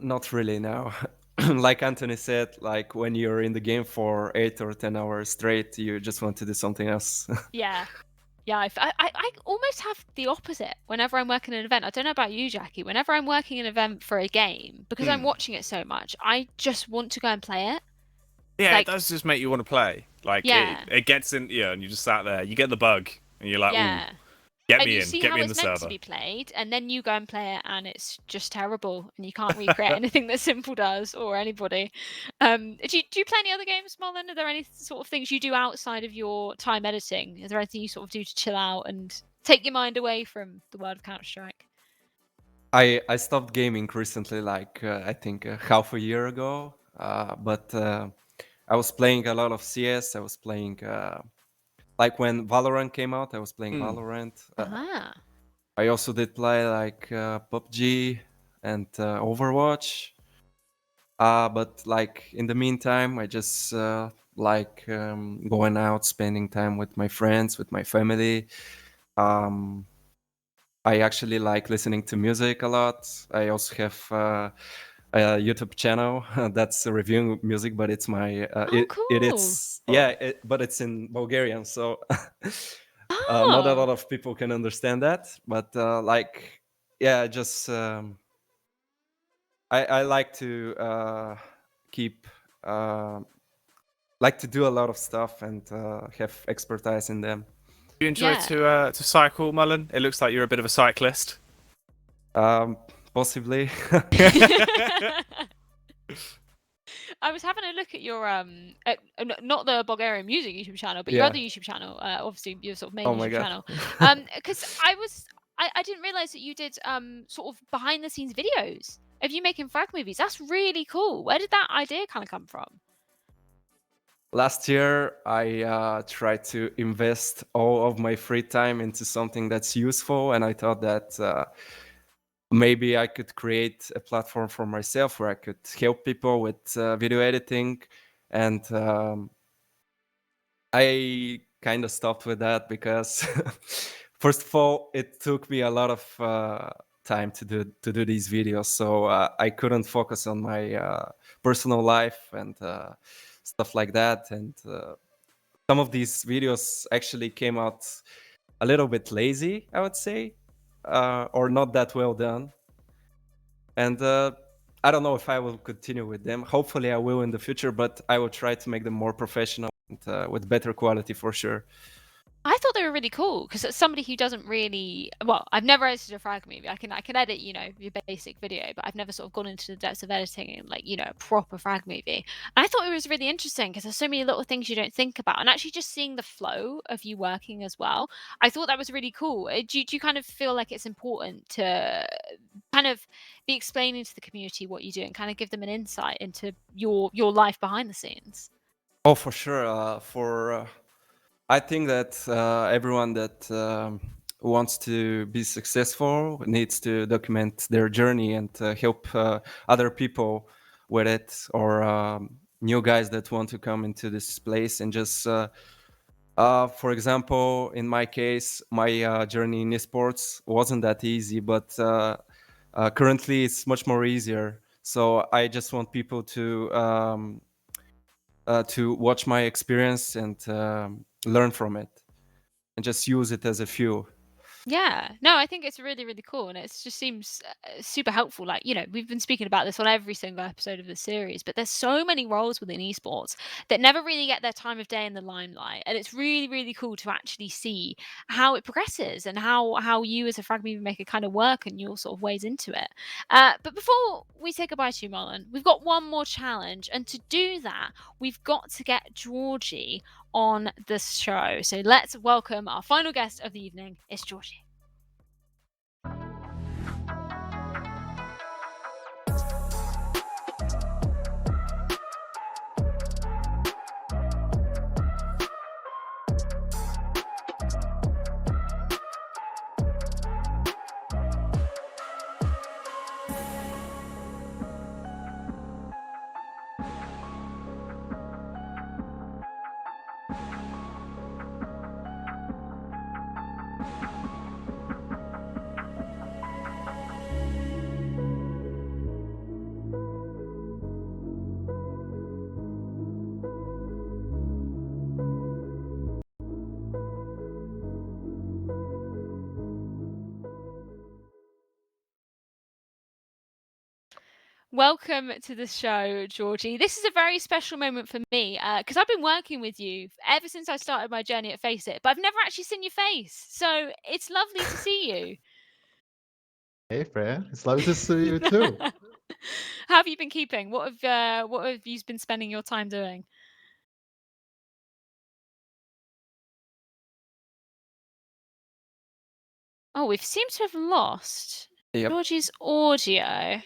Not really now. Like Anthony said, like when you're in the game for 8 or 10 hours straight, you just want to do something else. Yeah. I almost have the opposite whenever I'm working an event. I don't know about you, Jacky. Whenever I'm working an event for a game, because I'm watching it so much, I just want to go and play it. Yeah, Like, it does just make you want to play. Like Yeah. it gets in, and you just sat there. You get the bug, and you're like, yeah. ooh, get And me you in, see get how me in the it's meant server. to be played, and then you go and play it, and it's just terrible, and you can't recreate anything that Simple does or anybody. Do you play any other games, Molen? Are there any sort of things you do outside of your time editing? Is there anything you sort of do to chill out and take your mind away from the world of Counter-Strike? I stopped gaming recently, like I think half a year ago. But I was playing a lot of CS. I was playing like when Valorant came out. I was playing Valorant. I also did play like PUBG and Overwatch. But like in the meantime, I just like going out, spending time with my friends, with my family. I actually like listening to music a lot. I also have a YouTube channel that's reviewing music, but it's my it is but it's in Bulgarian, so not a lot of people can understand that. But like just I like to keep like to do a lot of stuff and have expertise in them. Do you enjoy to cycle, Molen? It looks like you're a bit of a cyclist. Possibly. I was having a look at your not the Bulgarian music YouTube channel, but your other YouTube channel. Obviously, your sort of main YouTube channel. Because I didn't realize that you did sort of behind the scenes videos of you making frag movies. That's really cool. Where did that idea kind of come from? Last year, I tried to invest all of my free time into something that's useful, and I thought that maybe I could create a platform for myself where I could help people with video editing. And I kind of stopped with that because, first of all, it took me a lot of time to do these videos, so I couldn't focus on my personal life and stuff like that. And some of these videos actually came out a little bit lazy, I would say, or not that well done. And I don't know if I will continue with them. Hopefully I will in the future, but I will try to make them more professional and with better quality for sure. I thought they were really cool because as somebody who doesn't really, well, I've never edited a frag movie. I can edit, your basic video, but I've never sort of gone into the depths of editing and like, a proper frag movie. And I thought it was really interesting because there's so many little things you don't think about, and actually just seeing the flow of you working as well. I thought that was really cool. Do you kind of feel like it's important to kind of be explaining to the community what you do and kind of give them an insight into your life behind the scenes? Oh, for sure. I think that everyone that wants to be successful needs to document their journey and help other people with it, or new guys that want to come into this place and just For example, in my case, my journey in esports wasn't that easy, but currently it's much more easier. So I just want people to watch my experience and learn from it, and just use it as a fuel. Yeah, no, I think it's really, really cool, and it just seems super helpful. Like, we've been speaking about this on every single episode of the series, but there's so many roles within esports that never really get their time of day in the limelight, and it's really, really cool to actually see how it progresses and how you as a frag movie maker kind of work and your sort of ways into it. But before we say goodbye to you, Molen, we've got one more challenge, and to do that, we've got to get Georgie on the show. So let's welcome our final guest of the evening. It's Georgie. Welcome to the show, Georgie. This is a very special moment for me because I've been working with you ever since I started my journey at Face It, but I've never actually seen your face. So it's lovely to see you. Hey, Freya. It's lovely to see you too. How have you been keeping? What have you been spending your time doing? Oh, we seem to have lost Georgie's audio.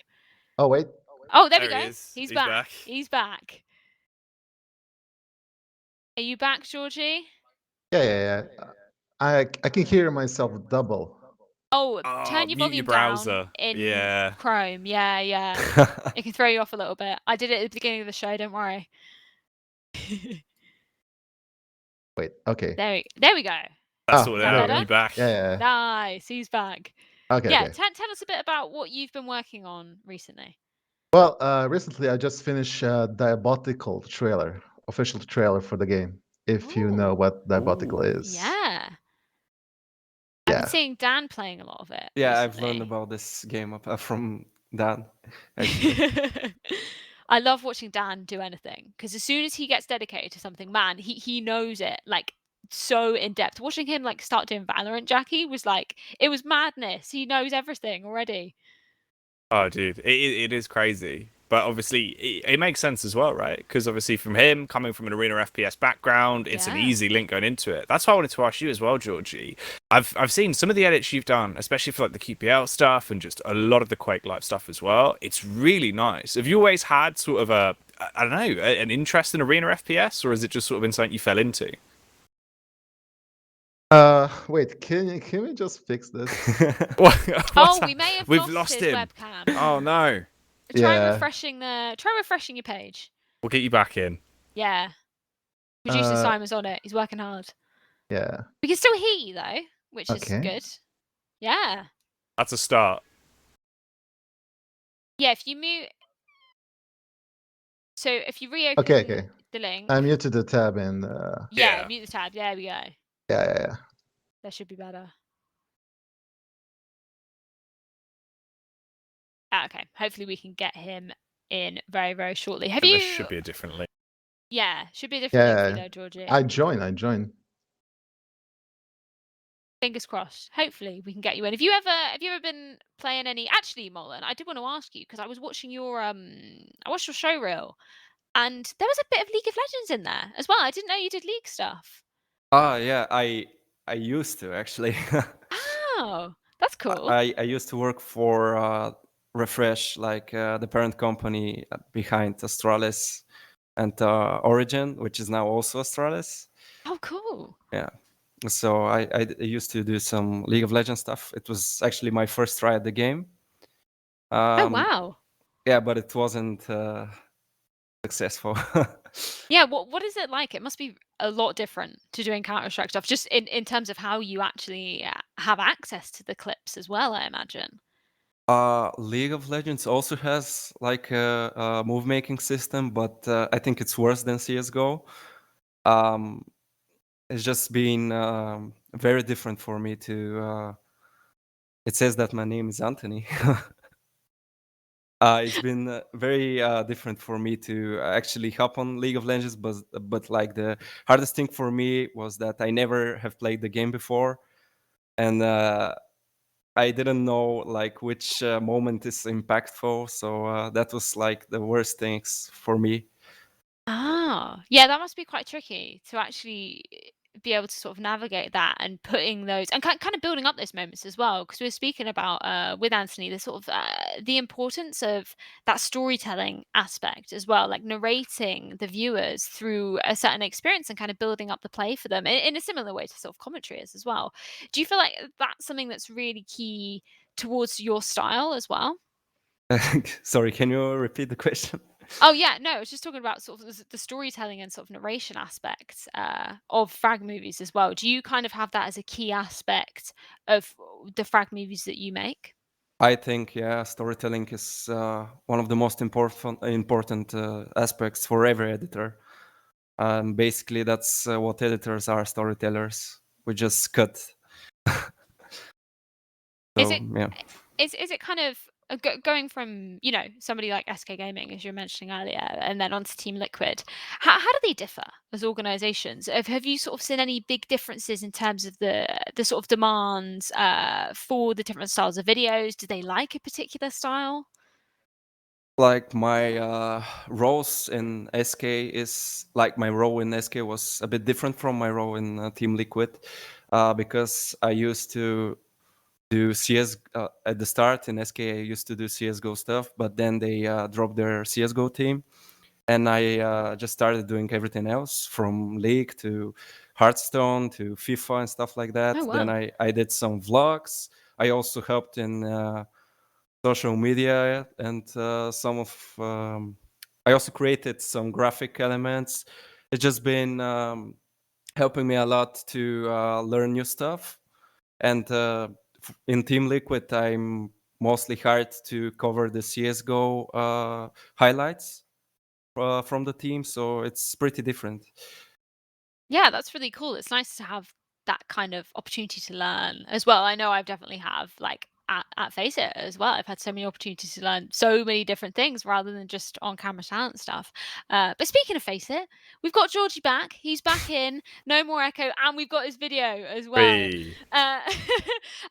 Oh, wait. Oh, there we There go. he is. He's He's back. back. He's back. Are you back, Georgie? Yeah. I can hear myself double. Oh, Oh, turn your mute volume your down browser. in Yeah. Chrome. Yeah. It can throw you off a little bit. I did it at the beginning of the show, don't worry. Wait, okay. There we go. That's Ah, all Is that there. better? You back. Yeah. Nice. He's back. Okay, Yeah, okay. tell us a bit about what you've been working on recently. Well, recently I just finished Diabotical trailer, official trailer for the game. If you know what Diabotical is. Yeah. I've been seeing Dan playing a lot of it. Yeah, I've recently. learned about this game from Dan. I love watching Dan do anything because as soon as he gets dedicated to something, man, he knows it like so in depth. Watching him like start doing Valorant, Jacky was like it was madness. He knows everything already. Oh, dude, it is crazy. But obviously, it makes sense as well, right? Because obviously, from him coming from an arena FPS background, it's an easy link going into it. That's why I wanted to ask you as well, Georgie. I've seen some of the edits you've done, especially for like the QPL stuff and just a lot of the Quake Live stuff as well. It's really nice. Have you always had sort of I don't know, an interest in arena FPS, or is it just sort of been something you fell into? Wait, can we just fix this? Oh, we may have We've lost his him. webcam. Oh no. Try refreshing your page. We'll get you back in. Yeah. Producer Simon's on it. He's working hard. Yeah. We can still hear you though, which is good. Yeah. That's a start. Yeah, if you mute. So if you reopen the link. I muted the tab and Yeah, mute the tab. There we go. Yeah. That should be better. Okay. Hopefully we can get him in very, very shortly. Have you? There should be a different link. Yeah, should be a different link for you though, Georgie. I join. Fingers crossed. Hopefully we can get you in. Have you ever been playing any? Actually, Molen, I did want to ask you because I was watching your I watched your show reel, and there was a bit of League of Legends in there as well. I didn't know you did League stuff. Oh yeah, I used to actually. Oh, that's cool. I used to work for Refresh, like the parent company behind Astralis and Origin, which is now also Astralis. Oh, cool. Yeah. So I used to do some League of Legends stuff. It was actually my first try at the game. Oh, wow. Yeah, but it wasn't successful. Yeah, what is it like? It must be a lot different to doing Counter-Strike stuff, just in terms of how you actually have access to the clips as well, I imagine. League of Legends also has like a move making system, but I think it's worse than CSGO. It's just been very different for me to. It says that my name is Anthony. It's been very different for me to actually hop on League of Legends, but like the hardest thing for me was that I never have played the game before, and I didn't know like which moment is impactful. So that was like the worst things for me. Ah, yeah, that must be quite tricky to actually be able to sort of navigate that and putting those and kind of building up those moments as well. Because we were speaking about with Anthony the sort of the importance of that storytelling aspect as well, like narrating the viewers through a certain experience and kind of building up the play for them in a similar way to sort of commentary is as well. Do you feel like that's something that's really key towards your style as well? Sorry, can you repeat the question? Oh yeah, no, I was just talking about sort of the storytelling and sort of narration aspects of Frag movies as well. Do you kind of have that as a key aspect of the Frag movies that you make? I think storytelling is one of the most important aspects for every editor. Basically, that's what editors are: storytellers. We just cut. Is So, it yeah. is it kind of going from somebody like SK Gaming as you were mentioning earlier, and then onto Team Liquid? How do they differ as organisations? Have you sort of seen any big differences in terms of the sort of demands for the different styles of videos? Do they like a particular style? Like my roles in SK is like my role in SK was a bit different from my role in Team Liquid because I used to do CS at the start in SK. I used to do CSGO stuff, but then they dropped their CSGO team, and I just started doing everything else from League to Hearthstone to FIFA and stuff like that. Oh, wow. Then I did some vlogs. I also helped in social media and some of I also created some graphic elements. It's just been helping me a lot to learn new stuff. And in Team Liquid, I'm mostly hired to cover the CSGO highlights from the team, so it's pretty different. Yeah, that's really cool. It's nice to have that kind of opportunity to learn as well. I know I've definitely have like at Face It as well. I've had so many opportunities to learn so many different things rather than just on camera talent stuff. But speaking of Face It, we've got Georgie back. He's back in, no more echo, and we've got his video as well. Hey. As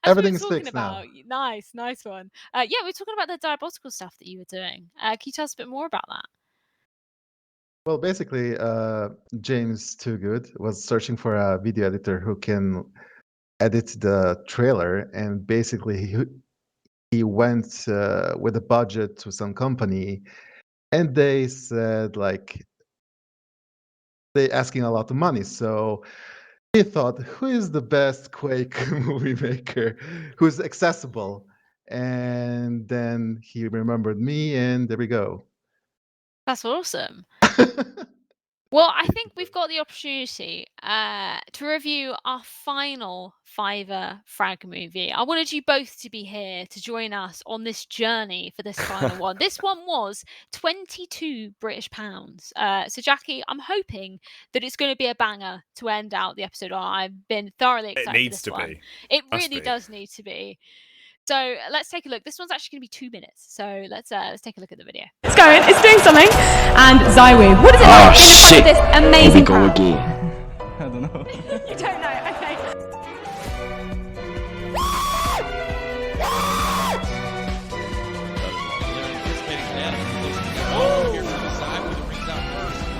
Everything's we were talking fixed now. about, nice one. Yeah, we were talking about the diabolical stuff that you were doing. Can you tell us a bit more about that? Well, basically, James Too Good was searching for a video editor who can edit the trailer, and basically he went with a budget to some company, and they said like they asking a lot of money. So he thought, who is the best Quake movie maker who's accessible? And then he remembered me, and there we go. That's awesome. Well, I think we've got the opportunity to review our final Fiverr Frag movie. I wanted you both to be here to join us on this journey for this final one. This one was 22 British pounds. So, Jacky, I'm hoping that it's going to be a banger to end out the episode on. I've been thoroughly excited It needs for this to one. be. It Must really be. does need to be. So let's take a look. This one's actually going to be 2 minutes. So let's take a look at the video. It's going, it's doing something. And ZeRoQL, what is it like being a part of this amazing crowd? again. I don't know. You don't know, okay.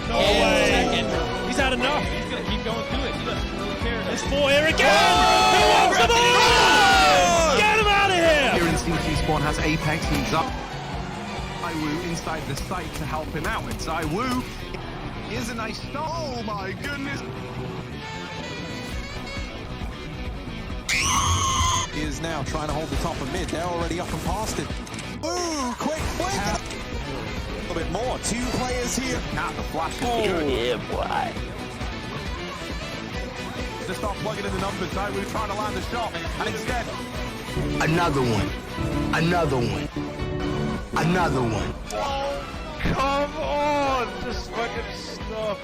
No way! He's had enough. He's going to keep going through it. He doesn't really care. There's 4 here again! He wants the ball! Get him out of here! Here in CT Spawn has Apex, he's up. ZeRoQL inside the site to help him out. And ZeRoQL, here's a nice start. Oh my goodness! He is now trying to hold the top of mid. They're already up and past him. Ooh, quick. The little bit more. Two players here. Now the flash. Oh, yeah, boy. To start plugging in the numbers, ZeRoQL trying to land the shot, and instead... Another one. Another one. Another one. Oh, come on! Just fucking stop.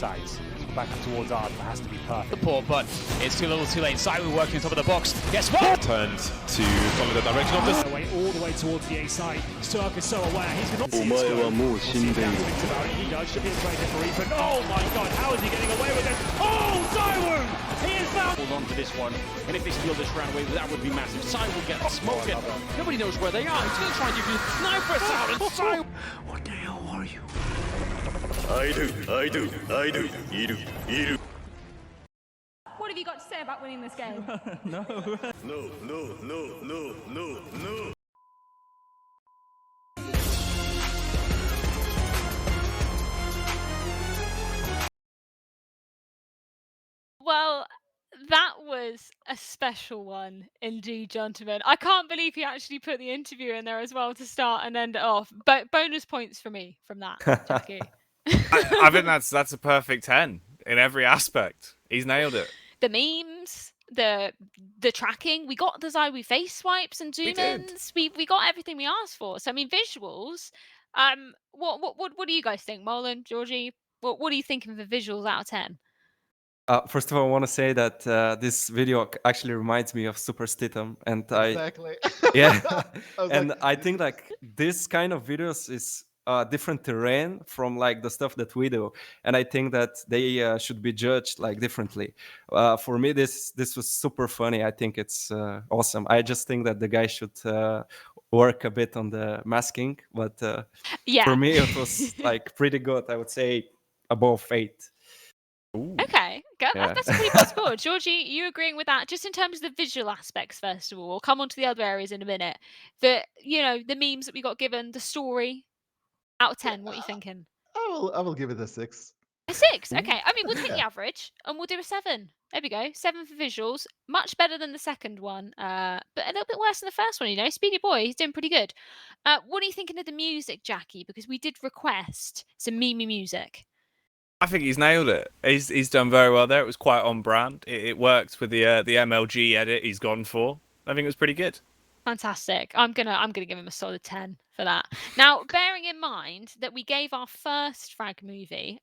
Sides. Back towards Art has to be perfect. Support, but it's too little too late. ZeRoQL working on top of the box. Guess what? Turned to follow the direction of this. All the way towards the A side. Cirque is so aware. He's been Oh He does. Should be a great referee, but oh my god, how is he getting away with it? Oh, ZeRoQL! He is found. Hold on to this one. And if they steal this round away, that would be massive. ZeRoQL gets smoked. Nobody knows where they are. He's going to try and give you the sniper out. And ZeRoQL. What the hell are you? I do. What have you got to say about winning this game? No. No. Well, that was a special one indeed, gentlemen. I can't believe he actually put the interview in there as well to start and end it off. But bonus points for me from that, Jacky. I think that's a perfect 10 in every aspect. He's nailed it. The memes, the tracking, we got the ZeRoQL face swipes and zoom ins. We got everything we asked for. So I mean, visuals. What do you guys think, Molen, Georgie? What are you thinking for visuals out of 10? First of all, I want to say that this video actually reminds me of Super Stitum, and Exactly. yeah, I I think like this kind of videos is different terrain from like the stuff that we do, and I think that they should be judged like differently. For me, this was super funny. I think it's awesome. I just think that the guy should work a bit on the masking, but yeah, for me it was like pretty good. I would say above 8. Okay, good. Yeah. That's a pretty good score. Georgie, you agreeing with that? Just in terms of the visual aspects, first of all, we'll come on to the other areas in a minute. The memes that we got given, the story, out of 10, what are you thinking? I will give it a 6. A 6, okay. I mean, we'll take the average and we'll do a 7. There we go, 7 for visuals. Much better than the second one, but a little bit worse than the first one, Speedy Boy, he's doing pretty good. What are you thinking of the music, Jacky? Because we did request some meme music. I think he's nailed it. He's done very well there. It was quite on brand. It worked with the MLG edit he's gone for. I think it was pretty good. Fantastic. I'm gonna give him a solid 10 for that. Now, bearing in mind that we gave our first Frag movie,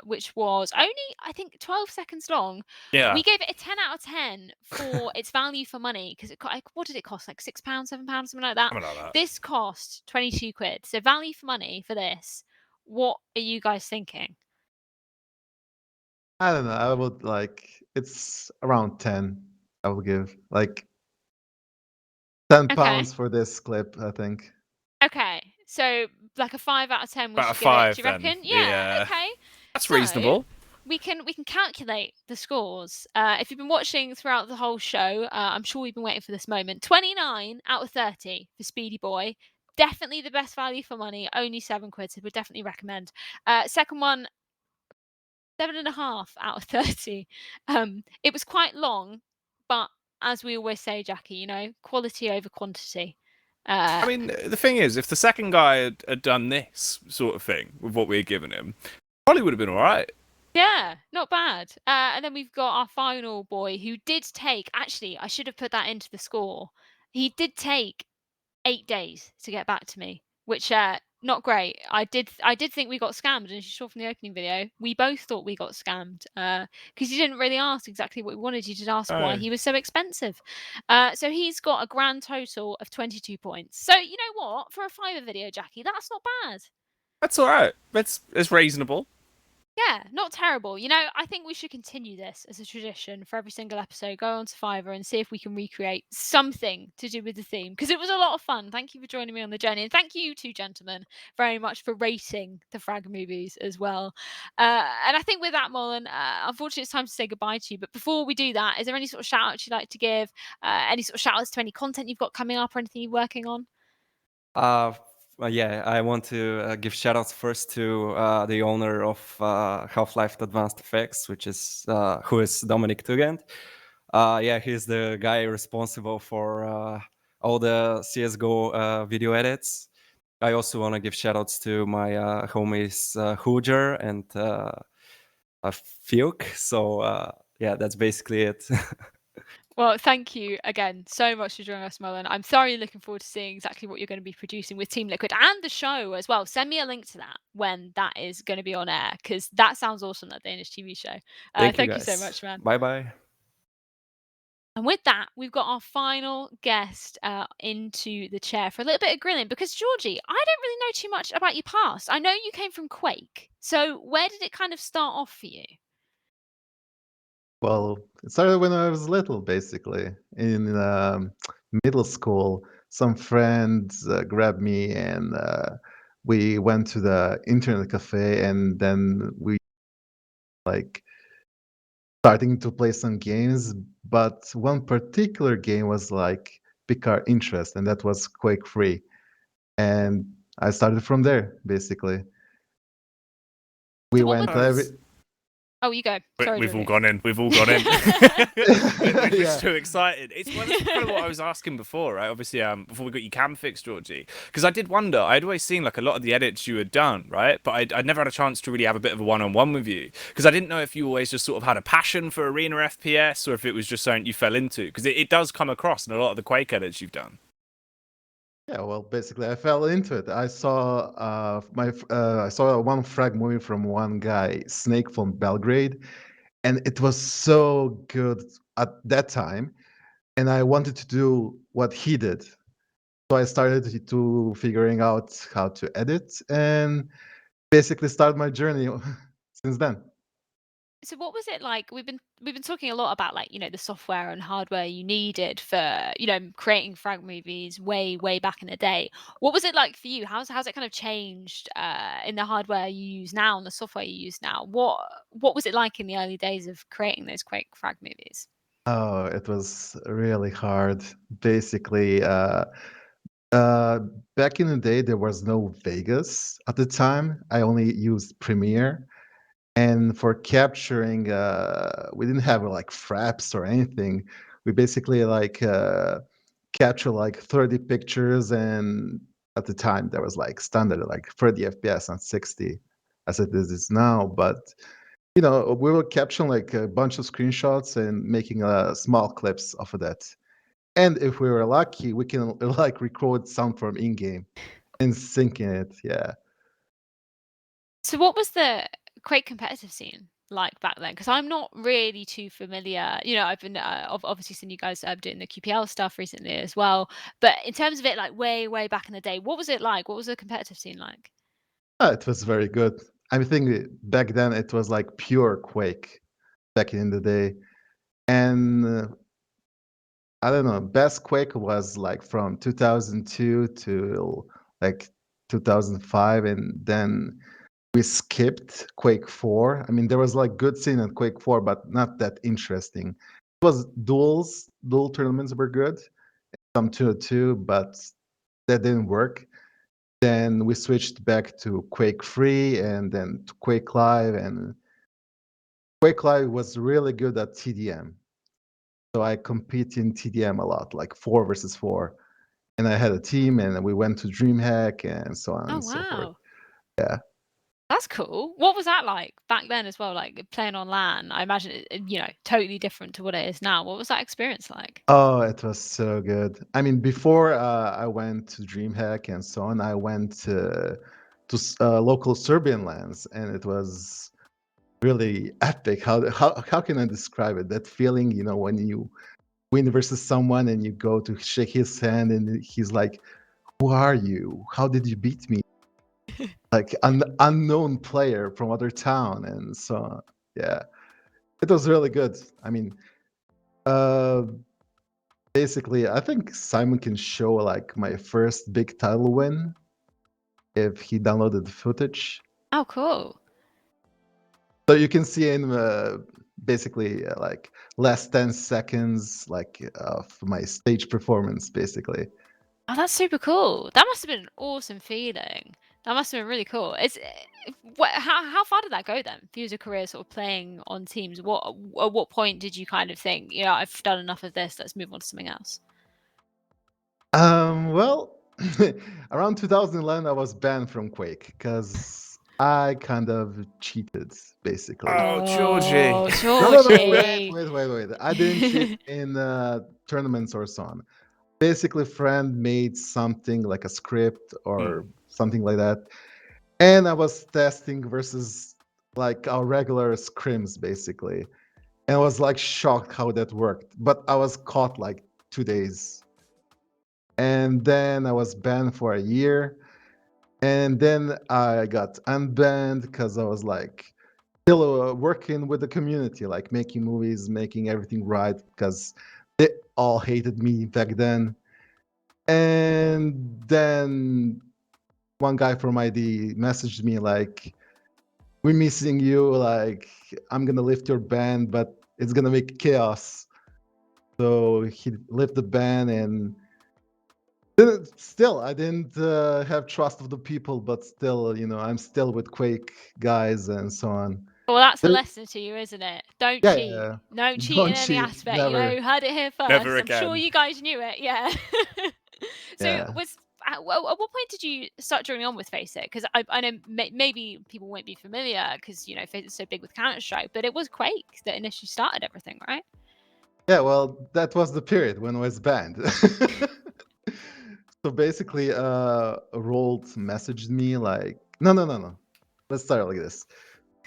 which was only, I think, 12 seconds long. Yeah. We gave it a 10 out of 10 for its value for money, because what did it cost? Like £6, £7, something like that. Something like that. This cost 22 quid. So value for money for this. What are you guys thinking? I don't know. I would it's around 10. I will give 10 pounds for this clip, I think. Okay, so like a 5 out of 10. We About should a give 5 it. Do you then. reckon? Yeah. Okay. That's So, reasonable. We can calculate the scores. If you've been watching throughout the whole show, I'm sure you've been waiting for this moment. 29 out of 30 for Speedy Boy. Definitely the best value for money. Only 7 quid, so would definitely recommend. Second one, 7.5 out of 30. It was quite long, but as we always say, Jacky, quality over quantity. I mean, the thing is, if the second guy had done this sort of thing with what we had given him, probably would have been all right. Yeah, not bad. And then we've got our final boy who did take, actually, I should have put that into the score. He did take 8 days to get back to me, which not great. I did think we got scammed, and as you saw from the opening video, we both thought we got scammed because you didn't really ask exactly what we wanted. You did ask why he was so expensive. So he's got a grand total of 22 points. So you know what? For a Fiverr video, Jacky, that's not bad. That's all right. It's reasonable. Yeah, not terrible. I think we should continue this as a tradition for every single episode. Go on to Fiverr and see if we can recreate something to do with the theme, because it was a lot of fun. Thank you for joining me on the journey. And thank you two gentlemen very much for rating the Frag movies as well. And I think with that, Molen, unfortunately, it's time to say goodbye to you. But before we do that, is there any sort of shout outs you'd like to give? Any sort of shout outs to any content you've got coming up or anything you're working on? yeah, I want to give shoutouts first to the owner of Half-Life Advanced Effects, which is who is Dominic Tugend. Yeah, he's the guy responsible for all the CSGO video edits. I also want to give shoutouts to my homies Hooger and Fiuk. So yeah, that's basically it. Well, thank you again so much for joining us, Molen. I'm thoroughly looking forward to seeing exactly what you're going to be producing with Team Liquid and the show as well. Send me a link to that when that is going to be on air, because that sounds awesome, that Danish TV show. Thank you so guys. much, man. Bye-bye. And with that, we've got our final guest into the chair for a little bit of grilling, because Georgie, I don't really know too much about your past. I know you came from Quake. So where did it kind of start off for you? Well, it started when I was little, basically. In middle school, some friends grabbed me and we went to the internet cafe, and then we like starting to play some games. But one particular game was like pick our interest, and that was Quake 3. And I started from there, basically. We went every. Oh, you go. Sorry, We've all Georgie. gone in. We've all gone in. We're just too excited. It's well, that's kind of what I was asking before, right? Obviously, before we got you cam fixed, Georgie, because I did wonder. I'd always seen like a lot of the edits you had done, right? But I'd never had a chance to really have a bit of a one-on-one with you, because I didn't know if you always just sort of had a passion for arena FPS, or if it was just something you fell into, because it does come across in a lot of the Quake edits you've done. Yeah, well, basically, I fell into it. I saw I saw one frag movie from one guy, Snake from Belgrade, and it was so good at that time, and I wanted to do what he did. So I started to figuring out how to edit, and basically start my journey since then. So what was it like? We've been talking a lot about, like, the software and hardware you needed for, creating frag movies way back in the day. What was it like for you? How's it kind of changed in the hardware you use now and the software you use now? What was it like in the early days of creating those Quake frag movies? Oh, it was really hard. Basically, back in the day, there was no Vegas at the time. I only used Premiere. And for capturing, we didn't have like fraps or anything. We basically like capture like 30 pictures, and at the time there was like standard like 30 FPS and 60 as it is now. But we were capturing like a bunch of screenshots and making small clips off of that. And if we were lucky, we can like record sound from in-game and syncing it. Yeah. So what was the Quake competitive scene like back then? Because I'm not really too familiar. I've been obviously seen you guys doing the QPL stuff recently as well. But in terms of it, like way back in the day, what was it like? What was the competitive scene like? It was very good. I think back then it was like pure Quake back in the day. And I don't know, best Quake was like from 2002 to like 2005. And then we skipped Quake 4. I mean, there was like good scene in Quake 4, but not that interesting. It was dual tournaments were good, some 2-2, but that didn't work. Then we switched back to Quake 3 and then to Quake Live, and Quake Live was really good at TDM. So I compete in TDM a lot, like 4 versus 4. And I had a team, and we went to DreamHack and so on Oh, and so forth. wow. Yeah. That's cool. What was that like back then as well? Like playing on LAN, I imagine totally different to what it is now. What was that experience like? Oh, it was so good. I mean, before I went to DreamHack and so on, I went to local Serbian lands, and it was really epic. How can I describe it? That feeling, when you win versus someone and you go to shake his hand and he's like, "Who are you? How did you beat me?" Like an unknown player from other town, and so yeah, it was really good. I mean, basically, I think Simon can show like my first big title win if he downloaded the footage. Oh, cool. So you can see in basically like last 10 seconds like of my stage performance, basically. Oh, that's super cool. That must have been an awesome feeling. That must have been really cool. How far did that go then? For your career, sort of playing on teams. At what point did you kind of think, I've done enough of this. Let's move on to something else? Well, around 2011, I was banned from Quake because I kind of cheated, basically. Oh, Georgie. Oh, No, Georgie. wait. I didn't cheat in tournaments or so on. Basically, friend made something like a script or something like that, and I was testing versus like our regular scrims, basically, and I was like shocked how that worked. But I was caught like 2 days. And then I was banned for a year. And then I got unbanned because I was like still working with the community, like making movies, making everything right, because they all hated me back then. And then one guy from ID messaged me like, "We're missing you. Like, I'm gonna lift your ban, but it's gonna make chaos." So he lifted the ban, and still, I didn't have trust of the people, but still, I'm still with Quake guys and so on. Well, that's a lesson to you, isn't it? Don't cheat. Yeah. Don't cheat Don't in any cheat, aspect. never. You heard it here first. Never I'm sure again. you guys knew it. Yeah. So Yeah. at what point did you start joining on with Faceit? Because I know maybe people won't be familiar because Faceit's so big with Counter-Strike, but it was Quake that initially started everything, right? Yeah, well, that was the period when I was banned. So basically, Rold messaged me like, no. Let's start like this.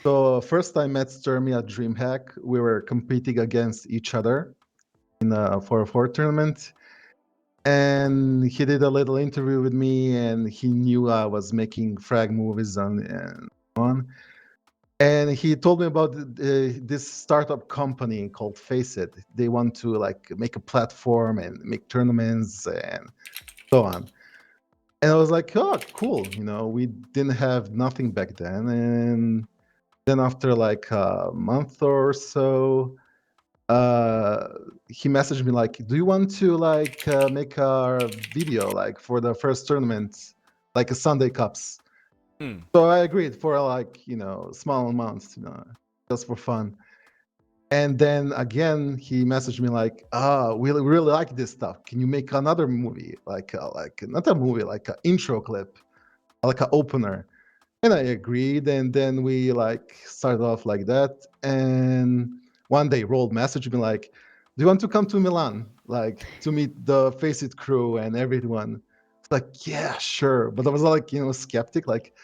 So first I met Sturmy at DreamHack. We were competing against each other in a 4-4 tournament. And he did a little interview with me, and he knew I was making frag movies and so on. And he told me about this startup company called Faceit. They want to like make a platform and make tournaments and so on. And I was like, oh, cool. We didn't have nothing back then. And then after like a month or so, he messaged me like, do you want to like make a video like for the first tournament, like a Sunday Cups? So I agreed for like, small amounts, just for fun. And then again, he messaged me like, we really like this stuff. Can you make another movie? Like not a movie, like an intro clip, like an opener. And I agreed. And then we like started off like that. And one day Rold messaged me like, do you want to come to Milan? Like to meet the Faceit crew and everyone. It's like, yeah, sure. But I was like, skeptic, like,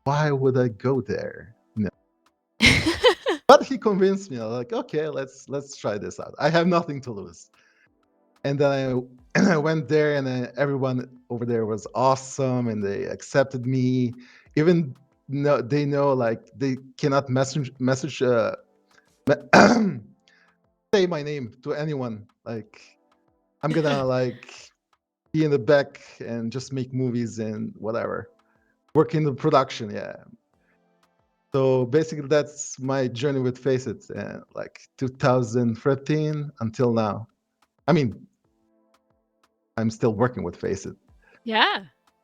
why would I go there? But he convinced me. I was like, okay, let's try this out. I have nothing to lose. And then I went there, and everyone over there was awesome, and they accepted me. Even they know like they cannot message say my name to anyone. Like I'm gonna like be in the back and just make movies and whatever, work in the production. Yeah. So basically, that's my journey with Faceit, like 2013 until now. I mean, I'm still working with Faceit. Yeah.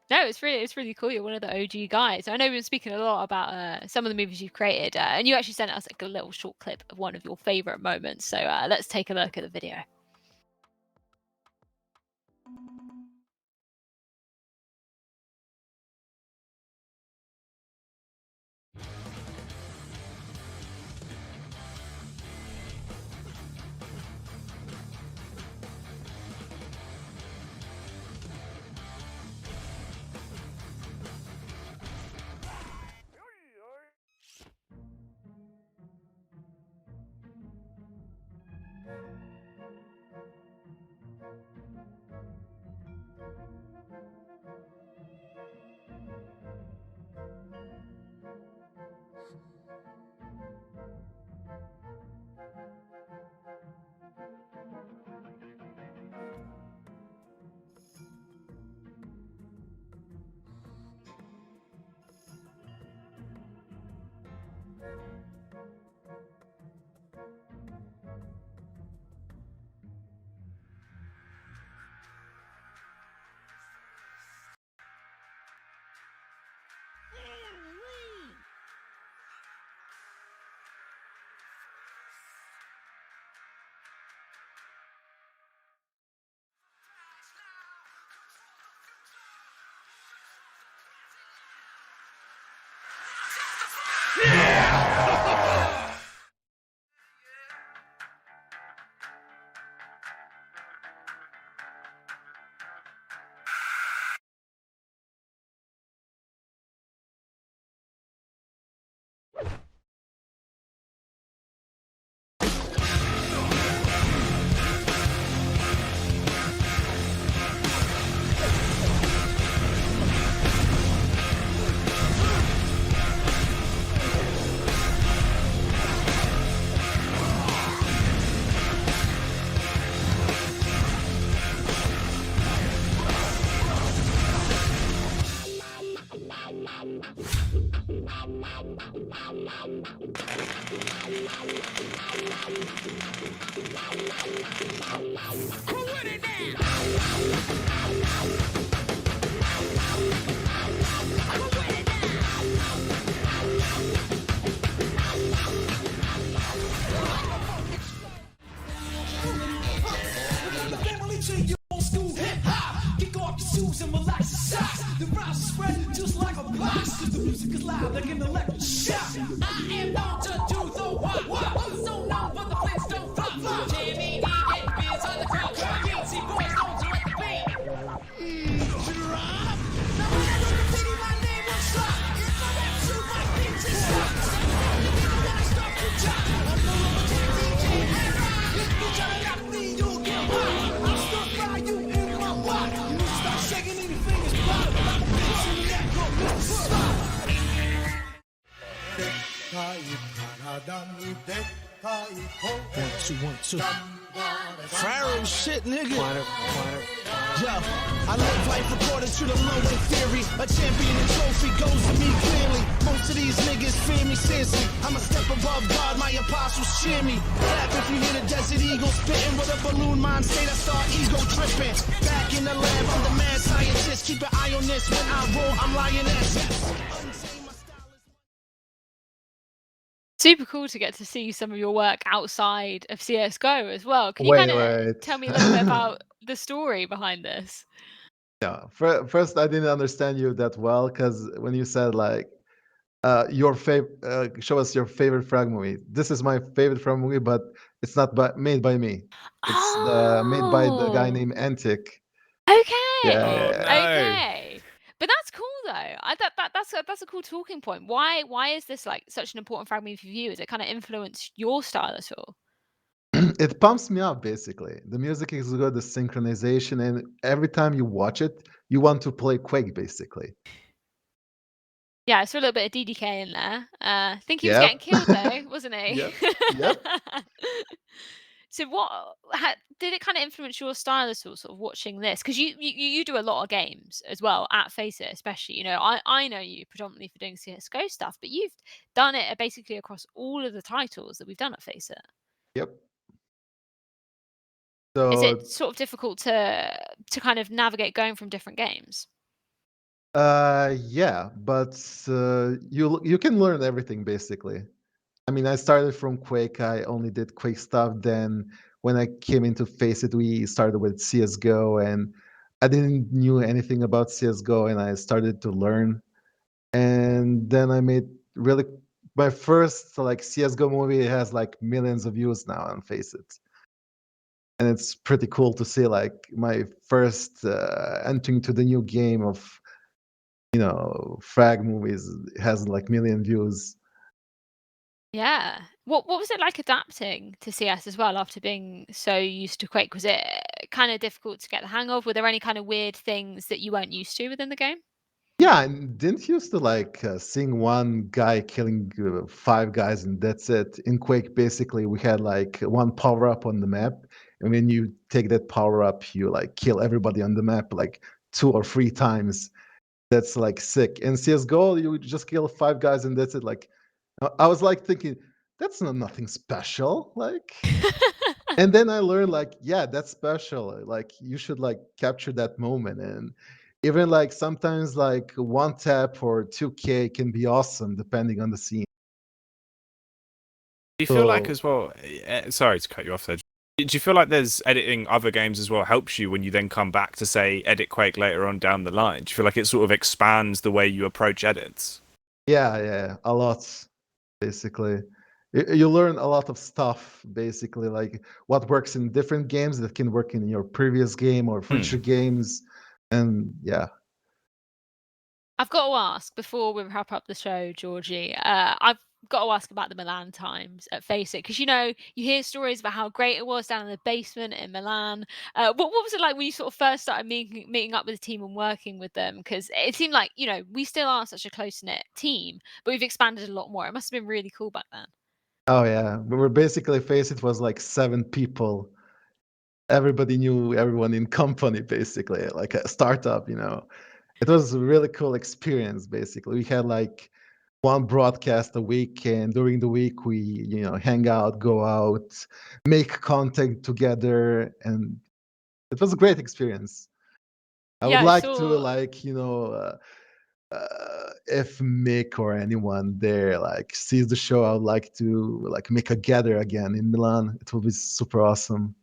No, it's really cool. You're one of the OG guys. I know we've been speaking a lot about some of the movies you've created, and you actually sent us like a little short clip of one of your favorite moments. So let's take a look at the video. Pharaoh shit, nigga. Yo, I live life according to the low-end theory. A champion and trophy goes to me clearly. Most of these niggas fear me seriously. I'm a step above God, my apostles cheer me. Clap if you hear the Desert Eagle spitting with a balloon mind state. I start ego tripping. Back in the lab, I'm the mad scientist. Keep an eye on this. When I roll, I'm lioness. Super cool to get to see some of your work outside of CSGO as well. Can you Wait, kind of wait. tell me a little bit about the story behind this? Yeah. First, I didn't understand you that well because when you said like your favorite, show us your favorite frag movie. This is my favorite frag movie, but it's not made by me. It's made by the guy named Antic. Okay. Yeah. Okay. But that's cool though. That's a cool talking point. Why is this like such an important frag movie for you? Does it kind of influence your style at all? It pumps me up basically. The music is good, the synchronization, and every time you watch it, you want to play Quake basically. Yeah, I saw a little bit of DDK in there. I think he was Yep. getting killed though, wasn't he? Yep. So did it kind of influence your style at all, sort of watching this? Because you do a lot of games as well at Faceit, especially. You know, I know you predominantly for doing CSGO stuff, but you've done it basically across all of the titles that we've done at Faceit. Yep. Is So it sort of difficult to kind of navigate going from different games? yeah, but you can learn everything basically. I mean, I started from Quake. I only did Quake stuff. Then when I came into Faceit, we started with CS:GO, and I didn't knew anything about CS:GO, and I started to learn. And then I made really my first like CS:GO movie has like millions of views now on Faceit. And it's pretty cool to see like my first entering to the new game of frag movies has like million views. Yeah. What was it like adapting to CS as well after being so used to Quake? Was it kind of difficult to get the hang of? Were there any kind of weird things that you weren't used to within the game? Yeah, and didn't used to like seeing one guy killing 5 guys and that's it. In Quake, basically, we had like one power up on the map, and when you take that power up, you like kill everybody on the map like 2 or 3 times. That's like sick. In CS:GO, you just kill 5 guys and that's it. Like, I was like thinking, that's not nothing special. Like, and then I learned like, yeah, that's special. Like, you should like capture that moment. And even like sometimes like one tap or 2K can be awesome depending on the scene. Do you feel like So- as well? Sorry to cut you off there. Do you feel like there's editing other games as well helps you when you then come back to say edit Quake later on down the line? Do you feel like it sort of expands the way you approach edits? Yeah, a lot. basically. You learn a lot of stuff, basically, like what works in different games that can work in your previous game or future games. And yeah. I've got to ask before we wrap up the show, Georgie. I've got to ask about the Milan times at Face It, because you hear stories about how great it was down in the basement in Milan. What was it like when you sort of first started meeting up with the team and working with them? Because it seemed like we still are such a close knit team, but we've expanded a lot more. It must have been really cool back then. Oh yeah, we were basically Face It was like 7 people. Everybody knew everyone in company, basically, like a startup. It was a really cool experience. Basically, we had like one broadcast a week, and during the week we hang out, go out, make content together, and it was a great experience. I would like to if Mick or anyone there like sees the show, I would like to like make a gather again in Milan. It will be super awesome.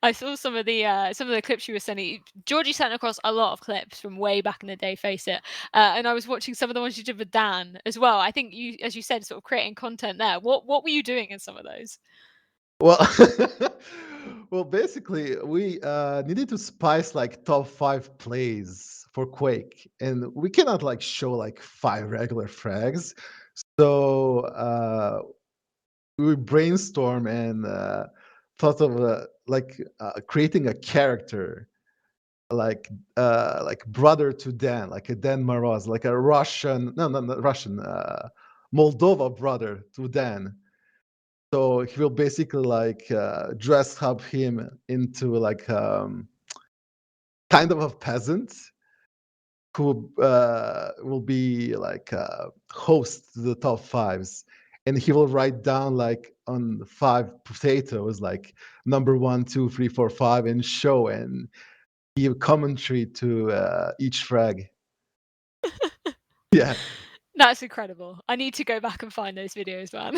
I saw some of the clips you were sending. Georgie sent across a lot of clips from way back in the day, Face It, and I was watching some of the ones you did with Dan as well. I think you, as you said, sort of creating content there. What were you doing in some of those? Well, basically, we needed to spice like top 5 plays for Quake, and we cannot like show like 5 regular frags. So we brainstorm and thought of creating a character like brother to Dan, like a Dan Moroz, like a Russian, no, not Russian, Moldova brother to Dan. So he will basically like dress up him into like kind of a peasant who will be like host to the top 5s, and he will write down like on 5 potatoes like number 1, 2, 3, 4, 5 and show and give commentary to each frag. Yeah. That's incredible. I need to go back and find those videos, man.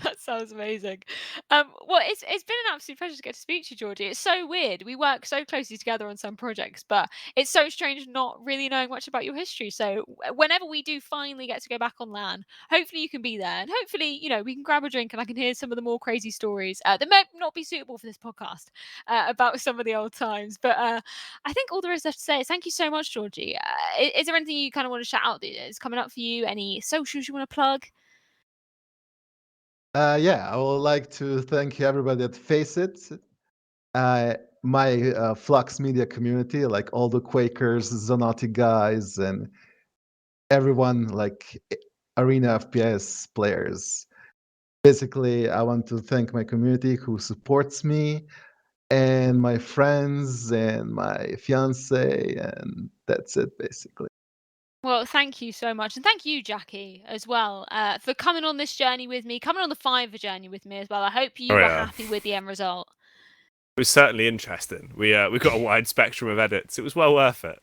That sounds amazing. Well, it's been an absolute pleasure to get to speak to you, Georgie. It's so weird. We work so closely together on some projects, but it's so strange not really knowing much about your history. So whenever we do finally get to go back on LAN, hopefully you can be there, and hopefully we can grab a drink and I can hear some of the more crazy stories that might not be suitable for this podcast about some of the old times. But I think all there is left to say is thank you so much, Georgie. Is there anything you kind of want to shout out that is coming up for you? Any socials you want to plug? Yeah, I would like to thank everybody at Face It, my Flux Media community, like all the Quakers, Zonotti guys, and everyone like Arena FPS players. Basically, I want to thank my community who supports me, and my friends, and my fiance, and that's it, basically. Well, thank you so much. And thank you, Jacky, as well, for coming on this journey with me, coming on the Fiverr journey with me as well. I hope you were happy with the end result. It was certainly interesting. We got a wide spectrum of edits. It was well worth it.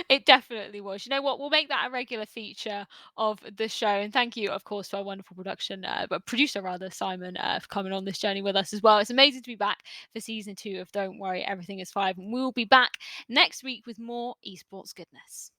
It definitely was. You know what? We'll make that a regular feature of the show. And thank you, of course, to our wonderful producer, Simon, for coming on this journey with us as well. It's amazing to be back for season 2 of Don't Worry, Everything is Five. And we'll be back next week with more esports goodness.